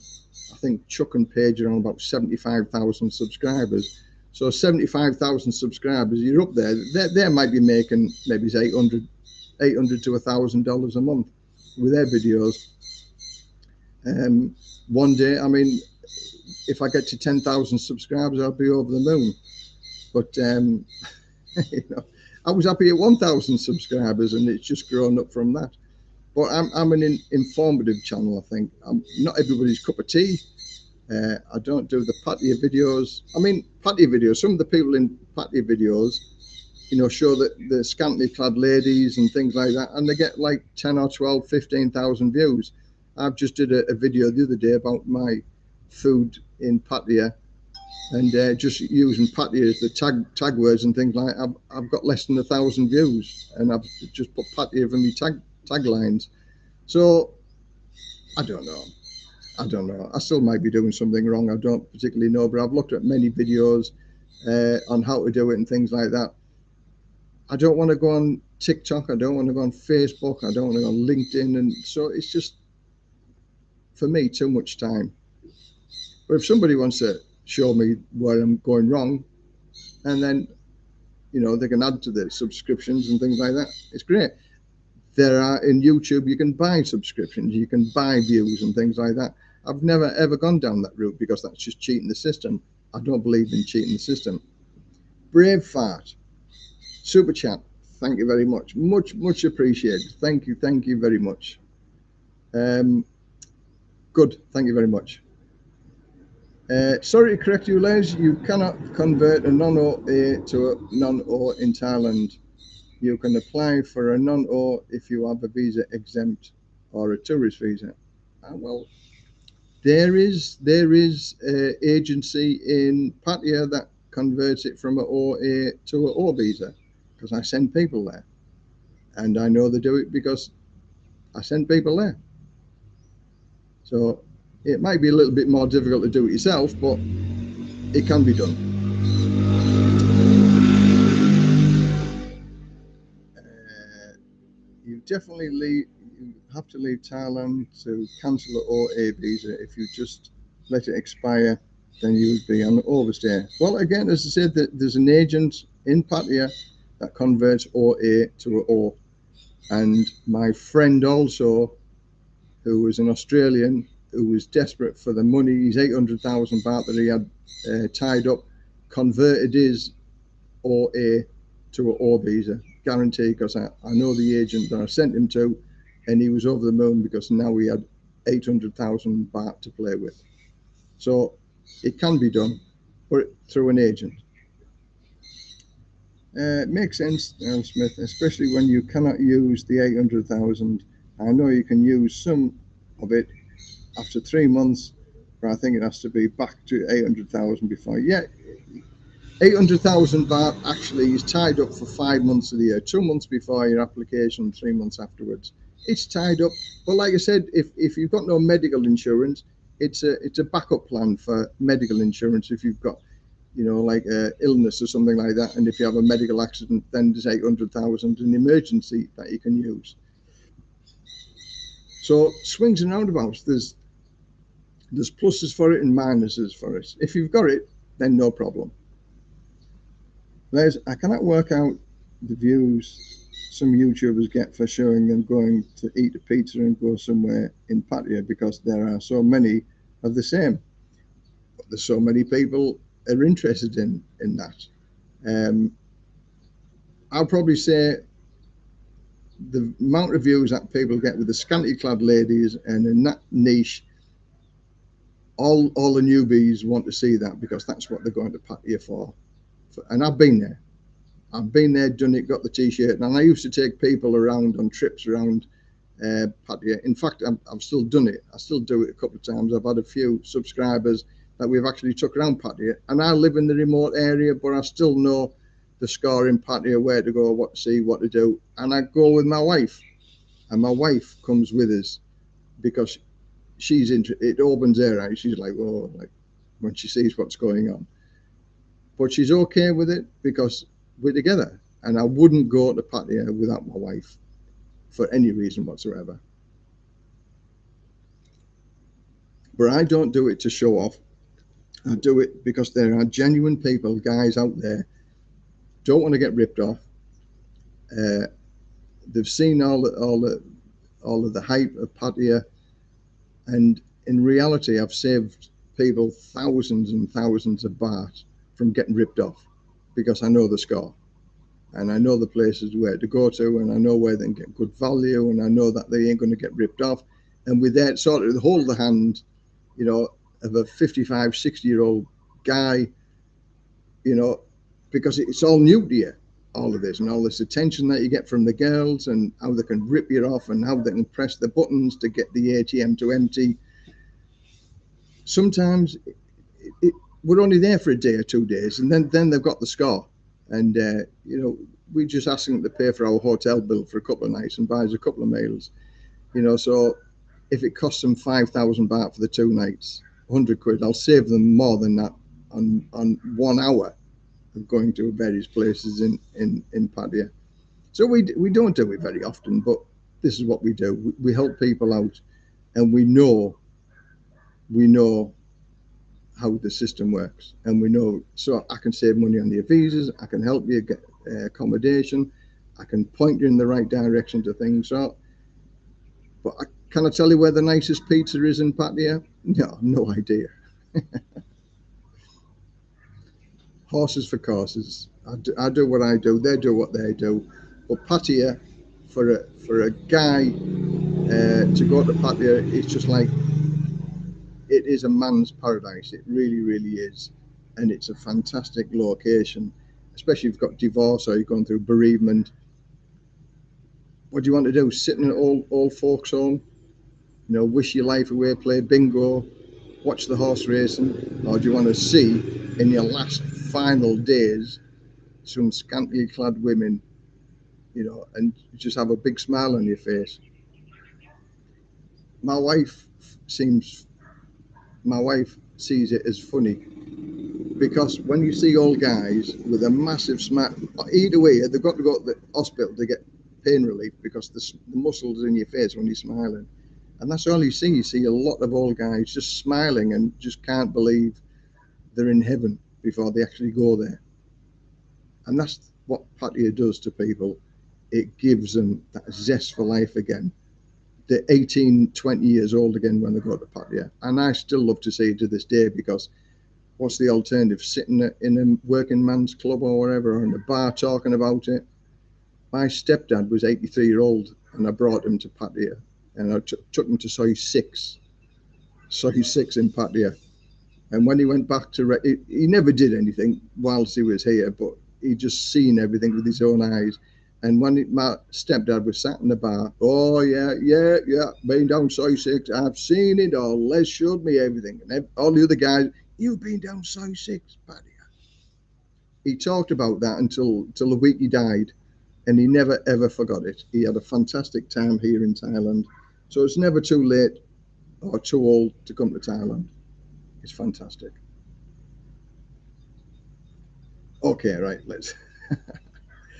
[SPEAKER 1] think Chuck and Paige are on about 75,000 subscribers. So 75,000 subscribers, you're up there. They might be making maybe $800 to $1,000 a month with their videos. One day, I mean, if I get to 10,000 subscribers, I'll be over the moon. But you know, I was happy at 1,000 subscribers, and it's just grown up from that. But I'm an informative channel, I think. I'm not everybody's cup of tea. I don't do the patio videos. I mean, patio videos, some of the people in patio videos, you know, show that the scantily clad ladies and things like that, and they get like 10 or 12, 15,000 views. I've just did a video the other day about my food in Pattaya, and just using Pattaya as the tag words and things like that. I've got less than 1,000 views, and I've just put Pattaya for my taglines. So I don't know. I still might be doing something wrong. I don't particularly know, but I've looked at many videos on how to do it and things like that. I don't want to go on TikTok. I don't want to go on Facebook. I don't want to go on LinkedIn. And so it's just, for me, too much time. But if somebody wants to show me where I'm going wrong, and then, you know, they can add to the subscriptions and things like that, it's great. There are, in YouTube, you can buy subscriptions, you can buy views and things like that. I've never ever gone down that route because that's just cheating the system. I don't believe in cheating the system. Brave Fart, super chat, thank you very much. Much appreciated. Thank you very much. Good, thank you very much. Sorry to correct you, Les, you cannot convert a non-OA to a non-O in Thailand. You can apply for a non-O if you have a visa exempt or a tourist visa. Well, there is an agency in Pattaya that converts it from an OA to an O visa, because I send people there, and I know they do it because I send people there. So it might be a little bit more difficult to do it yourself, but it can be done. You have to leave Thailand to cancel an OA visa. If you just let it expire, then you would be on overstay. Well, again, as I said, there's an agent in Pattaya that converts OA to an O. And my friend also, who was an Australian, who was desperate for the money, his 800,000 baht that he had tied up, converted his OA to an O visa, guaranteed, because I know the agent that I sent him to, and he was over the moon because now he had 800,000 baht to play with. So it can be done, but through an agent. It makes sense, Earl Smith, especially when you cannot use the 800,000. I know you can use some of it after 3 months, but I think it has to be back to 800,000 before. Yeah, 800,000 baht actually is tied up for 5 months of the year, 2 months before your application, 3 months afterwards. It's tied up, but like I said, if you've got no medical insurance, it's a backup plan for medical insurance. If you've got, like illness or something like that, and if you have a medical accident, then there's 800,000 in emergency that you can use. So swings and roundabouts, there's pluses for it and minuses for it. If you've got it, then no problem. I cannot work out the views some YouTubers get for showing them going to eat a pizza and go somewhere in Pattaya, because there are so many of the same. But there's so many people are interested in that. I'll probably say the amount of views that people get with the scantily clad ladies and in that niche, all the newbies want to see that, because that's what they're going to Pattaya for. And I've been there, done it, got the t-shirt, and I used to take people around on trips around Pattaya. In fact, I've still done it. I still do it a couple of times. I've had a few subscribers that we've actually took around Pattaya, and I live in the remote area, but I still know the score in Pattaya, where to go, what to see, what to do. And I go with my wife, and my wife comes with us because it opens her eyes. She's like, oh, like when she sees what's going on. But she's okay with it because we're together, and I wouldn't go to Pattaya without my wife for any reason whatsoever. But I don't do it to show off. I do it because there are genuine people, guys out there, don't want to get ripped off. They've seen all of the hype of Pattaya, and in reality, I've saved people thousands and thousands of baht from getting ripped off, because I know the score, and I know the places where to go to, and I know where they can get good value, and I know that they ain't going to get ripped off. And with that, sort of hold the hand, of a 55, 60-year-old guy, because it's all new to you, all of this, and all this attention that you get from the girls, and how they can rip you off, and how they can press the buttons to get the ATM to empty. Sometimes we're only there for a day or 2 days, and then they've got the score, and we just ask them to pay for our hotel bill for a couple of nights and buy us a couple of meals, so if it costs them 5,000 baht for the 2 nights, 100 quid, I'll save them more than that on 1 hour of going to various places in Pattaya. So we don't do it very often, but this is what we do. We help people out, and we know how the system works, and we know, so I can save money on your visas, I can help you get accommodation, I can point you in the right direction to things. So, but can I tell you where the nicest pizza is in Pattaya? No idea. Horses for courses. I do what I do, they do what they do. But Pattaya, for a guy to go to Pattaya, it's just like, it is a man's paradise. It really, really is. And it's a fantastic location, especially if you've got divorce or you're going through bereavement. What do you want to do? Sit in an old folks home, wish your life away, play bingo, watch the horse racing? Or do you want to see, in your last final days, some scantily clad women, and just have a big smile on your face? My wife sees it as funny, because when you see old guys with a massive smile, either way, they've got to go to the hospital to get pain relief, because the muscles in your face when you're smiling. And that's all you see. You see a lot of old guys just smiling and just can't believe they're in heaven before they actually go there. And that's what Pattaya does to people. It gives them that zest for life again. They're 18, 20 years old again when they go to Pattaya. And I still love to see it to this day, because what's the alternative? Sitting in a working man's club or whatever, or in a bar talking about it. My stepdad was 83-year-old, and I brought him to Pattaya, and I took him to Soy 6 in Pattaya. And when he went back to, he never did anything whilst he was here, but he just seen everything with his own eyes. And when my stepdad was sat in the bar, oh yeah, been down Soy 6, I've seen it all, Les showed me everything. And all the other guys, you've been down Soy 6, Pattaya. He talked about that until the week he died, and he never ever forgot it. He had a fantastic time here in Thailand. So it's never too late or too old to come to Thailand. It's fantastic. Okay, right, let's.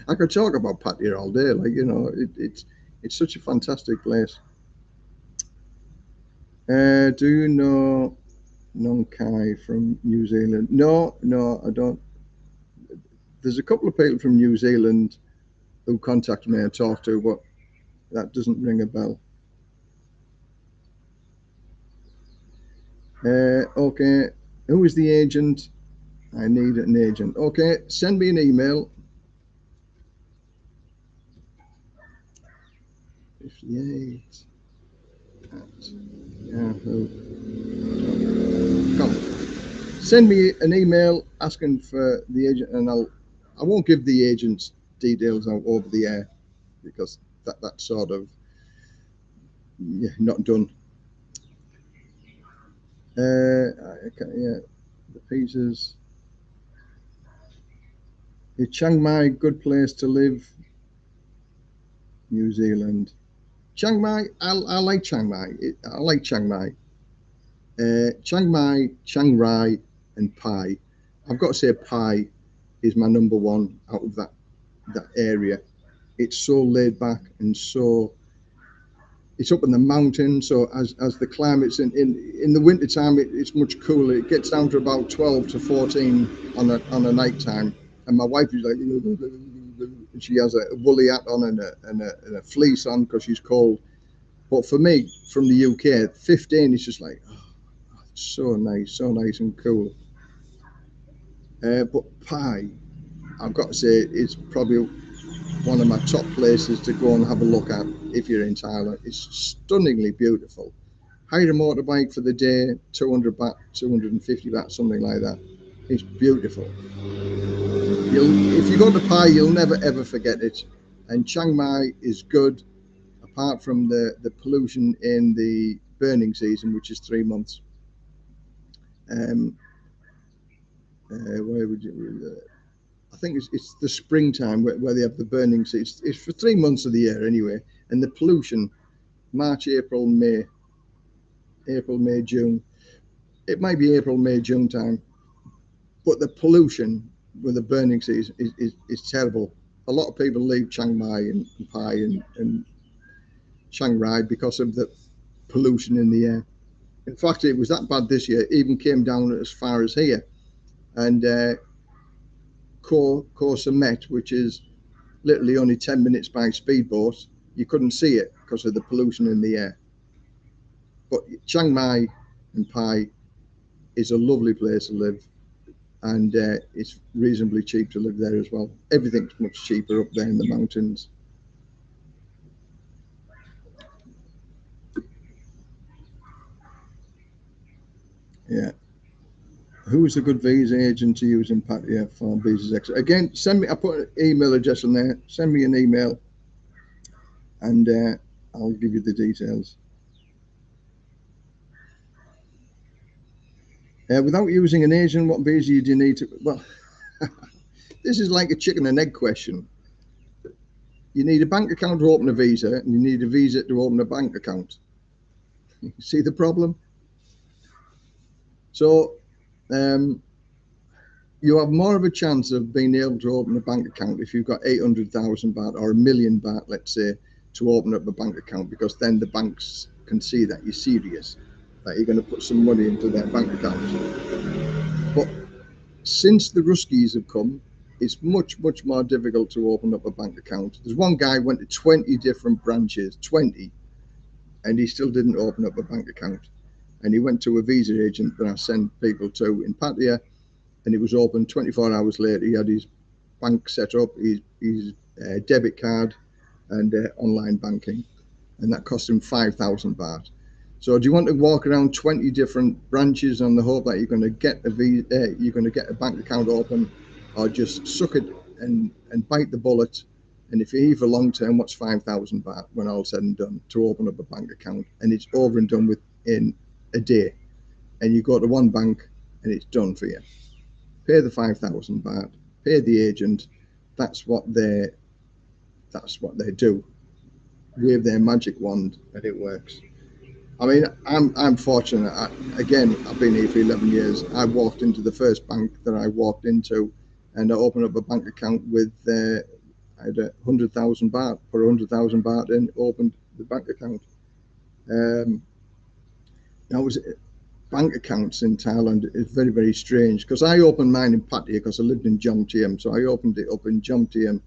[SPEAKER 1] I could talk about Pattaya all day, like, you know, it's such a fantastic place. Do you know Nong Kai from New Zealand? No, I don't. There's a couple of people from New Zealand who contacted me and talked to, but that doesn't ring a bell. Okay, who is the agent? I need an agent. Okay, send me an email. 58 at Yahoo. Come. Send me an email asking for the agent, and I won't give the agent's details out over the air, because that's sort of not done. Okay, yeah, the pizzas. Is Chiang Mai good place to live? New Zealand. Chiang Mai, I like Chiang Mai. I like Chiang Mai. Chiang Mai, Chiang Rai, and Pai. I've got to say Pai is my number one out of that area. It's so laid back, and so it's up in the mountains. So as the climate's in the winter time, it's much cooler. It gets down to about 12 to 14 on a night time. And my wife is like, she has a woolly hat on and a fleece on because she's cold. But for me, from the UK, 15 is just like, oh, so nice and cool. But Pai, I've got to say, it's probably one of my top places to go and have a look at if you're in Thailand. It's stunningly beautiful. Hire a motorbike for the day, 200 baht, 250 baht, something like that. It's beautiful. If you go to Pai, you'll never ever forget it. And Chiang Mai is good, apart from the pollution in the burning season, which is 3 months. Where would you? I think it's the springtime where they have the burning season. It's for 3 months of the year anyway, and the pollution, March, April, May, June. It might be April, May, June time, but the pollution with the burning season is terrible. A lot of people leave Chiang Mai and Pai and Chiang Rai because of the pollution in the air. In fact, it was that bad this year. It even came down as far as here. And Koh Samet, which is literally only 10 minutes by speedboat, you couldn't see it because of the pollution in the air. But Chiang Mai and Pai is a lovely place to live, and it's reasonably cheap to live there as well. Everything's much cheaper up there in the mountains. Yeah. Who is a good visa agent to use in Pattaya for visas? Again, send me. I put an email address on there. Send me an email, and I'll give you the details. Without using an agent, what visa do you need to? Well, this is like a chicken and egg question. You need a bank account to open a visa, and you need a visa to open a bank account. You see the problem? So you have more of a chance of being able to open a bank account if you've got 800,000 baht or 1,000,000 baht, let's say, to open up a bank account, because then the banks can see that you're serious, that you're going to put some money into their bank account. But since the Ruskies have come, it's much more difficult to open up a bank account. There's one guy went to 20 different branches, 20, and he still didn't open up a bank account. And he went to a visa agent that I send people to in Pattaya, and it was open 24 hours later. He had his bank set up, his debit card and online banking, and that cost him 5,000 baht. So do you want to walk around 20 different branches on the hope that you're going to get you're going to get a bank account open, or just suck it and bite the bullet? And if you're here for long term, what's 5,000 baht when all said and done to open up a bank account? And it's over and done within a day. And you go to one bank and it's done for you. Pay the 5,000 baht, pay the agent. That's what they do. Wave their magic wand and it works. I mean, I'm fortunate. Again, I've been here for 11 years. I walked into the first bank that I walked into, and I opened up a bank account with I had 100,000 baht. Put 100,000 baht in, opened the bank account. Now, bank accounts in Thailand is very strange, because I opened mine in Pattaya because I lived in Jomtien, so I opened it up in Jomtien,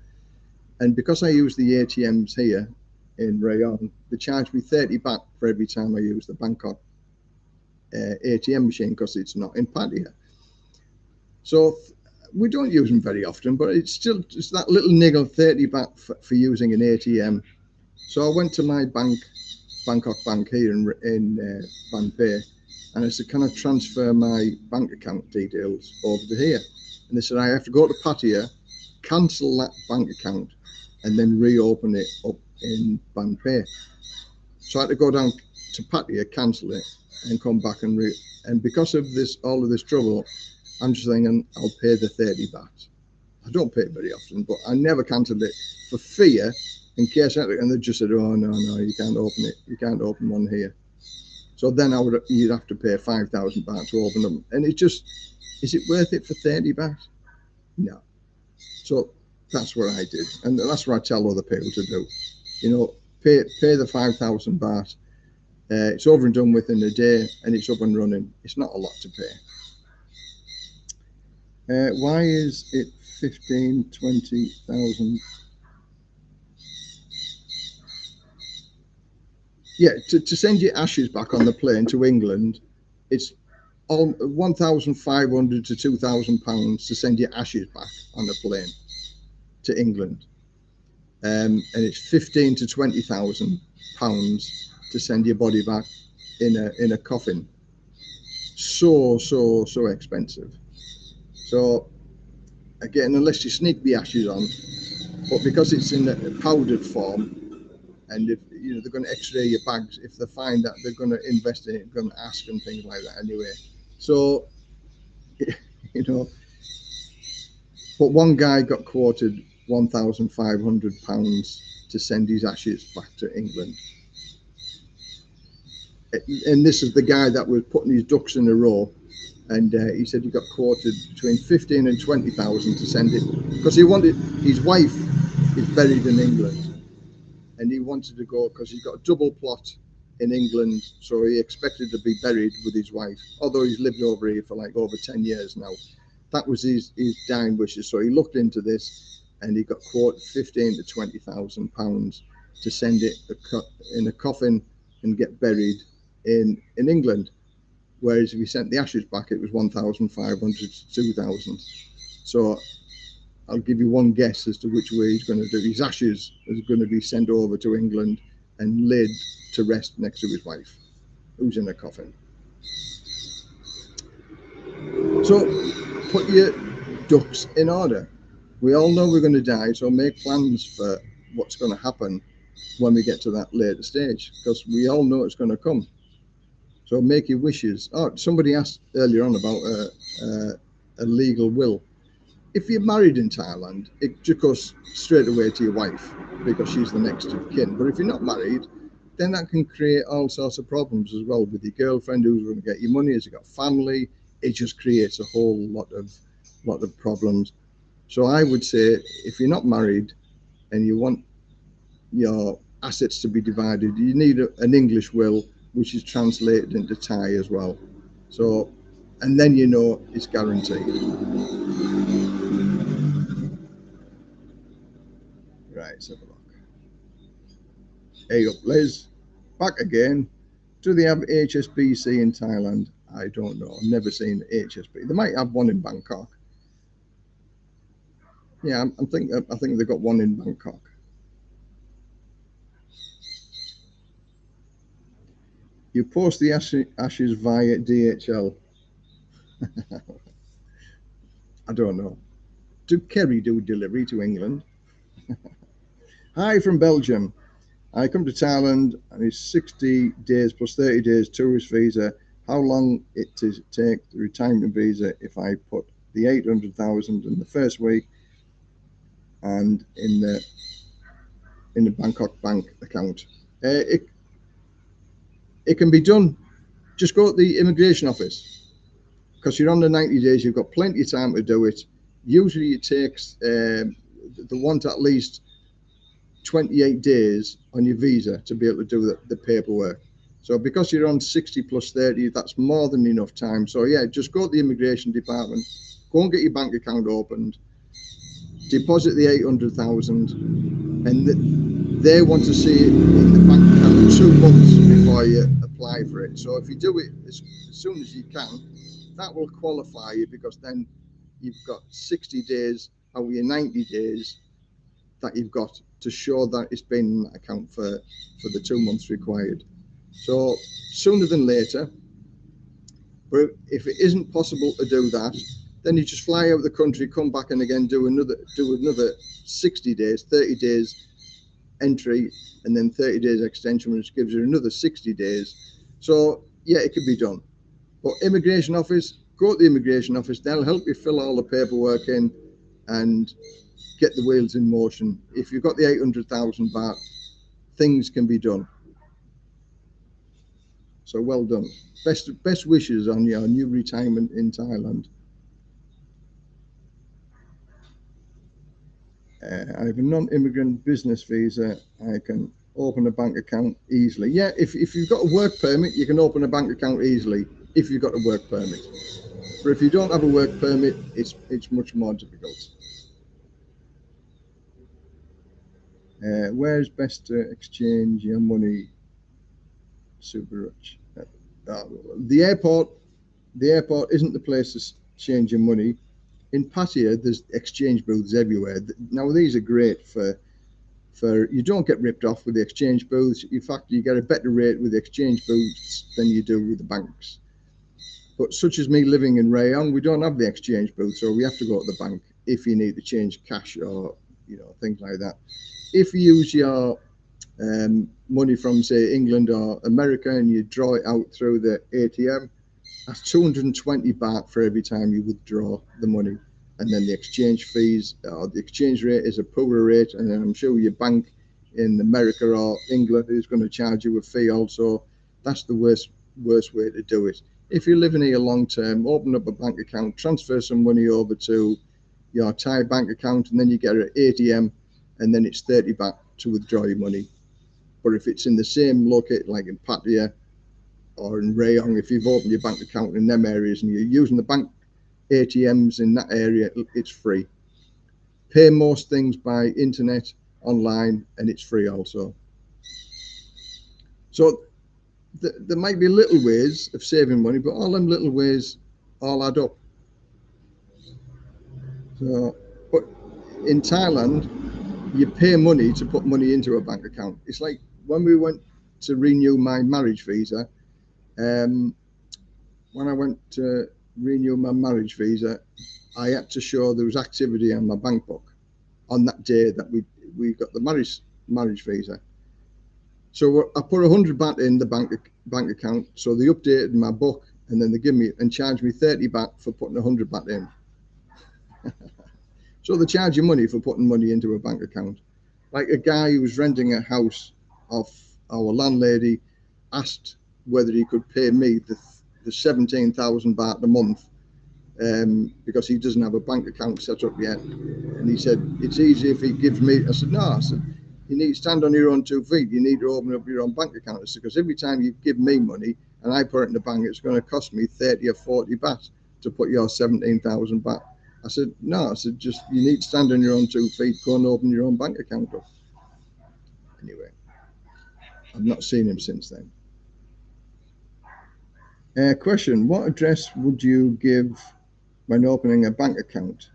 [SPEAKER 1] and because I use the ATMs here in Rayon, they charge me 30 baht for every time I use the Bangkok ATM machine, because it's not in Pattaya. So we don't use them very often, but it's still just that little niggle, 30 baht for using an ATM. So I went to my bank, Bangkok Bank here in Ban Phe, and I said, can I transfer my bank account details over to here? And they said, I have to go to Pattaya, cancel that bank account, and then reopen it up in Ban Phe. So I had to go down to Pattaya, cancel it, and come back and because of all of this trouble, I'm just thinking I'll pay the 30 baht. I don't pay it very often, but I never cancelled it for fear in case. And they just said, oh no, you can't open it. You can't open one here. So then you'd have to pay 5,000 baht to open them. And is it worth it for 30 baht? No. So that's what I did, and that's what I tell other people to do. Pay the 5,000 baht. It's over and done with in a day, and it's up and running. It's not a lot to pay. Why is it 15, 20,000? Yeah, to send your ashes back on the plane to England, it's all 1,500 to 2,000 pounds to send your ashes back on the plane to England. And it's 15 to 20,000 pounds to send your body back in a coffin. So expensive. So again, unless you sneak the ashes on, but because it's in a powdered form, and if they're going to X-ray your bags, if they find that, they're going to investigate, going to ask and things like that anyway. So but one guy got quoted 1,500 pounds to send his ashes back to England. And this is the guy that was putting his ducks in a row, and he said he got quoted between 15 and 20,000 to send it, because he wanted, his wife is buried in England, and he wanted to go because he's got a double plot in England, so he expected to be buried with his wife, although he's lived over here for like over 10 years now. That was his dying wishes. So he looked into this, and he got quoted 15 to 20,000 pounds to send it in a coffin and get buried in England. Whereas if he sent the ashes back, it was 1,500 to 2,000. So I'll give you one guess as to which way he's going to do. His ashes is going to be sent over to England and laid to rest next to his wife, who's in a coffin. So put your ducks in order. We all know we're going to die, so make plans for what's going to happen when we get to that later stage, because we all know it's going to come. So make your wishes. Oh, somebody asked earlier on about a legal will. If you're married in Thailand, it just goes straight away to your wife because she's the next of kin. But if you're not married, then that can create all sorts of problems as well with your girlfriend who's going to get your money. Has you got family? It just creates a whole lot of problems. So I would say, if you're not married and you want your assets to be divided, you need an English will, which is translated into Thai as well. So, and then it's guaranteed. Let's have a look. Hey up, Liz. Back again. Do they have HSBC in Thailand? I don't know. I've never seen HSBC. They might have one in Bangkok. Yeah, I think they've got one in Bangkok. You post the ashes via DHL. I don't know. Do Kerry do delivery to England? Hi from Belgium. I come to Thailand and it's 60 days plus 30 days tourist visa. How long it to take the retirement visa if I put the 800,000 in the first week and in the Bangkok bank account? It can be done. Just go to the immigration office because you're on the 90 days. You've got plenty of time to do it. Usually it takes the want at least 28 days on your visa to be able to do the paperwork. So because you're on 60 plus 30, that's more than enough time. So yeah, just go to the immigration department, go and get your bank account opened, deposit the 800,000, and they want to see it in the bank account 2 months before you apply for it. So if you do it as soon as you can, that will qualify you because then you've got 60 days out of your 90 days that you've got to show that it's been in that account for the 2 months required. So sooner than later. But if it isn't possible to do that, then you just fly out of the country, come back and again do another 60 days, 30 days entry, and then 30 days extension, which gives you another 60 days. So yeah, it could be done. But immigration office, go to the immigration office, they'll help you fill all the paperwork in and get the wheels in motion. If you've got the 800,000 baht, things can be done. So well done. Best wishes on your new retirement in Thailand. I have a non-immigrant business visa. I can open a bank account easily. Yeah, if you've got a work permit, you can open a bank account easily if you've got a work permit. But if you don't have a work permit, it's much more difficult. Where's best to exchange your money? Super rich. The airport isn't the place to change your money. In Pattaya, there's exchange booths everywhere. Now these are great for you don't get ripped off with the exchange booths. In fact, you get a better rate with the exchange booths than you do with the banks. But such as me living in Rayong, we don't have the exchange booth, so we have to go to the bank if you need to change cash or things like that. If you use your money from say England or America and you draw it out through the ATM, that's 220 baht for every time you withdraw the money. And then the exchange fees or the exchange rate is a poorer rate, and then I'm sure your bank in America or England is going to charge you a fee also. That's the worst way to do it. If you're living here long term, open up a bank account, transfer some money over to your Thai bank account, and then you get an ATM, and then it's 30 baht to withdraw your money. But if it's in the same locate, like in Pattaya or in Rayong, if you've opened your bank account in them areas and you're using the bank ATMs in that area, it's free. Pay most things by internet, online, and it's free also. So there might be little ways of saving money, but all them little ways all add up. So, but in Thailand, you pay money to put money into a bank account. It's like when we went to renew my marriage visa. When I went to renew my marriage visa, I had to show there was activity on my bank book on that day that we got the marriage visa. So I put 100 baht in the bank account. So they updated my book, and then they give me and charge me 30 baht for putting 100 baht in. So they charge you money for putting money into a bank account. Like a guy who was renting a house off our landlady asked whether he could pay me the 17,000 baht a month because he doesn't have a bank account set up yet. And he said, it's easy if he gives me. I said, no. I said, you need to stand on your own 2 feet. You need to open up your own bank account. I said, because every time you give me money and I put it in the bank, it's going to cost me 30 or 40 baht to put your 17,000 baht. I said, no. I said, just you need to stand on your own 2 feet, go and open your own bank account up. Anyway, I've not seen him since then. Question: what address would you give when opening a bank account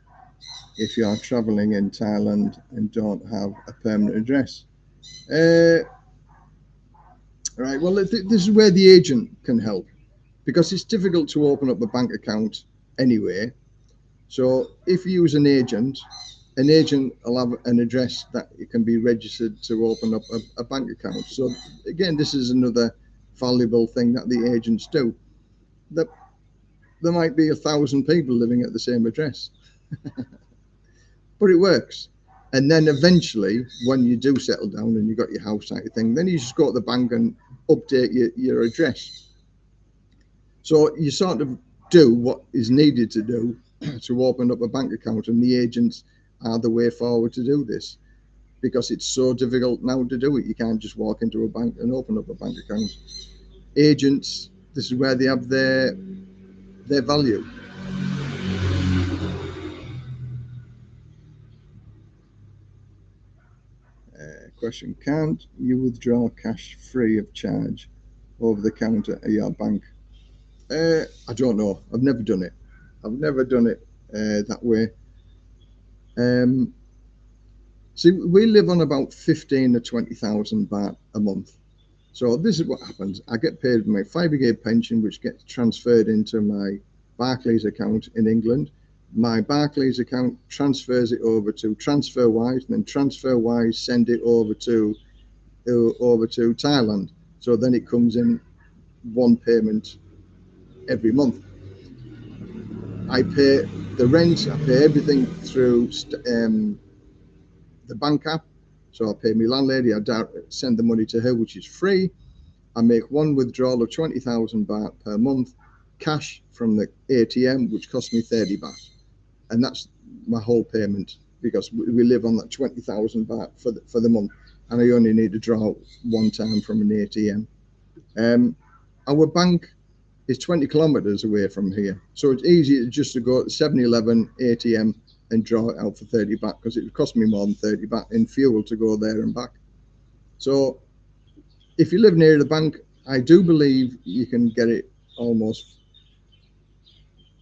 [SPEAKER 1] if you are traveling in Thailand and don't have a permanent address? Right, well, this is where the agent can help, because it's difficult to open up a bank account anyway. So if you use an agent will have an address that it can be registered to open up a bank account. So again, this is another valuable thing that the agents do. That there might be 1,000 people living at the same address, but it works. And then eventually, when you do settle down and you've got your house type thing, then you just go to the bank and update your address. So you sort of do what is needed to do to open up a bank account, and the agents are the way forward to do this, because it's so difficult now to do it. You can't just walk into a bank and open up a bank account. Agents, this is where they have their value. Question: can't you withdraw cash free of charge over the counter at your bank? I don't know. I've never done it. I've never done it that way. See, we live on about 15 to 20,000 baht a month. So this is what happens. I get paid my 5 pension, which gets transferred into my Barclays account in England. My Barclays account transfers it over to TransferWise, and then TransferWise send it over to Thailand. So then it comes in one payment every month. I pay the rent, I pay everything through the bank app. So I pay my landlady, I send the money to her, which is free. I make one withdrawal of 20,000 baht per month, cash from the ATM, which costs me 30 baht. And that's my whole payment, because we live on that 20,000 baht for the month, and I only need to draw one time from an ATM. Our bank is 20 kilometers away from here, so it's easy just to go to 7-Eleven ATM and draw it out for 30 baht, because it would cost me more than 30 baht in fuel to go there and back. So if you live near the bank, I do believe you can get it almost.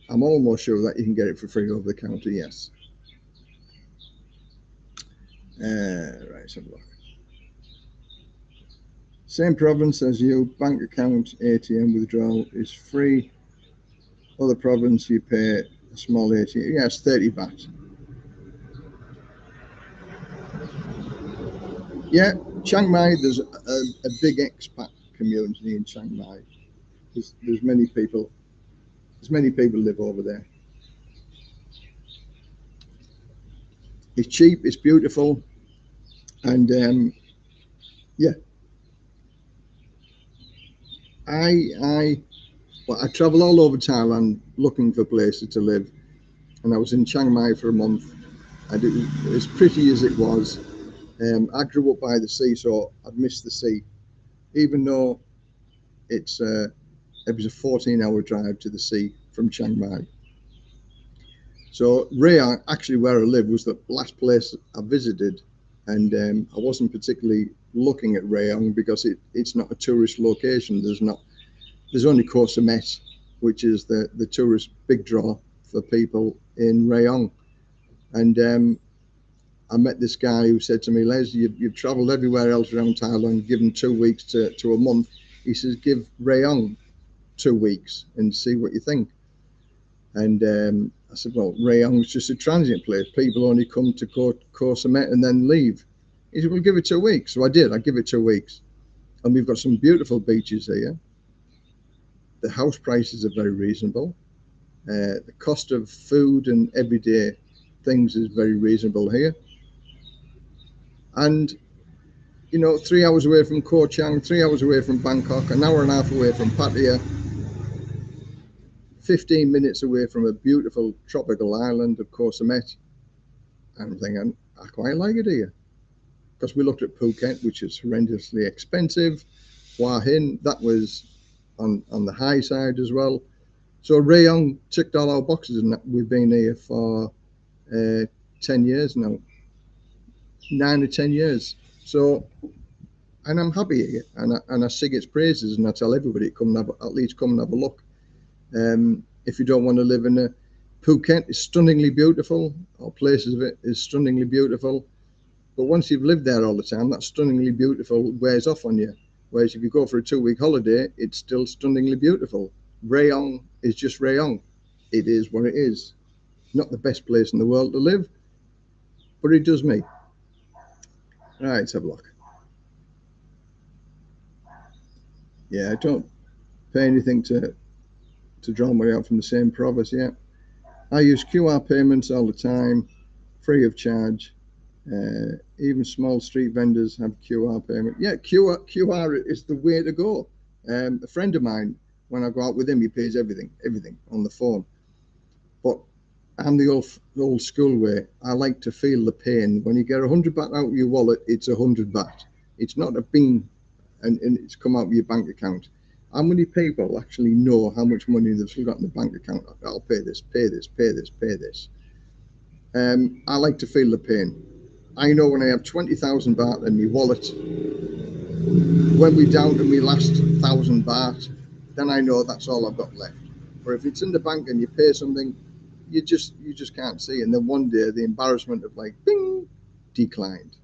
[SPEAKER 1] I'm almost sure that you can get it for free over the counter, yes. Right, let's have a look. Same province as you, bank account ATM withdrawal is free. Other province you pay a small ATM, yes, 30 baht. Yeah, Chiang Mai, there's a big expat community in Chiang Mai. There's many people. There's many people live over there. It's cheap, it's beautiful, and yeah. I travel all over Thailand looking for places to live, and I was in Chiang Mai for a month, and it was as pretty as it was. I grew up by the sea, so I've missed the sea, even though it was a 14-hour drive to the sea from Chiang Mai. So Rayong, actually where I live, was the last place I visited, and I wasn't particularly looking at Rayong because it's not a tourist location. There's only Koh Samet, which is the tourist big draw for people in Rayong. And I met this guy who said to me, Les, you've travelled everywhere else around Thailand, give them 2 weeks to a month. He says, give Rayong 2 weeks and see what you think. And I said, well, Rayong is just a transient place. People only come to Koh Samet and then leave. He said, well, give it 2 weeks. So I did. I give it 2 weeks. And we've got some beautiful beaches here. The house prices are very reasonable. The cost of food and everyday things is very reasonable here. And, 3 hours away from Koh Chang, 3 hours away from Bangkok, an hour and a half away from Pattaya, 15 minutes away from a beautiful tropical island of Koh Samet. I'm thinking, I quite like it here. Because we looked at Phuket, which is horrendously expensive. Hua Hin, that was on the high side as well. So Rayong ticked all our boxes, and we've been here for 10 years now. 9 or 10 years. So and I'm happy here, and I sing its praises, and I tell everybody come and have, at least come and have a look. If you don't want to live in a Phuket is stunningly beautiful, or places of it is stunningly beautiful. But once you've lived there all the time, that stunningly beautiful wears off on you. Whereas if you go for a 2 week holiday, it's still stunningly beautiful. Rayong is just Rayong. It is what it is. Not the best place in the world to live, but it does me. Right, let's have a look. Yeah, I don't pay anything to draw money out from the same province. Yeah, I use QR payments all the time, free of charge. Even small street vendors have QR payment. Yeah, QR is the way to go. A friend of mine, when I go out with him, he pays everything on the phone. But I'm the old school way. I like to feel the pain. When you get 100 baht out of your wallet, it's 100 baht. It's not a bing and it's come out of your bank account. How many people actually know how much money they've still got in the bank account? I'll pay this, pay this, pay this, pay this. I like to feel the pain. I know when I have 20,000 baht in my wallet, when we're down to my last 1,000 baht, then I know that's all I've got left. But if it's in the bank and you pay something, you just can't see. And then one day the embarrassment of like, bing, declined.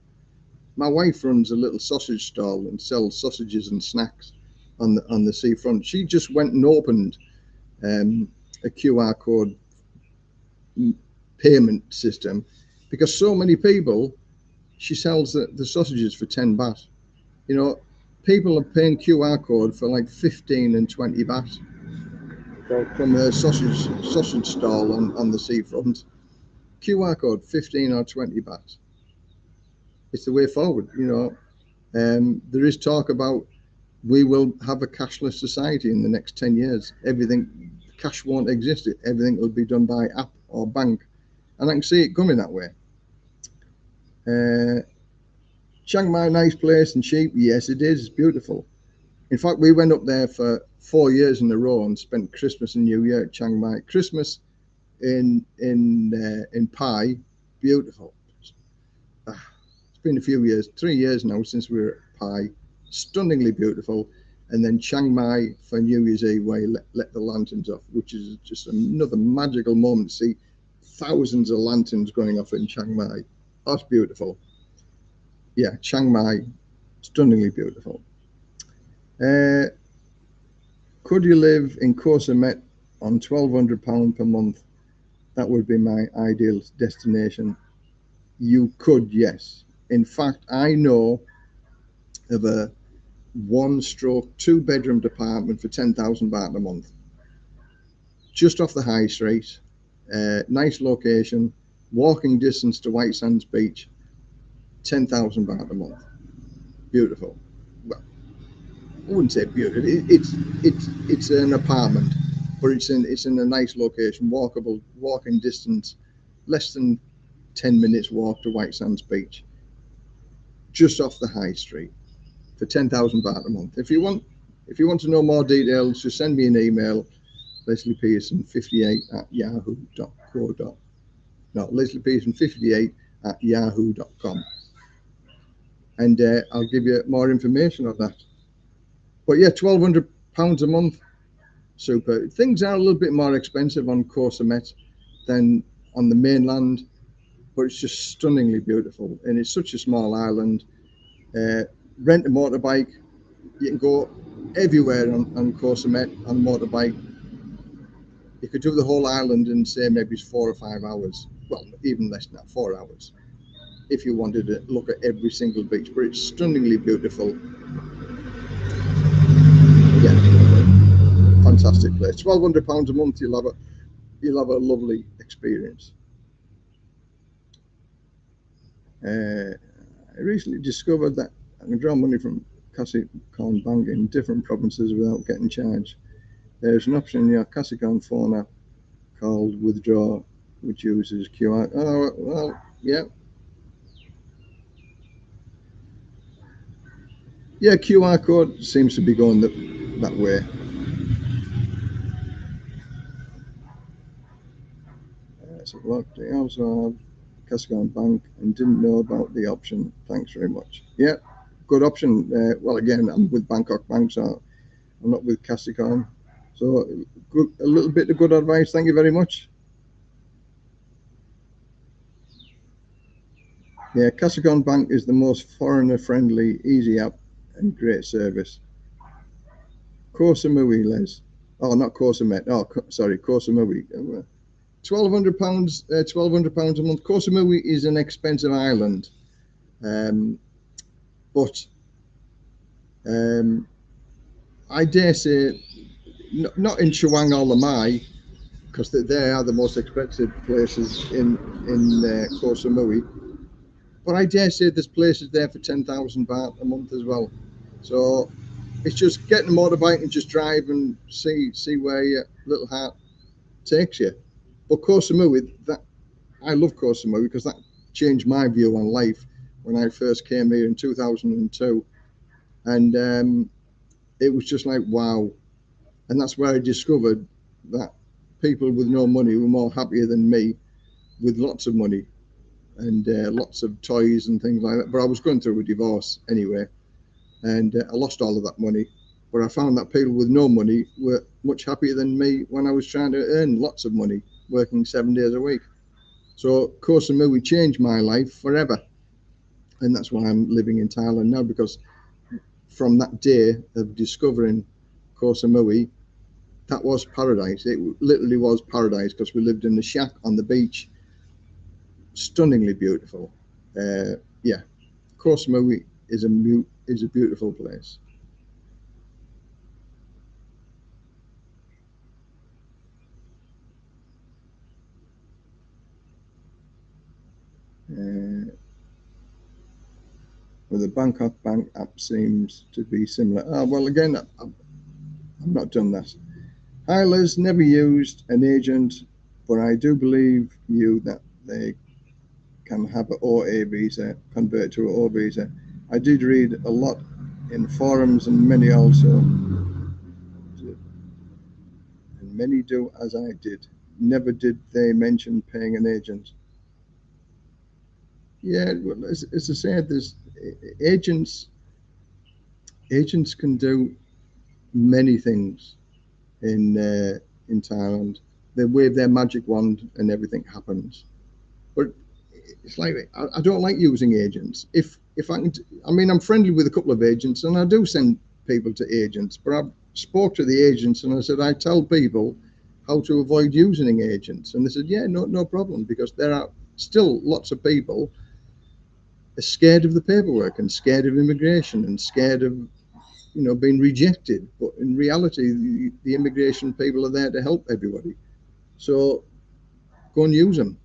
[SPEAKER 1] My wife runs a little sausage stall and sells sausages and snacks on the seafront. She just went and opened a QR code payment system because so many people. She sells the sausages for 10 baht. You know, people are paying QR code for like 15 and 20 baht from a sausage stall on the seafront. QR code 15 or 20 baht. It's the way forward. You know, there is talk about we will have a cashless society in the next 10 years. Everything, cash won't exist. Everything will be done by app or bank, and I can see it coming that way. Chiang Mai, nice place and cheap. Yes, it is. It's beautiful. In fact, we went up there for 4 years in a row and spent Christmas and New Year at Chiang Mai. Christmas in Pai, beautiful. It's been a few years, 3 years now since we were at Pai. Stunningly beautiful. And then Chiang Mai for New Year's Eve, where you let the lanterns off, which is just another magical moment to see thousands of lanterns going off in Chiang Mai. That's beautiful. Yeah, Chiang Mai, stunningly beautiful. Could you live in Koh Samet on £1,200 per month? That would be my ideal destination. You could, yes. In fact, I know of a 1/2 bedroom apartment for 10,000 baht a month, just off the high street. Nice location, walking distance to White Sands Beach. 10,000 baht a month. Beautiful. Well, I wouldn't say beautiful. It's an apartment, but it's in a nice location, walking distance, less than 10 minutes walk to White Sands Beach, just off the high street, for 10,000 baht a month. If you want to know more details, just send me an email, lesliepearson58@yahoo.co. No, lesliepearson58@yahoo.com, and I'll give you more information on that. But yeah, £1,200 a month, super. Things are a little bit more expensive on Koh Samet than on the mainland, but it's just stunningly beautiful, and it's such a small island. Rent a motorbike. You can go everywhere on Koh Samet on a motorbike. You could do the whole island in, say, maybe 4 or 5 hours. Well, even less than that, 4 hours, if you wanted to look at every single beach. But it's stunningly beautiful. Yeah, fantastic place. £1,200 a month. You'll have a lovely experience. I recently discovered that I can draw money from Kasikorn Bank in different provinces without getting charged. There's an option in your Kasikorn phone app called Withdraw, which uses QR. Oh, well, yeah. Yeah, QR code seems to be going that way. So look, they also have Kasikorn Bank and didn't know about the option. Thanks very much. Yeah, good option. Well, again, I'm with Bangkok Bank, so I'm not with Capricorn. So good, a little bit of good advice. Thank you very much. Yeah, Capricorn Bank is the most foreigner-friendly, easy app and great service. Koh Samui, Les. Oh, not Koh Samet. Oh, sorry, Koh Samui. £1,200, £1,200 a month. Koh Samui is an expensive island, but I dare say, not in Chawang or Lamai, because they are the most expensive places in Koh Samui. But I dare say there's places there for 10,000 baht a month as well. So it's just getting a motorbike and just drive and see where your little heart takes you. But Koh Samui, that I love Koh Samui because that changed my view on life when I first came here in 2002, and it was just like wow. And that's where I discovered that people with no money were more happier than me with lots of money and lots of toys and things like that. But I was going through a divorce anyway, and I lost all of that money. But I found that people with no money were much happier than me when I was trying to earn lots of money, working 7 days a week. So Koh Samui changed my life forever. And that's why I'm living in Thailand now, because from that day of discovering Koh Samui, that was paradise. It literally was paradise because we lived in the shack on the beach. Stunningly beautiful. Yeah, Koh Samui is a beautiful place. Well, the Bangkok Bank app seems to be similar. Well, again, I've not done that. Hi, Liz, never used an agent, but I do believe you that they can have an OA visa, convert to an O visa. I did read a lot in forums and many also, and many do as I did. Never did they mention paying an agent. Yeah, well, as I said, there's agents. Agents can do many things in Thailand. They wave their magic wand and everything happens. But it's like I don't like using agents. If I can, I mean, I'm friendly with a couple of agents, and I do send people to agents. But I spoke to the agents, and I said I tell people how to avoid using agents, and they said, yeah, no problem, because there are still lots of people are scared of the paperwork and scared of immigration and scared of being rejected. But in reality, the immigration people are there to help everybody. So go and use them.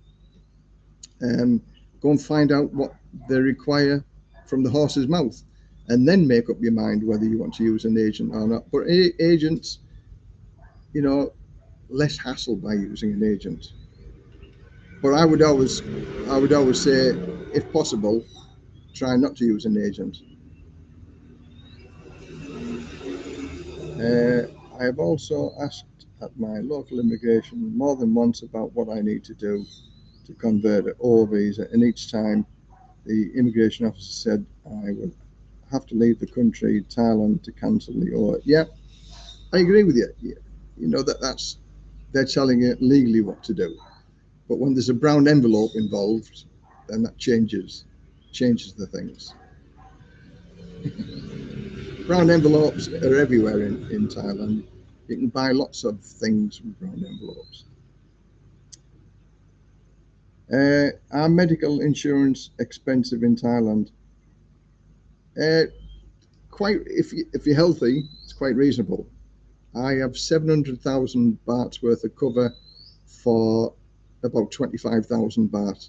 [SPEAKER 1] Go and find out what they require from the horse's mouth, and then make up your mind whether you want to use an agent or not. But agents, less hassle by using an agent. But I would always say, if possible, try not to use an agent. I have also asked at my local immigration more than once about what I need to do to convert an O visa, and each time the immigration officer said I would have to leave the country, Thailand, to cancel the O. Yeah, I agree with you. Yeah, that's they're telling you legally what to do, but when there's a brown envelope involved, then that changes the things. Brown envelopes are everywhere in Thailand. You can buy lots of things with brown envelopes. Are medical insurance expensive in Thailand? Uh, Quite. If you're healthy, it's quite reasonable. I have 700,000 bahts worth of cover for about 25,000 baht.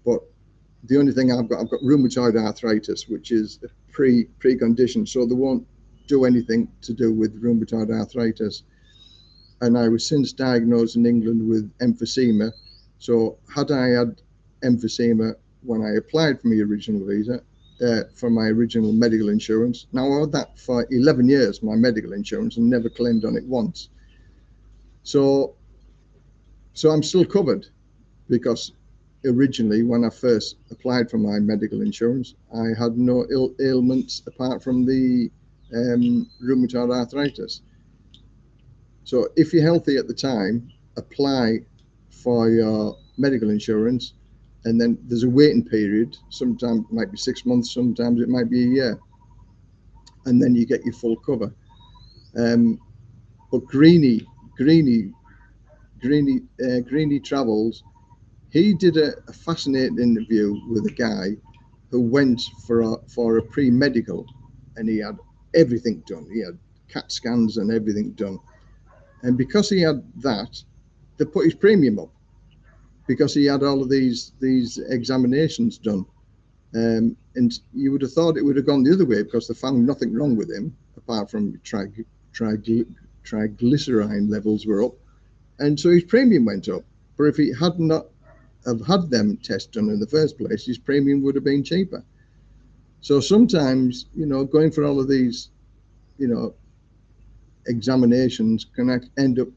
[SPEAKER 1] But the only thing I've got rheumatoid arthritis, which is a precondition, so they won't do anything to do with rheumatoid arthritis. And I was since diagnosed in England with emphysema. So had I had emphysema when I applied for my original visa, for my original medical insurance. Now I had that for 11 years, my medical insurance, and never claimed on it once. So I'm still covered because originally, when I first applied for my medical insurance, I had no ailments apart from the rheumatoid arthritis. So if you're healthy at the time, apply for your medical insurance, and then there's a waiting period. Sometimes it might be 6 months, sometimes it might be a year, and then you get your full cover. But Greeny Travels, he did a fascinating interview with a guy who went for a pre-medical, and he had everything done. He had CAT scans and everything done. And because he had that, they put his premium up because he had all of these examinations done. And you would have thought it would have gone the other way because they found nothing wrong with him apart from triglyceride levels were up, and so his premium went up. But if he had not have had them tests done in the first place, his premium would have been cheaper. So sometimes, going for all of these, examinations can end up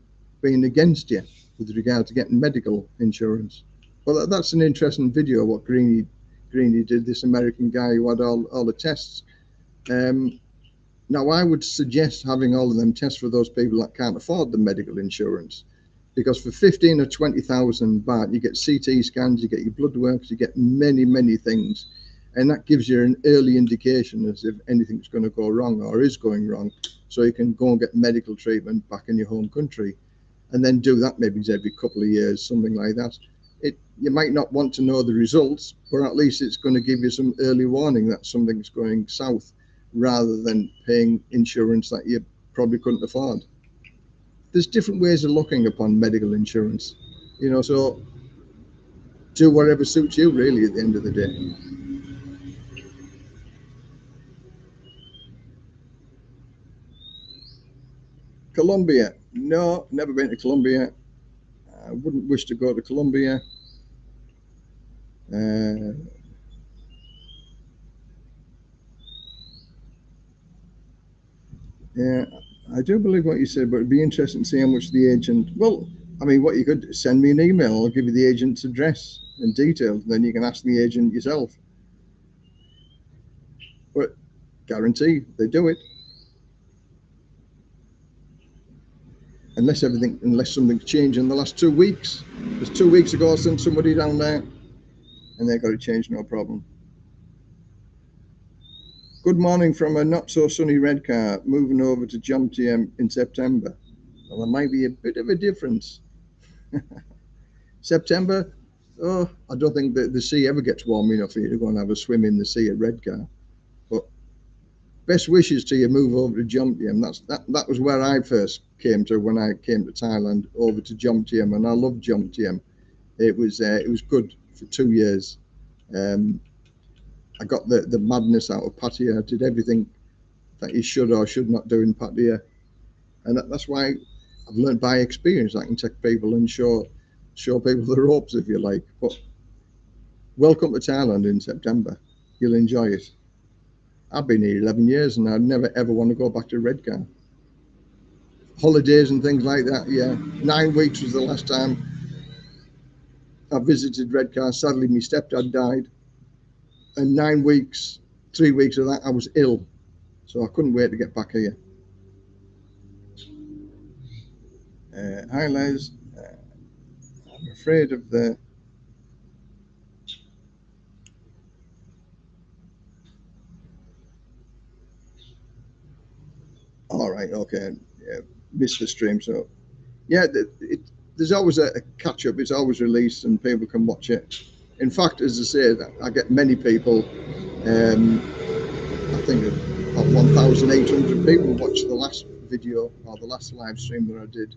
[SPEAKER 1] being against you with regard to getting medical insurance. Well, that's an interesting video what Greeny did, this American guy who had all the tests. Now, I would suggest having all of them tests for those people that can't afford the medical insurance, because for 15 or 20,000 baht, you get CT scans, you get your blood works, you get many things, and that gives you an early indication as if anything's going to go wrong or is going wrong, so you can go and get medical treatment back in your home country, and then do that maybe every couple of years, something like that. You might not want to know the results, but at least it's going to give you some early warning that something's going south, rather than paying insurance that you probably couldn't afford. There's different ways of looking upon medical insurance, so do whatever suits you really at the end of the day. Colombia, no, never been to Colombia. I wouldn't wish to go to Colombia. Yeah, I do believe what you said, but it'd be interesting to see how much the agent. Well, I mean, what you could send me an email. I'll give you the agent's address and details, and then you can ask the agent yourself. But guarantee they do it, unless something's changed in the last 2 weeks. Because 2 weeks ago, I sent somebody down there, and they got it changed, no problem. Good morning from a not so sunny Redcar, moving over to Jomtien in September. Well, there might be a bit of a difference. September, I don't think that the sea ever gets warm enough for you to go and have a swim in the sea at Redcar. But best wishes to you move over to Jomtien. That was where I first came to when I came to Thailand, over to Jomtien, and I loved Jomtien. It was good for 2 years. I got the madness out of Pattaya. I did everything that you should or should not do in Pattaya, and that's why I've learned by experience. I can take people and show people the ropes, if you like. But welcome to Thailand in September. You'll enjoy it. I've been here 11 years and I'd never ever want to go back to Redcar. Holidays and things like that, yeah. 9 weeks was the last time I visited Redcar. Sadly, my stepdad died. And 9 weeks, 3 weeks of that, I was ill. So I couldn't wait to get back here. Hi, Les. I'm afraid of the... All right, okay. Yeah, missed the stream. So, yeah, there's always a catch-up. It's always released and people can watch it. In fact, as I say, I get many people, I think about 1,800 people watched the last video or the last live stream that I did.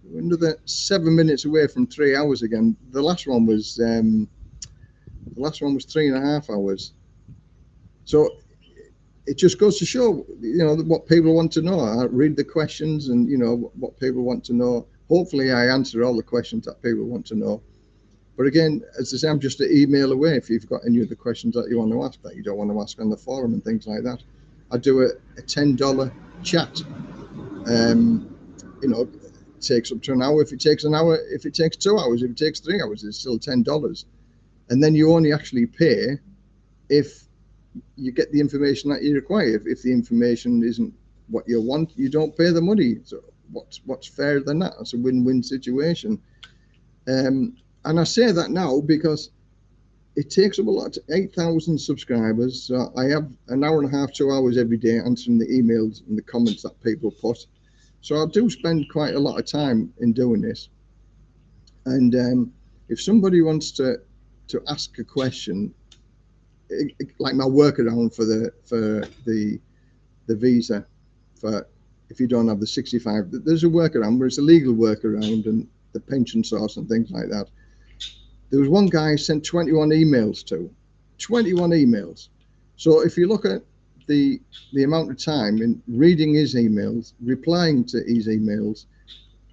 [SPEAKER 1] We're another 7 minutes away from 3 hours again. The last one was 3.5 hours. So it just goes to show, what people want to know. I read the questions and, what people want to know. Hopefully I answer all the questions that people want to know. But again, as I say, I'm just an email away if you've got any other questions that you want to ask that you don't want to ask on the forum and things like that. I do a $10 chat, takes up to an hour. If it takes an hour, if it takes 2 hours, if it takes 3 hours, it's still $10. And then you only actually pay if you get the information that you require. If the information isn't what you want, you don't pay the money. So what's fairer than that? It's a win-win situation. And I say that now because it takes up a lot. 8,000 subscribers. So I have an hour and a half, 2 hours every day answering the emails and the comments that people put. So I do spend quite a lot of time in doing this. And if somebody wants to ask a question, like my workaround for the visa, for if you don't have the 65, there's a workaround, but it's a legal workaround, and the pension source and things like that. There was one guy sent 21 emails to, 21 emails. So if you look at the amount of time in reading his emails, replying to his emails,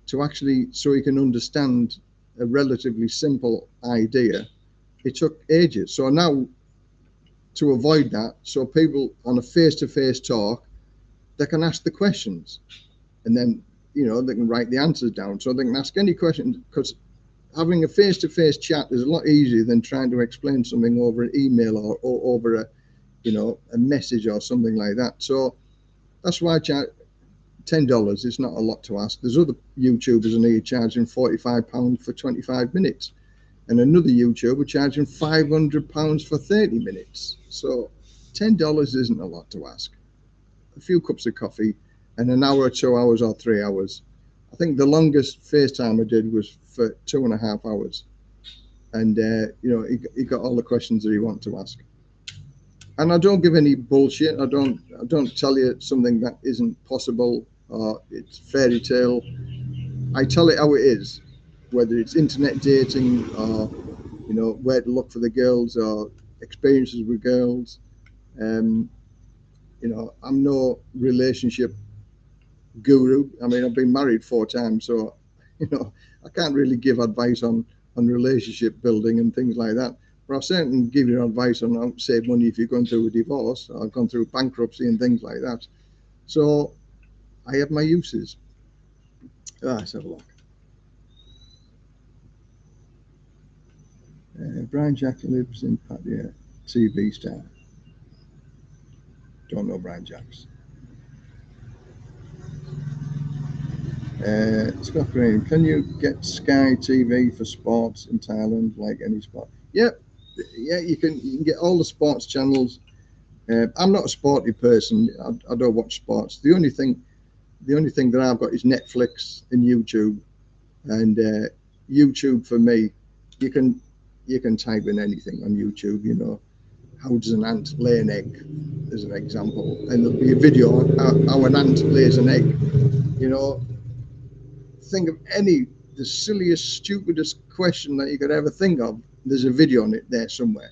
[SPEAKER 1] to actually, so he can understand a relatively simple idea, it took ages. So now, to avoid that, so people on a face-to-face talk, they can ask the questions, and then, you know, they can write the answers down, so they can ask any questions, because having a face-to-face chat is a lot easier than trying to explain something over an email or over a, you know, a message or something like that. So that's why I charge $10. It's not a lot to ask. There's other YouTubers in here charging £45 for 25 minutes, and another YouTuber charging £500 for 30 minutes. So $10 isn't a lot to ask. A few cups of coffee and an hour, 2 hours, or 3 hours. I think the longest FaceTime I did was for 2.5 hours, and you know, he got all the questions that he wanted to ask. And I don't give any bullshit. I don't tell you something that isn't possible or it's fairy tale. I tell it how it is, whether it's internet dating or, you know, where to look for the girls or experiences with girls. You know, I'm no relationship guru. I mean, I've been married 4 times, so, you know, I can't really give advice on relationship building and things like that. But I'll certainly give you advice on how to save money if you're going through a divorce or gone through bankruptcy and things like that. So I have my uses. Let's have a look. Brian Jack lives in Pattaya, TV star. Don't know Brian Jacks. Scott Green, can you get Sky TV for sports in Thailand, like any sport? Yeah, you can get all the sports channels. I'm not a sporty person. I don't watch sports. The only thing that I've got is Netflix and YouTube. And YouTube for me, you can type in anything on YouTube. You know, how does an ant lay an egg, as an example, and there'll be a video on how an ant lays an egg. You know, think of the silliest, stupidest question that you could ever think of. There's a video on it there somewhere.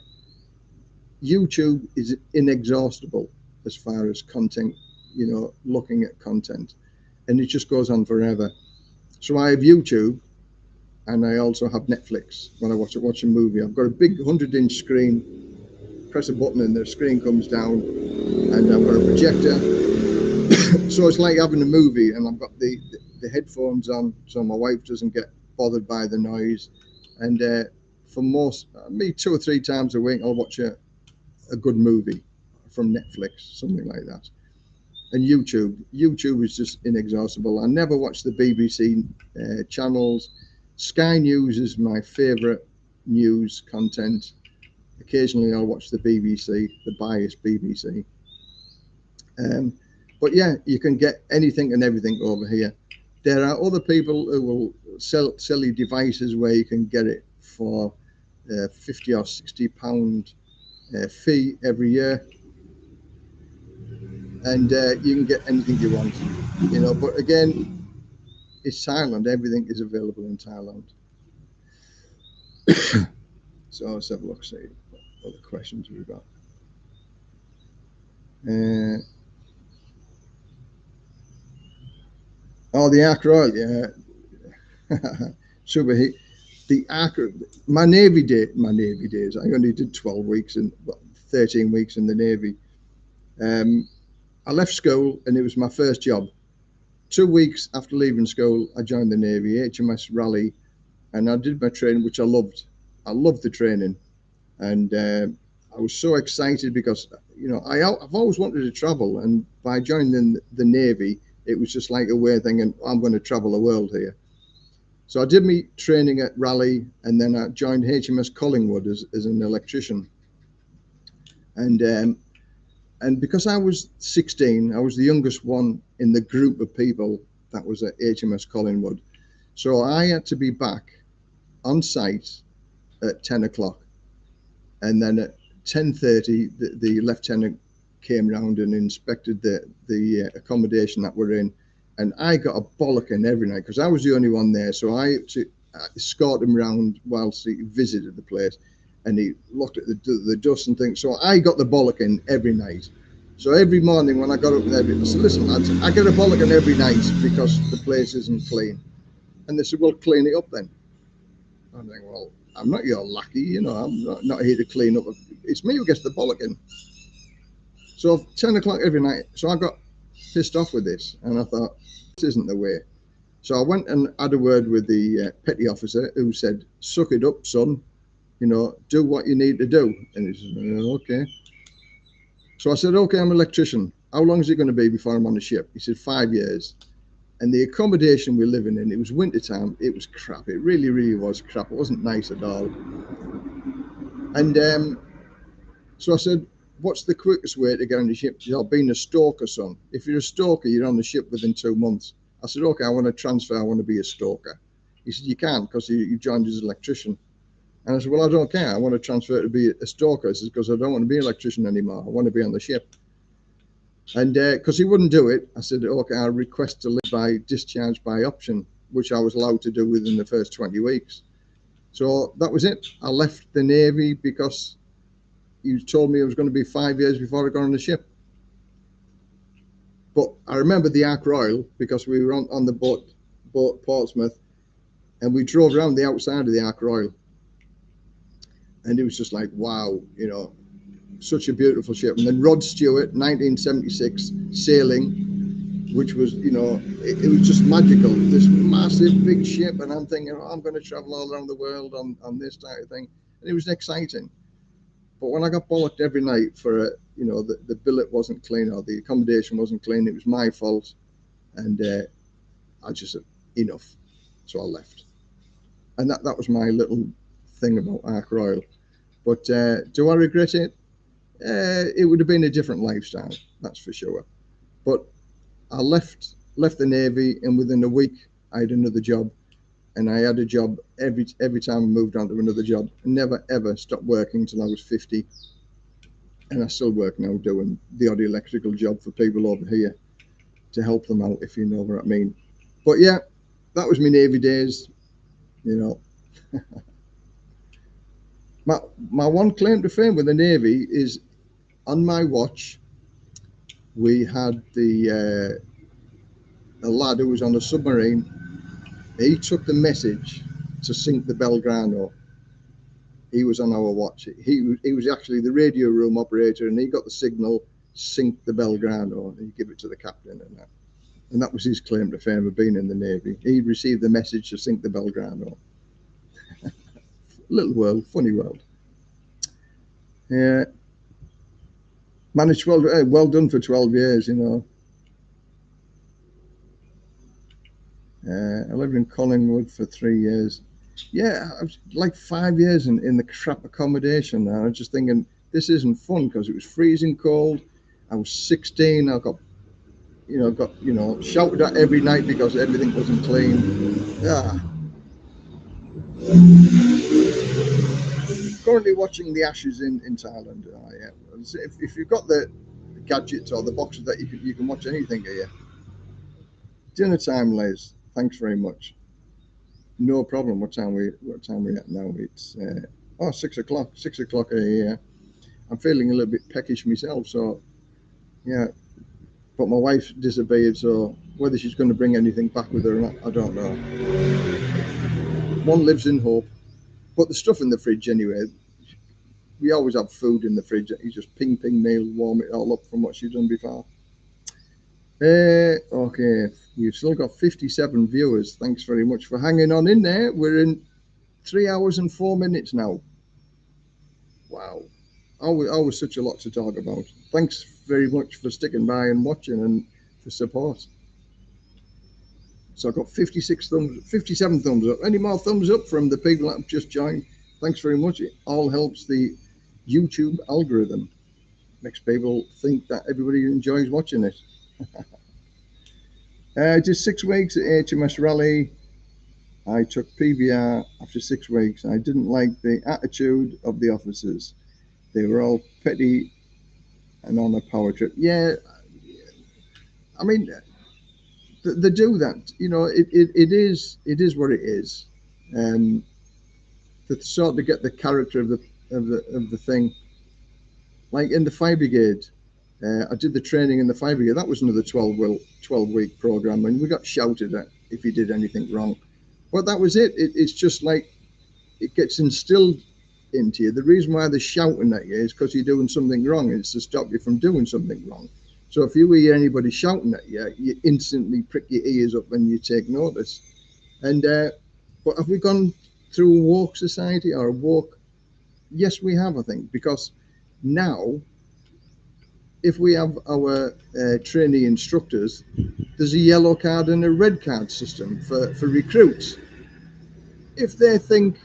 [SPEAKER 1] YouTube is inexhaustible as far as content, you know, looking at content, and it just goes on forever. So I have YouTube, and I also have Netflix. When I watch a movie, I've got a big 100-inch screen. Press a button and the screen comes down, and I've got a projector. So it's like having a movie, and I've got the headphones on, so my wife doesn't get bothered by the noise. And for most, me 2 or 3 times a week, I'll watch a good movie from Netflix, something like that. And YouTube is just inexhaustible. I never watch the BBC channels. Sky News is my favorite news content. Occasionally I'll watch the BBC, the biased BBC. But yeah, you can get anything and everything over here. There are other people who will sell you devices where you can get it for 50 or 60 pound fee every year, and you can get anything you want, you know. But again, it's Thailand. Everything is available in Thailand. So let's have a look, see what other questions we've got. Oh, the Ark Royal, yeah. Super heat. The Ark, my Navy days, I only did 12 weeks and 13 weeks in the Navy. I left school and it was my first job. 2 weeks after leaving school, I joined the Navy, HMS Raleigh, and I did my training, which I loved. I loved the training, and I was so excited because I've always wanted to travel, and by joining the Navy, it was just like a weird thing, and I'm going to travel the world here. So I did my training at Raleigh, and then I joined HMS Collingwood as an electrician, and because I was 16, I was the youngest one in the group of people that was at HMS Collingwood. So I had to be back on site at 10 o'clock. And then at 10:30, the lieutenant came round and inspected the accommodation that we're in. And I got a bollocking every night because I was the only one there. So I had to escort him round whilst he visited the place. And he looked at the dust and things. So I got the bollocking every night. So every morning when I got up there, I said, listen, lads, I get a bollocking every night because the place isn't clean. And they said, well, clean it up then. I'm like, well, I'm not your lackey, I'm not here to clean up. It's me who gets the bollocking. So 10 o'clock every night. So I got pissed off with this, and I thought, this isn't the way. So I went and had a word with the petty officer, who said, suck it up, son, do what you need to do. And he said, okay. So I said, okay, I'm an electrician. How long is it going to be before I'm on the ship? He said, 5 years. And the accommodation we're living in, it was winter time, it was crap. It really, really was crap. It wasn't nice at all. And so I said, what's the quickest way to get on the ship? He said, being a stoker, son. If you're a stoker, you're on the ship within 2 months. I said, okay, I want to transfer, I want to be a stoker. He said, you can't because you joined as an electrician. And I said, well, I don't care. I want to transfer to be a stoker. He says, because I don't want to be an electrician anymore. I want to be on the ship. And because he wouldn't do it, I said, okay, I'll request to live by discharge by option, which I was allowed to do within the first 20 weeks. So that was it. I left the Navy because he told me it was going to be 5 years before I got on the ship. But I remember the Ark Royal because we were on the boat Portsmouth, and we drove around the outside of the Ark Royal. And it was just like, wow, such a beautiful ship. And then Rod Stewart, 1976, sailing, which was, it was just magical. This massive big ship, and I'm thinking, I'm going to travel all around the world on this type of thing. And it was exciting. But when I got bollocked every night for, the billet wasn't clean or the accommodation wasn't clean, it was my fault. And I just said, enough. So I left. And that was my little thing about Ark Royal. But do I regret it? It would have been a different lifestyle, that's for sure. But I left the Navy, and within a week I had another job, and I had a job every time I moved on to another job. I never ever stopped working until I was 50, and I still work now doing the odd electrical job for people over here to help them out, if you know what I mean. But yeah, that was my Navy days, My one claim to fame with the Navy is, on my watch, we had a lad who was on a submarine. He took the message to sink the Belgrano. He was on our watch. He was actually the radio room operator, and he got the signal, sink the Belgrano, and he gave it to the captain and that. And that was his claim to fame of being in the Navy. He received the message to sink the Belgrano. Little world, funny world. Yeah. Managed well done for 12 years, I lived in Collingwood for 3 years. Yeah, I was like 5 years in the crap accommodation. And I was just thinking, this isn't fun because it was freezing cold. I was 16. I got shouted at every night because everything wasn't clean. Yeah. Currently watching the Ashes in Thailand. Yeah. If you've got the gadgets or the boxes that you can watch anything here. Dinner time, Les. Thanks very much. No problem. What time we at now? It's 6 o'clock. 6 o'clock here. I'm feeling a little bit peckish myself, so yeah. But my wife disappeared, so whether she's going to bring anything back with her or not, I don't know. One lives in hope. But the stuff in the fridge anyway. We always have food in the fridge. You just ping meal, warm it all up from what she's done before. Okay, we've still got 57 viewers. Thanks very much for hanging on in there. We're in 3 hours and 4 minutes now. Wow. Always such a lot to talk about. Thanks very much for sticking by and watching and for support. So I've got 57 thumbs up. Any more thumbs up from the people that have just joined? Thanks very much. It all helps the YouTube algorithm. Makes people think that everybody enjoys watching it. Just 6 weeks at HMS Raleigh. I took PBR after 6 weeks. I didn't like the attitude of the officers. They were all petty and on a power trip. Yeah, I mean, they do that. You know, it is what it is. To sort of get the character of the thing. Like in the fire brigade, I did the training in the fire brigade. That was another 12-week program, and we got shouted at if you did anything wrong. But that was it. It's just like it gets instilled into you. The reason why they're shouting at you is because you're doing something wrong. It's to stop you from doing something wrong. So if you hear anybody shouting at you, you instantly prick your ears up and you take notice. And but have we gone through a woke society or a woke? Yes, we have, I think, because now if we have our trainee instructors, there's a yellow card and a red card system for recruits. If they think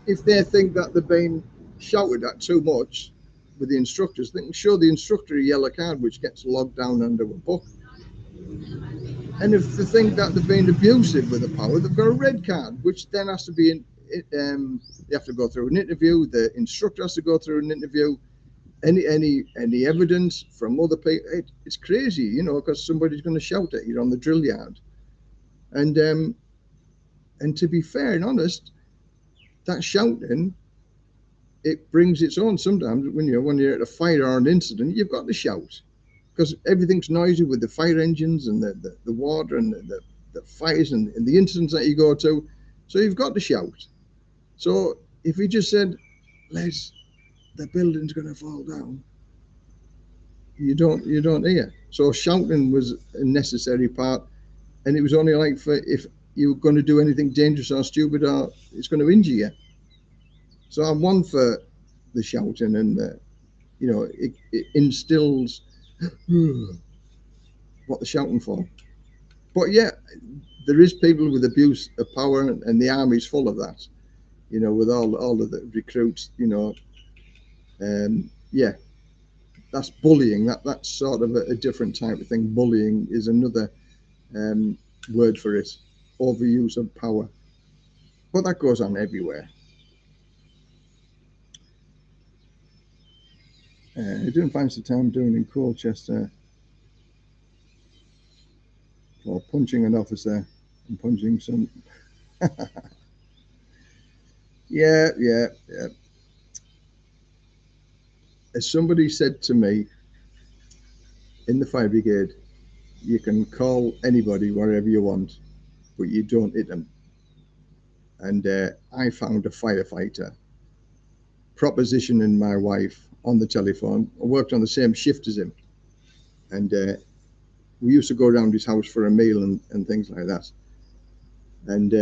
[SPEAKER 1] that they're being shouted at too much with the instructors, they can show the instructor a yellow card which gets logged down under a book. And if they think that they're being abusive with the power, they've got a red card, which then has to be they have to go through an interview. The instructor has to go through an interview. Any evidence from other people? It's crazy, you know, because somebody's going to shout at you on the drill yard. And to be fair and honest, that shouting, it brings its own. Sometimes when you're at a fire or an incident, you've got to shout because everything's noisy with the fire engines and the water and the fires and the incidents that you go to. So you've got to shout. So if you just said, Les, the building's going to fall down, you don't hear. So shouting was a necessary part, and it was only like for if you were going to do anything dangerous or stupid or it's going to injure you. So I'm one for the shouting and it instills what they're shouting for. But yeah, there is people with abuse of power, and the army's full of that. You know, with all of the recruits. You know, yeah, that's bullying. That's sort of a different type of thing. Bullying is another word for it. Overuse of power. But that goes on everywhere. I didn't fancy the time doing in Colchester for punching an officer and punching some. Yeah. As somebody said to me in the fire brigade, you can call anybody wherever you want, but you don't hit them. And I found a firefighter propositioning my wife on the telephone. I worked on the same shift as him. And we used to go around his house for a meal and things like that. And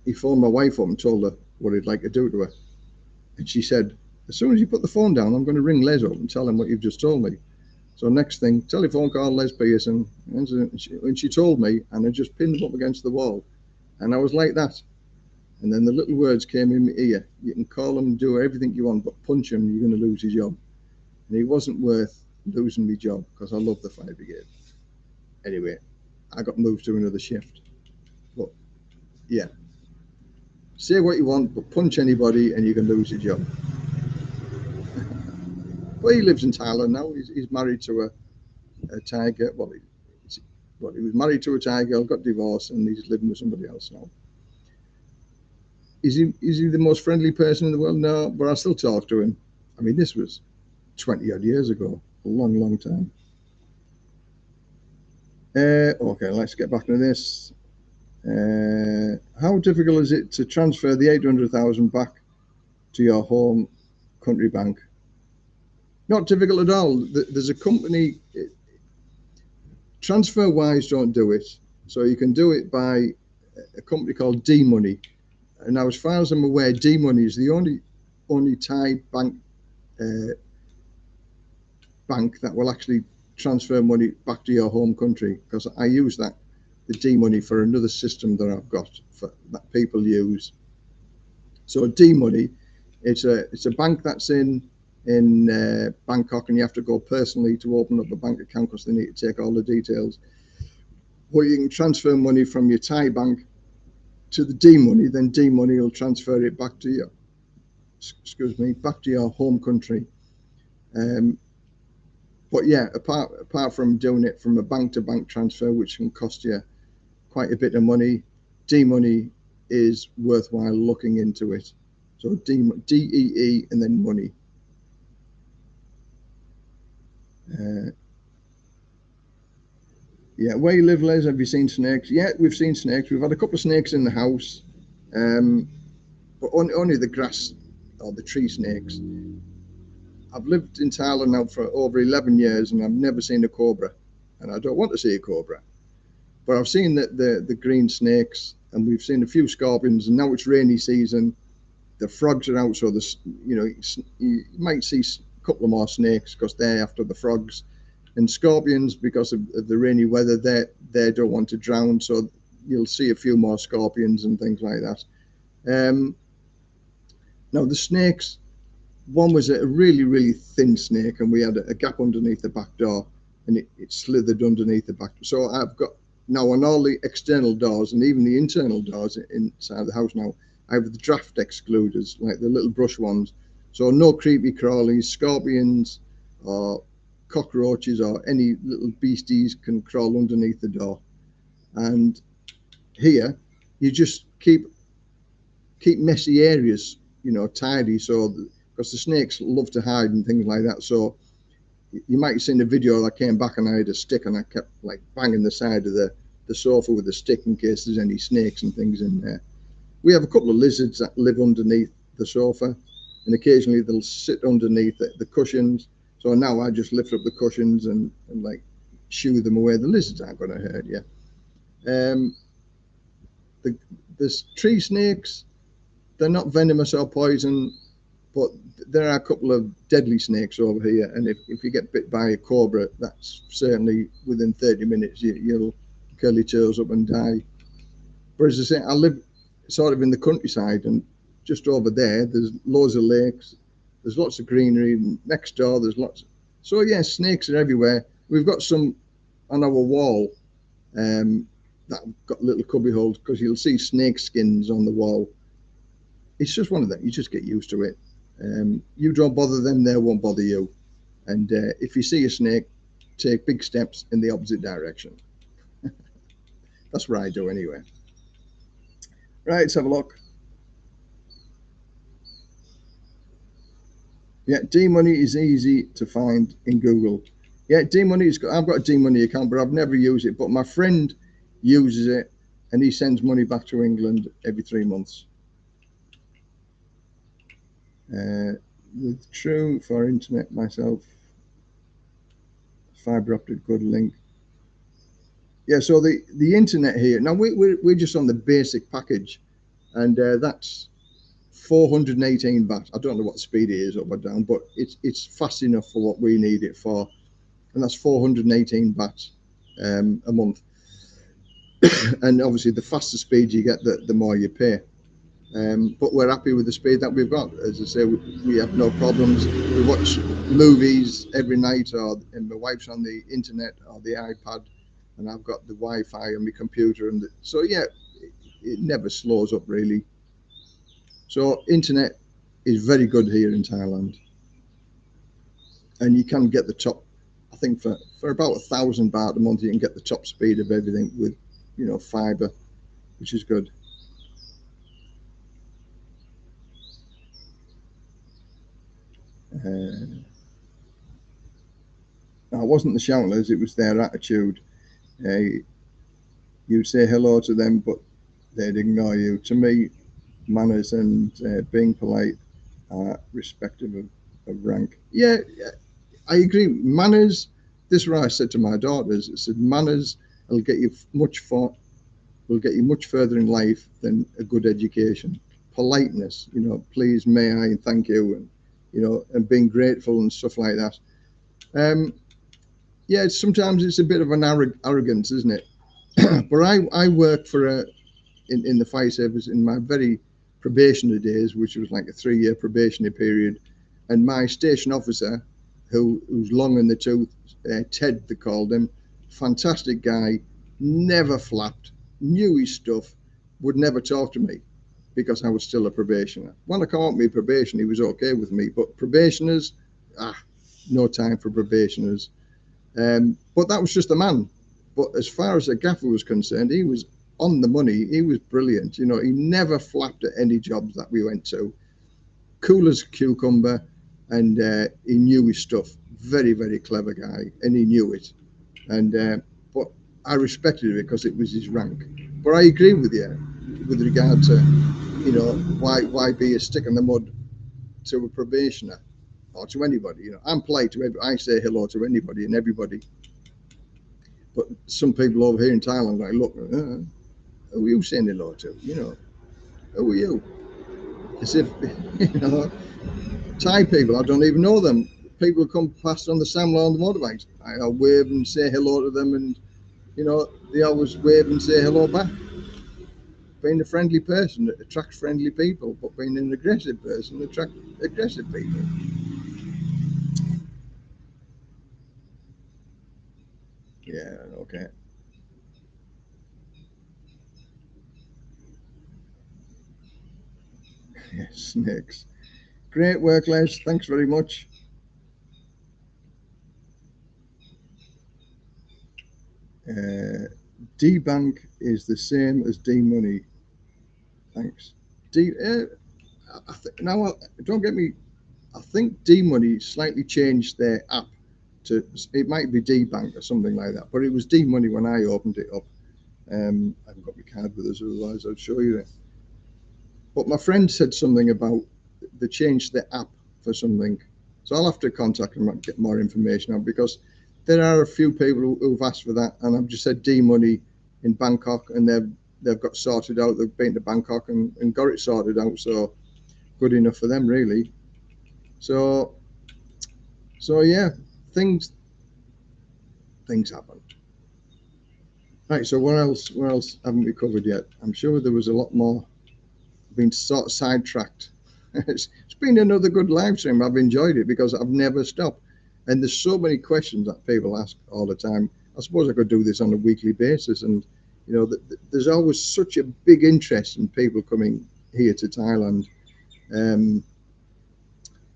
[SPEAKER 1] he phoned my wife up and told her what he'd like to do to her. And she said, as soon as you put the phone down, I'm going to ring Les up and tell him what you've just told me. So next thing, telephone call Les Pearson. And she told me, and I just pinned him up against the wall. And I was like that. And then the little words came in my ear. You can call him and do everything you want, but punch him, you're going to lose your job. And he wasn't worth losing my job because I love the fire brigade. Anyway, I got moved to another shift. But yeah, say what you want, but punch anybody and you can lose your job. Well, he lives in Thailand now. He's married to a Thai girl. Well, he was married to a Thai girl, got divorced, and he's living with somebody else now. Is he the most friendly person in the world? No, but I still talk to him. I mean, this was 20 odd years ago, a long time. Okay, let's get back to this. How difficult is it to transfer the 800,000 back to your home country bank? Not difficult at all. There's a company. TransferWise don't do it, so you can do it by a company called D-Money. And now, as far as I'm aware, D-Money is the only Thai bank that will actually transfer money back to your home country, because I use the D-Money for another system that I've got that people use. So D-Money, it's a bank that's in Bangkok, and you have to go personally to open up a bank account because they need to take all the details. Or you can transfer money from your Thai bank to the D-Money, then D-Money will transfer it back to your home country. But yeah, apart from doing it from a bank to bank transfer, which can cost you quite a bit of money, D-Money is worthwhile looking into it. So DEE and then money. Yeah, where you live, Les, have you seen snakes? Yeah, we've seen snakes. We've had a couple of snakes in the house, but only the grass or the tree snakes. I've lived in Thailand now for over 11 years, and I've never seen a cobra, and I don't want to see a cobra. But I've seen the green snakes, and we've seen a few scorpions, and now it's rainy season. The frogs are out, so you might see a couple of more snakes because they're after the frogs. And scorpions, because of the rainy weather, they don't want to drown, so you'll see a few more scorpions and things like that. Now the snakes, one was a really, really thin snake, and we had a gap underneath the back door, and it slithered underneath the back. So I've got now on all the external doors and even the internal doors inside the house now, I have the draft excluders, like the little brush ones. So no creepy crawlies, scorpions, or cockroaches or any little beasties can crawl underneath the door. And here you just keep messy areas, tidy, so because the snakes love to hide and things like that. So you might have seen a video that came back and I had a stick and I kept like banging the side of the sofa with a stick in case there's any snakes and things in there. We have a couple of lizards that live underneath the sofa, and occasionally they'll sit underneath the cushions. So now I just lift up the cushions and like shoo them away. The lizards aren't going to hurt you. The tree snakes, they're not venomous or poison, but there are a couple of deadly snakes over here. And if you get bit by a cobra, that's certainly within 30 minutes, you'll curl your toes up and die. But as I say, I live sort of in the countryside, and just over there's loads of lakes. There's lots of greenery. Next door, there's lots. So yeah, snakes are everywhere. We've got some on our wall that have got little cubby holes because you'll see snake skins on the wall. It's just one of them. You just get used to it. You don't bother them, they won't bother you. And if you see a snake, take big steps in the opposite direction. That's what I do anyway. Right, let's have a look. Yeah, D-Money is easy to find in Google. Yeah, D-Money is good. I've got a D-Money account, but I've never used it. But my friend uses it, and he sends money back to England every 3 months. With True for internet myself, fiber optic good link. Yeah, so the internet here. Now we're just on the basic package, and that's 418 baht. I don't know what speed it is up or down, but it's fast enough for what we need it for, and that's 418 baht a month. And obviously, the faster speed you get, the more you pay. But we're happy with the speed that we've got. As I say, we have no problems. We watch movies every night, and my wife's on the internet or the iPad, and I've got the Wi-Fi on my computer, and so yeah, it never slows up really. So internet is very good here in Thailand, and you can get the top. I think for about 1,000 baht a month, you can get the top speed of everything with, fiber, which is good. Now, it wasn't the shouters; it was their attitude. You'd say hello to them, but they'd ignore you. To me, manners and being polite are respective of rank. Yeah, I agree. Manners this is what I said to my daughters. I said, manners will get you will get you much further in life than a good education. Politeness, please, may I, and thank you, and and being grateful and stuff like that. Yeah, sometimes it's a bit of an arrogance, isn't it? But I worked for in the fire service in my very probationary days, which was like a 3-year probationary period, and my station officer, who's long in the tooth, Ted they called him, fantastic guy, never flapped, knew his stuff, would never talk to me because I was still a probationer. When I came out my probation, he was okay with me, but probationers, no time for probationers. But that was just a man. But as far as the gaffer was concerned, he was on the money. He was brilliant. He never flapped at any jobs that we went to. Cool as a cucumber, and he knew his stuff. Very, very clever guy, and he knew it. And but I respected it because it was his rank. But I agree with you with regard to why be a stick in the mud to a probationer or to anybody. I'm polite to everybody. I say hello to anybody and everybody. But some people over here in Thailand, I look, who are you saying hello to? Who are you? As if, Thai people, I don't even know them. People come past on the Samla on the motorbikes. I'll wave and say hello to them, and they always wave and say hello back. Being a friendly person attracts friendly people, but being an aggressive person attracts aggressive people. Yeah, okay. Yeah, snakes. Great work, Les. Thanks very much. D-Bank is the same as D-Money. Thanks. Now, don't get me. I think D-Money slightly changed their app to. It might be D-Bank or something like that, but it was D-Money when I opened it up. I've got my card with us, otherwise I'll show you it. But my friend said something about they changed the app for something, so I'll have to contact them and get more information on, because there are a few people who've asked for that, and I've just said D-Money in Bangkok, and they've got sorted out. They've been to Bangkok and got it sorted out, so good enough for them, really. So yeah, things happen. Right, so what else haven't we covered yet? I'm sure there was a lot more. Been sort of sidetracked. It's been another good live stream. I've enjoyed it because I've never stopped, and there's so many questions that people ask all the time. I suppose I could do this on a weekly basis, and there's always such a big interest in people coming here to Thailand.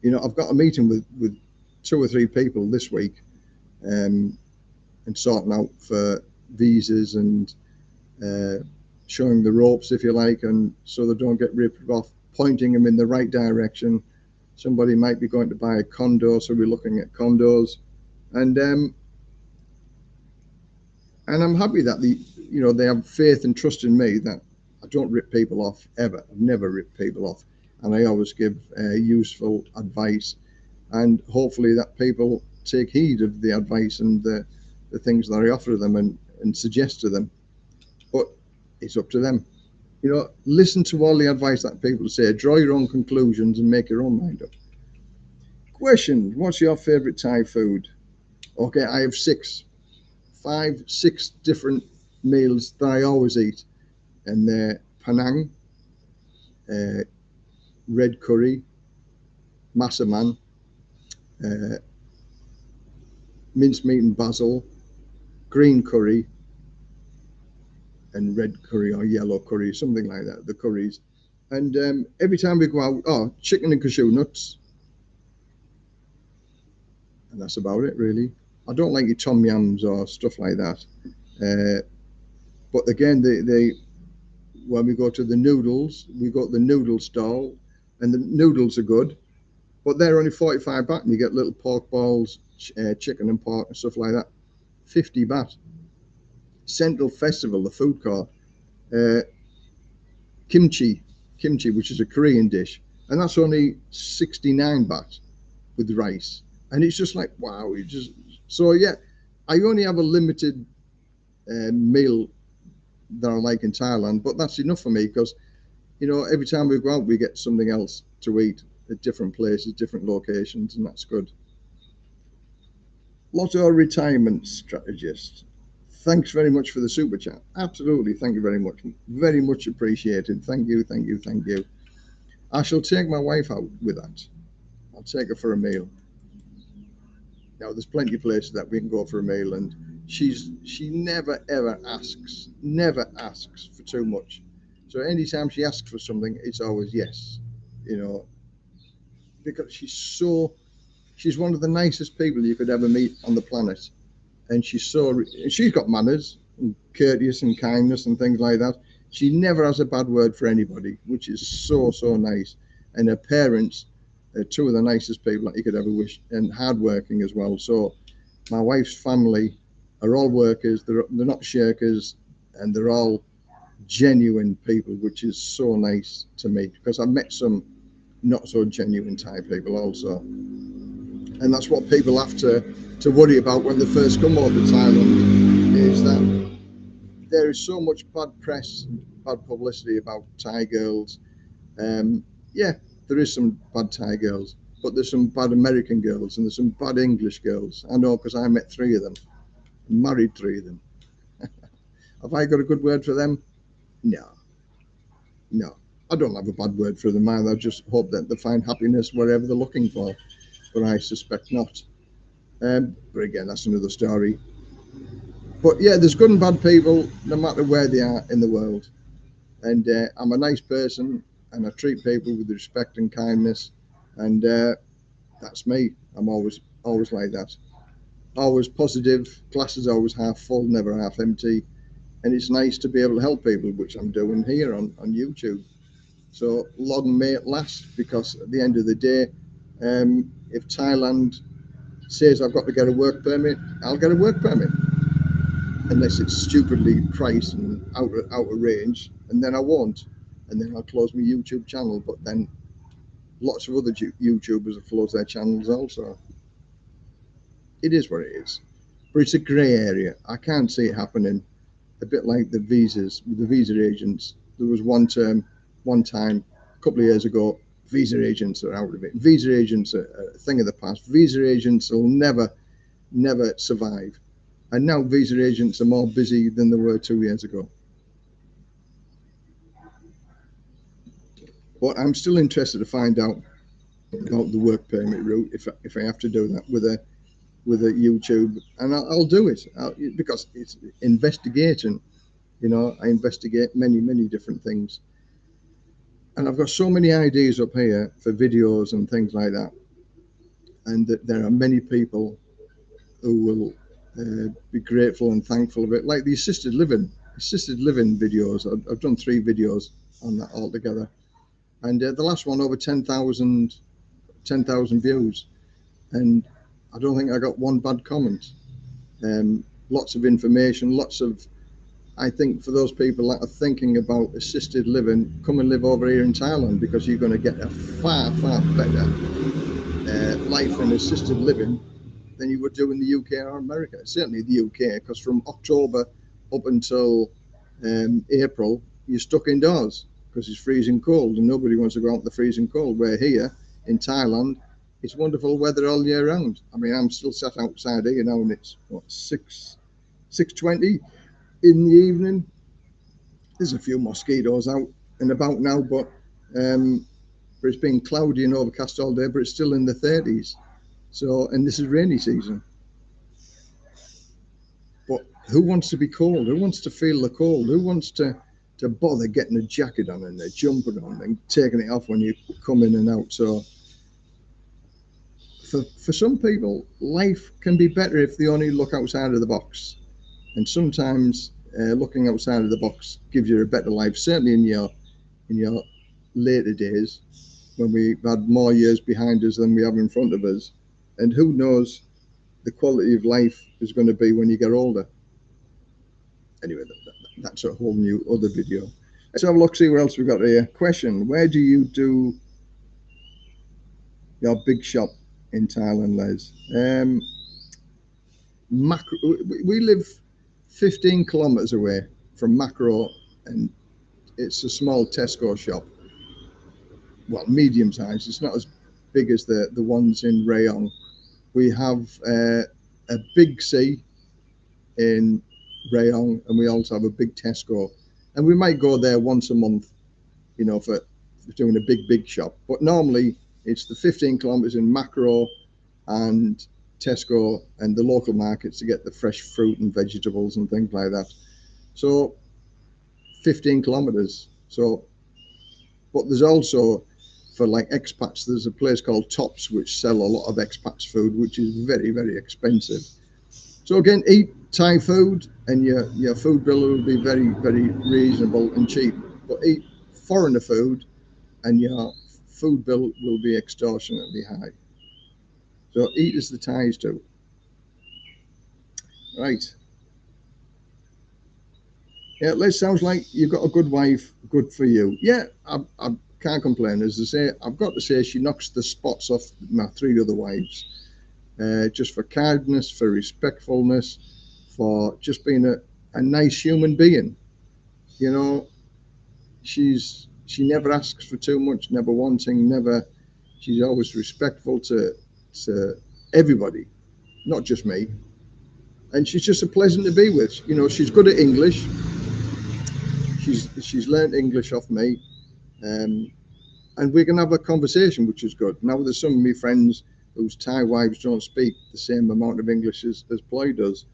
[SPEAKER 1] I've got a meeting with 2 or 3 people this week, and sorting out for visas and showing the ropes, if you like, and so they don't get ripped off, pointing them in the right direction. Somebody might be going to buy a condo, so we're looking at condos, and I'm happy that they have faith and trust in me that I don't rip people off ever. I've never ripped people off, and I always give useful advice, and hopefully that people take heed of the advice and the things that I offer them and suggest to them. But it's up to them. Listen to all the advice that people say, draw your own conclusions and make your own mind up. Question: what's your favorite Thai food? Okay, I have 6 different meals that I always eat, and they're Panang, red curry, masaman, mincemeat and basil, green curry, and red curry or yellow curry, something like that, the curries. And every time we go out, chicken and cashew nuts. And that's about it, really. I don't like your tom yums or stuff like that. But again, when we go to the noodles, we got the noodle stall, and the noodles are good, but they're only 45 baht, and you get little pork balls, chicken and pork and stuff like that, 50 baht. Central Festival, the food court, kimchi, which is a Korean dish, and that's only 69 baht with rice, and it's just like wow. So yeah, I only have a limited meal that I like in Thailand, but that's enough for me because every time we go out, we get something else to eat at different places, different locations, and that's good. Lotto retirement strategist. Thanks very much for the super chat. Absolutely, thank you very much. Very much appreciated. Thank you, thank you, thank you. I shall take my wife out with that. I'll take her for a meal. Now, there's plenty of places that we can go for a meal, and she never ever never asks for too much. So anytime she asks for something, it's always yes. Because she's one of the nicest people you could ever meet on the planet, and she's got manners and courteous and kindness and things like that. She never has a bad word for anybody, which is so nice. And her parents are two of the nicest people that you could ever wish, and hardworking as well. So my wife's family are all workers. They're not shirkers, and they're all genuine people, which is so nice to meet because I've met some not so genuine Thai people also. And that's what people have to worry about when they first come over to Thailand, is that there is so much bad press, bad publicity about Thai girls. Yeah, there is some bad Thai girls, but there's some bad American girls and there's some bad English girls. I know because I met 3 of them, married 3 of them. Have I got a good word for them? No, no. I don't have a bad word for them either. I just hope that they find happiness wherever they're looking for, but I suspect not. But again, that's another story. But yeah, there's good and bad people, no matter where they are in the world. And I'm a nice person, and I treat people with respect and kindness, and that's me. I'm always like that. Always positive. Glass is always half full, never half empty. And it's nice to be able to help people, which I'm doing here on YouTube. So long may it last, because at the end of the day, if Thailand says I've got to get a work permit, I'll get a work permit, unless it's stupidly priced and out of range, and then I won't, and then I'll close my YouTube channel. But then lots of other YouTubers have closed their channels also. It is what it is, but it's a grey area. I can't see it happening. A bit like the visas with the visa agents. There was one time, a couple of years ago, visa agents are out of it. Visa agents are a thing of the past. Visa agents will never survive. And now visa agents are more busy than they were 2 years ago. But I'm still interested to find out about the work permit route if I have to do that with a YouTube, and I'll do it because it's investigating. I investigate many different things, and I've got so many ideas up here for videos and things like that, and that there are many people who will be grateful and thankful of it, like the assisted living videos. I've done 3 videos on that altogether, and the last one over 10,000 views, and I don't think I got one bad comment. Lots of information, I think for those people that are thinking about assisted living, come and live over here in Thailand, because you're going to get a far better life in assisted living than you would do in the UK or America. Certainly the UK, because from October up until April, you're stuck indoors because it's freezing cold, and nobody wants to go out in the freezing cold. Where here in Thailand, it's wonderful weather all year round. I mean, I'm still sat outside here now, and it's what, 6:20 in the evening. There's a few mosquitoes out and about now, but it's been cloudy and overcast all day, but it's still in the 30s. So, and this is rainy season. But who wants to be cold? Who wants to feel the cold? Who wants to bother getting a jacket on and a jumper on and taking it off when you come in and out? So for some people, life can be better if they only look outside of the box. And sometimes looking outside of the box gives you a better life, certainly in your later days, when we've had more years behind us than we have in front of us. And who knows the quality of life is going to be when you get older. Anyway, that's a whole new other video. Let's have a look, see what else we've got here. Question: where do you do your big shop in Thailand, Les? Macro. We live 15 kilometers away from Macro, and it's a small Tesco shop. Well, medium size. It's not as big as the ones in Rayong. We have a big C in Rayong, and we also have a big Tesco, and we might go there once a month, you know, for doing a big shop. But normally it's the 15 kilometers in Macro and Tesco and the local markets to get the fresh fruit and vegetables and things like that. So 15 kilometers. So, but there's also, for like expats, there's a place called Tops which sell a lot of expats food, which is very expensive. So again, eat Thai food and your food bill will be very reasonable and cheap. But eat foreigner food and your food bill will be extortionately high. So eat as the Thais do. Right. Yeah, Les, sounds like you've got a good wife. Good for you. Yeah, I can't complain. As I say, I've got to say she knocks the spots off my three other wives. Just for kindness, for respectfulness, for just being a nice human being. You know, she never asks for too much, never wanting, never. She's always respectful to everybody, not just me. And she's just a pleasant to be with. You know, she's good at English. She's learned English off me, and we can have a conversation, which is good. Now there's some of my friends whose Thai wives don't speak the same amount of English as Ploy does,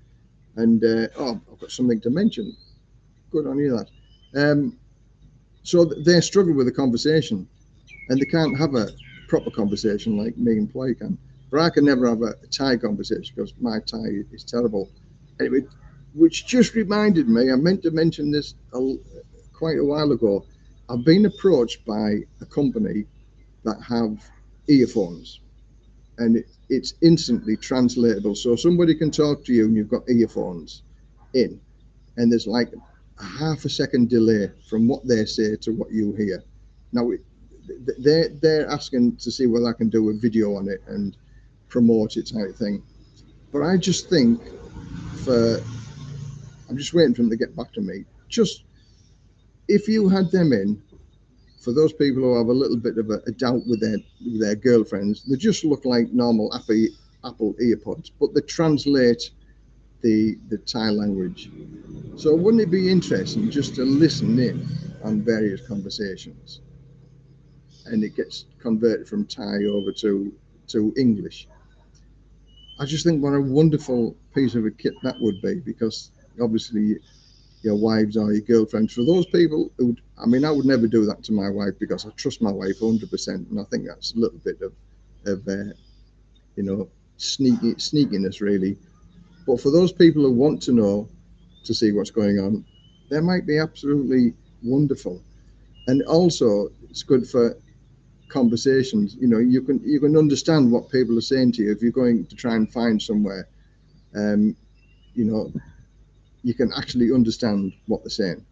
[SPEAKER 1] and oh, I've got something to mention. Good on you that. So they struggle with a conversation, and they can't have a proper conversation like me and Ploy can. But I can never have a Thai conversation because my Thai is terrible. Anyway, which just reminded me, I meant to mention this quite a while ago. I've been approached by a company that have earphones, and it's instantly translatable. So somebody can talk to you and you've got earphones in, and there's like a half a second delay from what they say to what you hear. Now, they're asking to see whether I can do a video on it and promote it type thing. But I just think I'm just waiting for them to get back to me. Just if you had them in, for those people who have a little bit of a doubt with their girlfriends, they just look like normal Apple earpods, but they translate the Thai language. So wouldn't it be interesting just to listen in on various conversations, and it gets converted from Thai over to English? I just think what a wonderful piece of a kit that would be, because obviously your wives or your girlfriends, for those people who, I mean, I would never do that to my wife because I trust my wife 100%, and I think that's a little bit of you know, sneakiness really. But for those people who want to know, to see what's going on, they might be absolutely wonderful. And also it's good for conversations. You know, you can understand what people are saying to you if you're going to try and find somewhere. You know, you can actually understand what they're saying.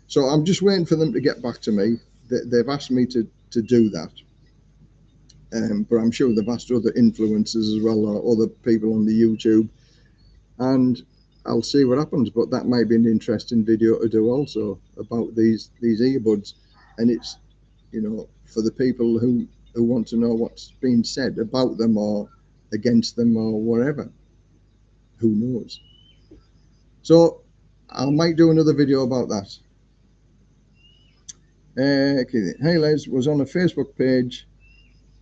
[SPEAKER 1] So I'm just waiting for them to get back to me. They've asked me to do that, but I'm sure they've asked other influencers as well, or other people on the YouTube, and I'll see what happens. But that might be an interesting video to do also about these earbuds, and it's, you know, for the people who want to know what's being said about them or against them or whatever. Who knows? So I might do another video about that. Okay. Hey Les, was on a Facebook page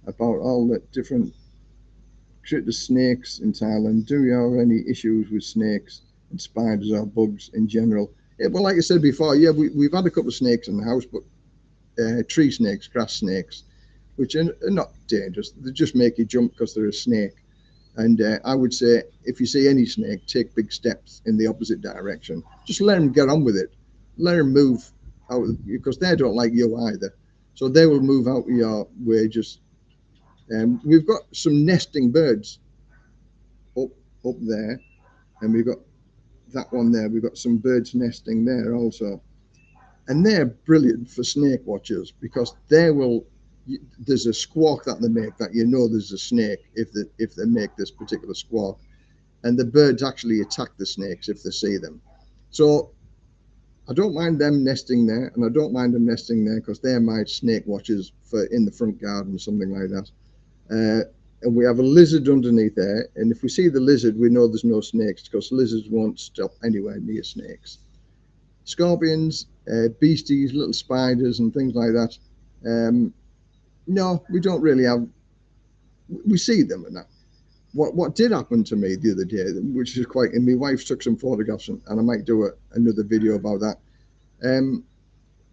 [SPEAKER 1] about all the different critter snakes in Thailand. Do you have any issues with snakes and spiders or bugs in general? Yeah, well, like I said before, yeah, we've had a couple of snakes in the house, but tree snakes, grass snakes, which are not dangerous. They just make you jump because they're a snake. And I would say if you see any snake, take big steps in the opposite direction. Just let them get on with it. Let them move out, because they don't like you either. So they will move out of your way. Just we've got some nesting birds up there, and we've got that one there. We've got some birds nesting there also, and they're brilliant for snake watchers because they will. There's a squawk that they make that you know there's a snake if they make this particular squawk, and the birds actually attack the snakes if they see them. So I don't mind them nesting there, and I don't mind them nesting there because they're my snake watchers for in the front garden, something like that. And we have a lizard underneath there, and if we see the lizard, we know there's no snakes because lizards won't stop anywhere near snakes. Scorpions, beasties, little spiders, and things like that. No, we don't really have. We see them and that. What did happen to me the other day, which is quite, and my wife took some photographs, and I might do another video about that.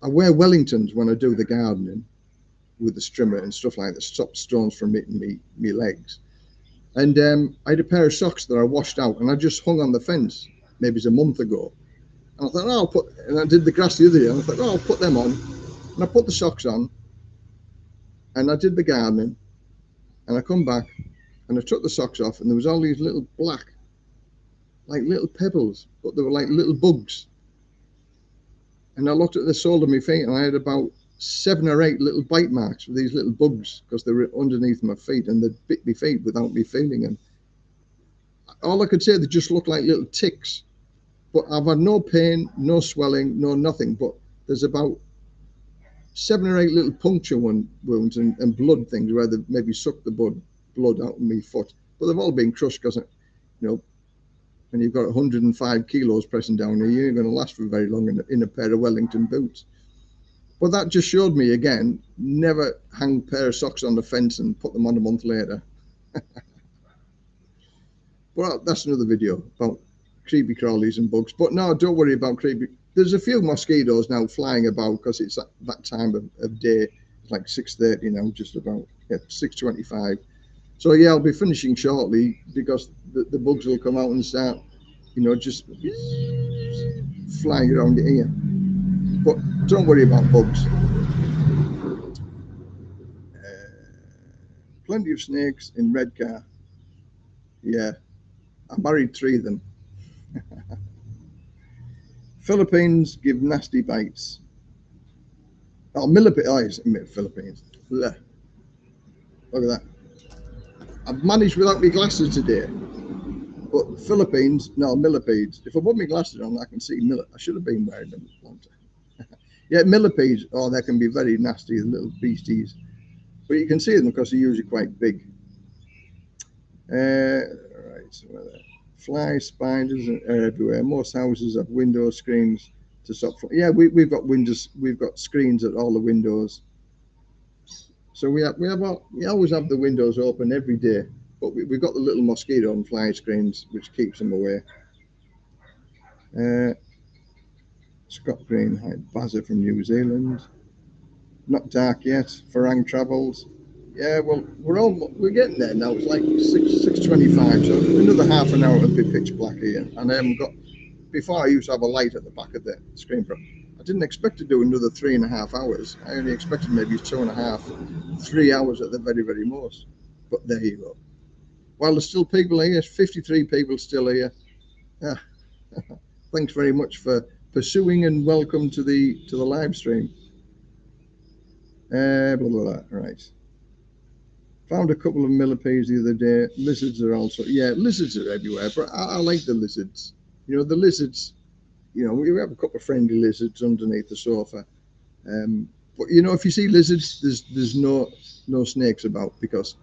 [SPEAKER 1] I wear Wellingtons when I do the gardening with the strimmer and stuff like that, stop stones from hitting me legs. And I had a pair of socks that I washed out, and I just hung on the fence. Maybe it's a month ago, and I thought, oh, and I did the grass the other day, and I thought, oh, I'll put them on, and I put the socks on, and I did the gardening, and I come back, and I took the socks off, and there was all these little black, like little pebbles, but they were like little bugs. And I looked at the sole of my feet, and I had about 7 or 8 little bite marks with these little bugs because they were underneath my feet, and they bit my feet without me feeling them. All I could say, they just looked like little ticks. But I've had no pain, no swelling, no nothing. But there's about 7 or 8 little puncture wounds and blood things where they maybe sucked the blood out of my foot. But they've all been crushed because, when you've got 105 kilos pressing down here, you ain't going to last for very long in a pair of Wellington boots. But that just showed me again, never hang a pair of socks on the fence and put them on a month later. Well, that's another video about creepy crawlies and bugs. But no, don't worry about creepy. There's a few mosquitoes now flying about because it's that time of day. It's like 6:30 now, just about. Yeah, 6:25. So yeah, I'll be finishing shortly because the bugs will come out and start, just flying around the ear. But don't worry about bugs. Plenty of snakes in Redcar. Yeah, I married 3 of them. Philippines give nasty bites. Oh, millipede. Oh, it's Philippines. Look at that. I've managed without my glasses today. But Philippines, no, millipedes. If I put my glasses on, I can see I should have been wearing them a long time. Yeah, millipedes. Oh, they can be very nasty, little beasties. But you can see them because they're usually quite big. Right, so flies, spiders are everywhere. Most houses have window screens to stop. Yeah, we've got windows. We've got screens at all the windows. So we always have the windows open every day. But we've got the little mosquito and fly screens which keeps them away. Scott Green, Bazza from New Zealand. Not dark yet. Farang Travels. Yeah, well, we're getting there now. It's like 6:25, so another half an hour it'll be pitch black here. And I haven't got. Before I used to have a light at the back of the screen. I didn't expect to do another 3.5 hours. I only expected maybe 2.5, 3 hours at the very, very most. But there you go. While there's still people here, 53 people still here. Yeah. Thanks very much for pursuing and welcome to the live stream. Blah, blah, blah. Right. Found a couple of millipedes the other day. Lizards are also, lizards are everywhere, but I like the lizards. The lizards, we have a couple of friendly lizards underneath the sofa. But if you see lizards, there's no snakes about because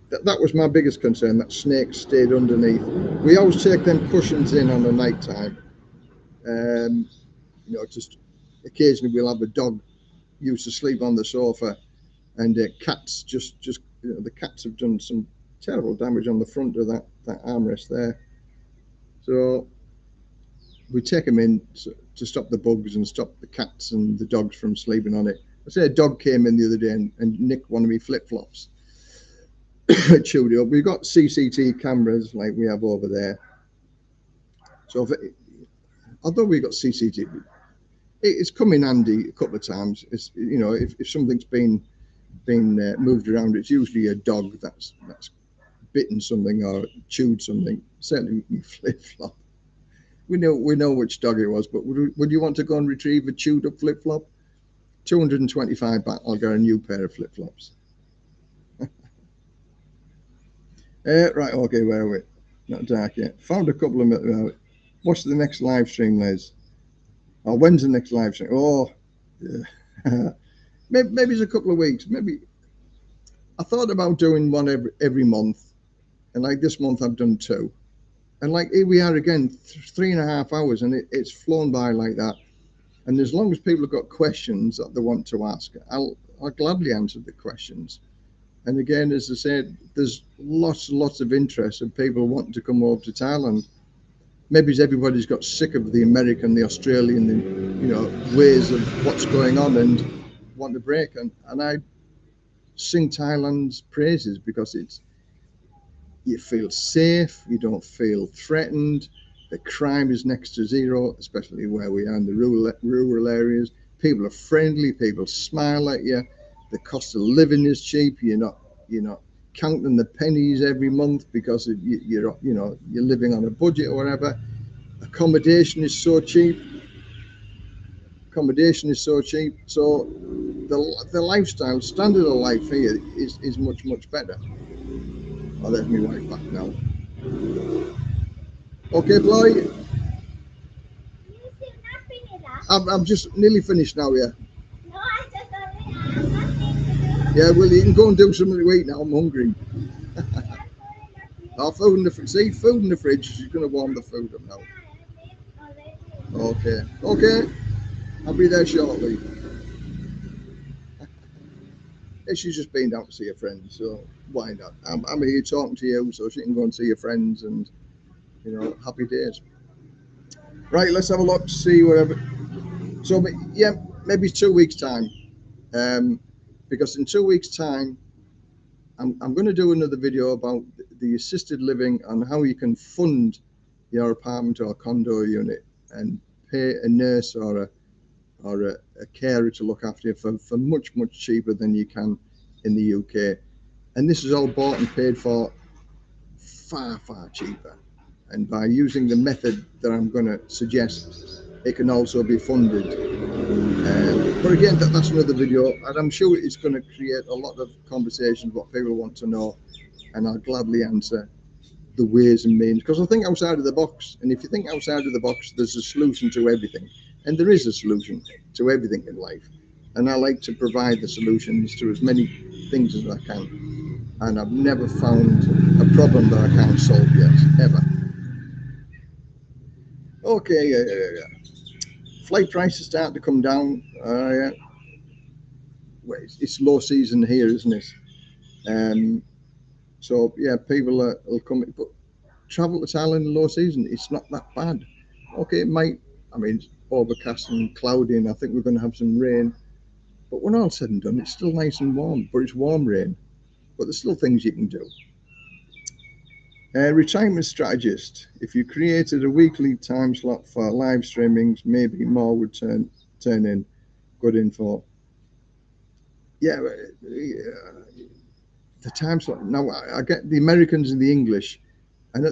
[SPEAKER 1] that was my biggest concern, that snakes stayed underneath. We always take them cushions in on the night time. Just occasionally we'll have a dog used to sleep on the sofa, and cats just the cats have done some terrible damage on the front of that armrest there. So we take them in to stop the bugs and stop the cats and the dogs from sleeping on it. I say a dog came in the other day and nicked one of my flip-flops. Chewed it up. We've got CCTV cameras like we have over there. So although we've got CCTV, it's come in handy a couple of times. It's if something's been moved around, it's usually a dog that's bitten something or chewed something. Certainly flip-flop. We know which dog it was, but would you want to go and retrieve a chewed up flip-flop? 225 baht, I'll get a new pair of flip-flops. Right, okay, where are we? Not dark yet. Found a couple of. What's the next live stream, Les? Or when's the next live stream? Oh, yeah. Maybe it's a couple of weeks. Maybe I thought about doing one every month, and like this month I've done two, and like here we are again, 3.5 hours, and it's flown by like that. And as long as people have got questions that they want to ask, I'll gladly answer the questions. And again, as I said, there's lots of interest of people wanting to come over to Thailand. Maybe everybody's got sick of the American, the Australian, ways of what's going on and want a break. And I sing Thailand's praises because you feel safe, you don't feel threatened. The crime is next to zero, especially where we are in the rural areas. People are friendly, people smile at you. The cost of living is cheap. You're not counting the pennies every month because you're living on a budget or whatever. Accommodation is so cheap. So the lifestyle standard of life here is much better. Oh, there's my wife back now. Okay, Chloe.
[SPEAKER 2] You still not finished, huh?
[SPEAKER 1] I'm just nearly finished now, yeah.
[SPEAKER 2] No, I just only have nothing to do.
[SPEAKER 1] Yeah, well, you can go and do something to eat now. I'm hungry. Oh, food in the fridge. See, food in the fridge. She's going to warm the food up now. Okay. I'll be there shortly. She's just been down to see her friends, so why not? I'm here talking to you, so she can go and see her friends, and happy days. Right, let's have a look, see whatever. So yeah, maybe 2 weeks time, because in 2 weeks time, I'm going to do another video about the assisted living and how you can fund your apartment or condo unit and pay a nurse or a carer to look after you for much cheaper than you can in the UK. And this is all bought and paid for far cheaper. And by using the method that I'm going to suggest, it can also be funded. But again, that's another video, and I'm sure it's going to create a lot of conversations, what people want to know, and I'll gladly answer the ways and means, because I think outside of the box. And if you think outside of the box, there's a solution to everything, and there is a solution to everything in life. And I like to provide the solutions to as many things as I can, and I've never found a problem that I can't solve yet, ever. Okay, yeah. Flight prices start to come down. Yeah. Well, it's low season here, isn't it? So yeah, people will come. But travel to Thailand in low season, it's not that bad. Okay, it might. I mean, it's overcast and cloudy, and I think we're going to have some rain. But when all said and done, it's still nice and warm. But it's warm rain. But there's still things you can do. Retirement strategist. If you created a weekly time slot for live streamings, maybe more would turn in. Good info. Yeah, the time slot. Now I get the Americans and the English, and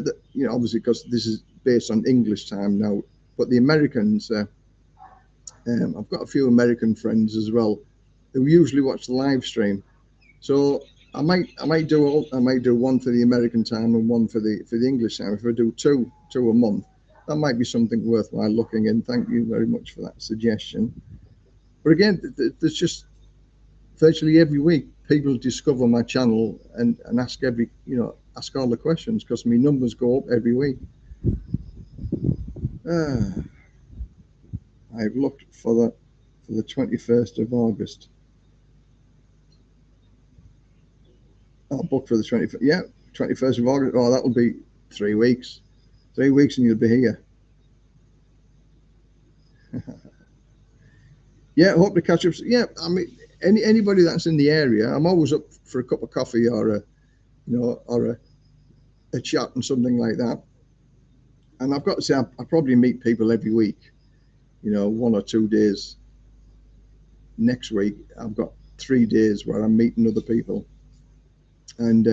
[SPEAKER 1] obviously because this is based on English time now. But the Americans, I've got a few American friends as well who usually watch the live stream. So I might do one for the American time and one for the English time. If I do two a month, that might be something worthwhile looking in. Thank you very much for that suggestion. But again, there's just virtually every week people discover my channel and ask ask all the questions, because my numbers go up every week. I've looked for the 21st of August. I'll book for the 21st. Yeah, 21st of August. Oh, that'll be 3 weeks. 3 weeks and you'll be here. Yeah, hope to catch up. Yeah, I mean, anybody that's in the area, I'm always up for a cup of coffee or a chat and something like that. And I've got to say, I probably meet people every week. 1 or 2 days. Next week, I've got 3 days where I'm meeting other people. And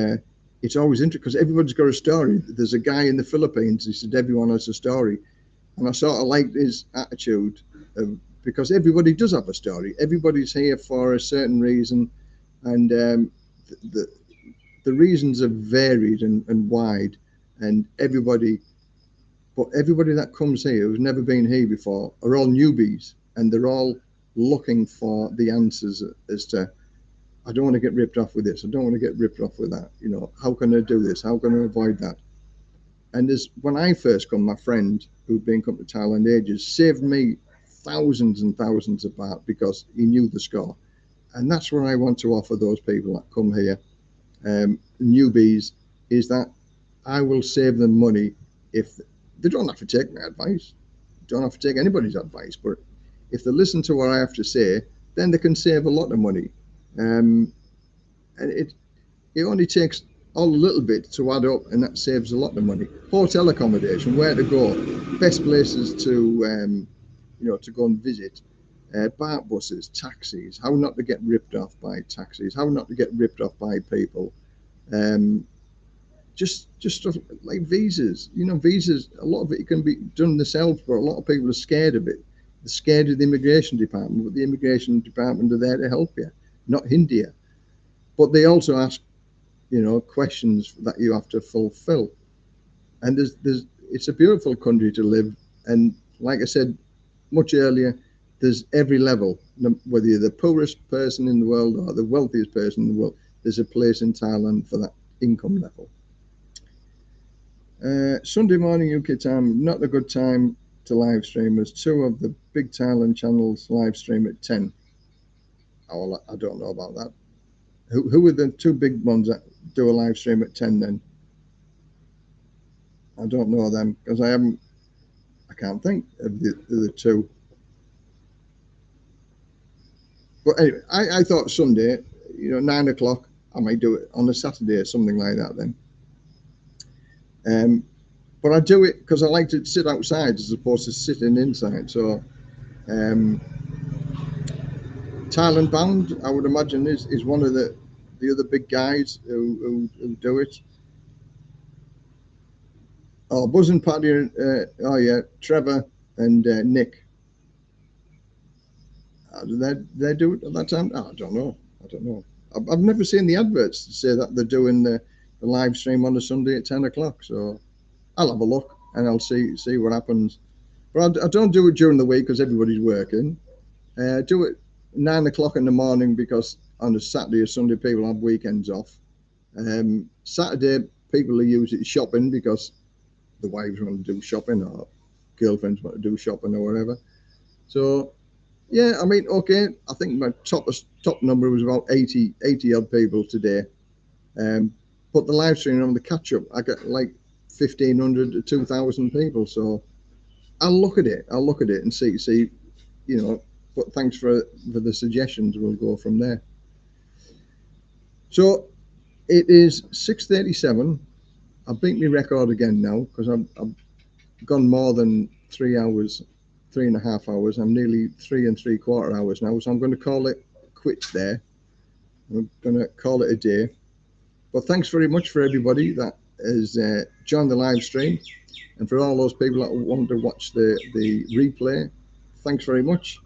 [SPEAKER 1] it's always interesting because everybody's got a story. There's a guy in the Philippines, he said everyone has a story. And I sort of liked his attitude because everybody does have a story. Everybody's here for a certain reason. And the reasons are varied and wide. and everybody that comes here who's never been here before are all newbies, and they're all looking for the answers as to, I don't want to get ripped off with this, I don't want to get ripped off with that, you know, how can I do this, how can I avoid that? And as when I first come, my friend who'd been come to Thailand ages saved me thousands and thousands of baht because he knew the score. And that's what I want to offer those people that come here, newbies, is that I will save them money. If they don't have to take my advice, don't have to take anybody's advice, but if they listen to what I have to say, then they can save a lot of money. And it only takes all a little bit to add up, and that saves a lot of money. Hotel accommodation, where to go, best places to to go and visit, BART buses, taxis, how not to get ripped off by taxis, how not to get ripped off by people, just stuff like visas. You know, visas, a lot of it can be done themselves, but a lot of people are scared of it. They're scared of the immigration department, but the immigration department are there to help you, not hinder you. But they also ask, questions that you have to fulfill. And it's a beautiful country to live. And like I said much earlier, there's every level, whether you're the poorest person in the world or the wealthiest person in the world, there's a place in Thailand for that income level. Sunday morning UK time, not a good time to live stream, as two of the big Thailand channels live stream at 10. Oh, I don't know about that. Who are the two big ones that do a live stream at 10 then? I don't know them because I can't think of the two. But anyway, I thought Sunday, 9 o'clock, I might do it on a Saturday or something like that then. But I do it because I like to sit outside as opposed to sitting inside. So Thailand Bound, I would imagine, is one of the other big guys who do it. Oh, Buzz and Paddy, oh yeah, Trevor and Nick. Do they do it at that time? Oh, I don't know. I've never seen the adverts to say that they're doing the live stream on a Sunday at 10 o'clock. So I'll have a look and I'll see what happens. But I don't do it during the week because everybody's working. Do it 9 o'clock in the morning because on a Saturday or Sunday people have weekends off. Saturday people are usually shopping because the wives want to do shopping or girlfriends want to do shopping or whatever. So yeah, I mean, okay, I think my top number was about 80 odd people today. But the live stream on the catch up, I got like 1,500 to 2,000 people. So I'll look at it and see, but thanks for the suggestions. We'll go from there. So it is 6:37. I beat my record again now because I've gone more than 3 hours, 3.5 hours. I'm nearly 3 3/4 hours now. So I'm going to call it quits there. I'm going to call it a day. But thanks very much for everybody that has joined the live stream. And for all those people that want to watch the replay, thanks very much.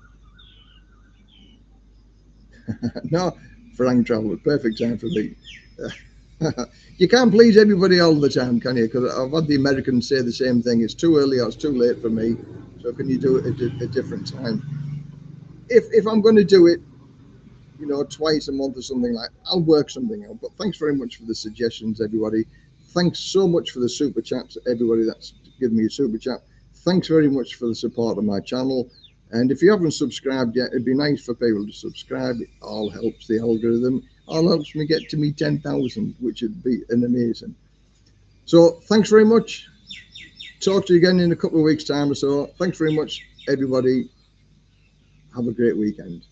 [SPEAKER 1] No, Frank travel, perfect time for me. You can't please everybody all the time, can you? Because I've had the Americans say the same thing. It's too early or it's too late for me. So can you do it at a different time? If I'm going to do it, twice a month or something like that, I'll work something out. But thanks very much for the suggestions, everybody. Thanks so much for the super chats, everybody that's given me a super chat. Thanks very much for the support of my channel. And if you haven't subscribed yet, it'd be nice for people to subscribe. It all helps the algorithm. All helps me get to me 10,000, which would be an amazing. So thanks very much. Talk to you again in a couple of weeks' time or so. Thanks very much, everybody. Have a great weekend.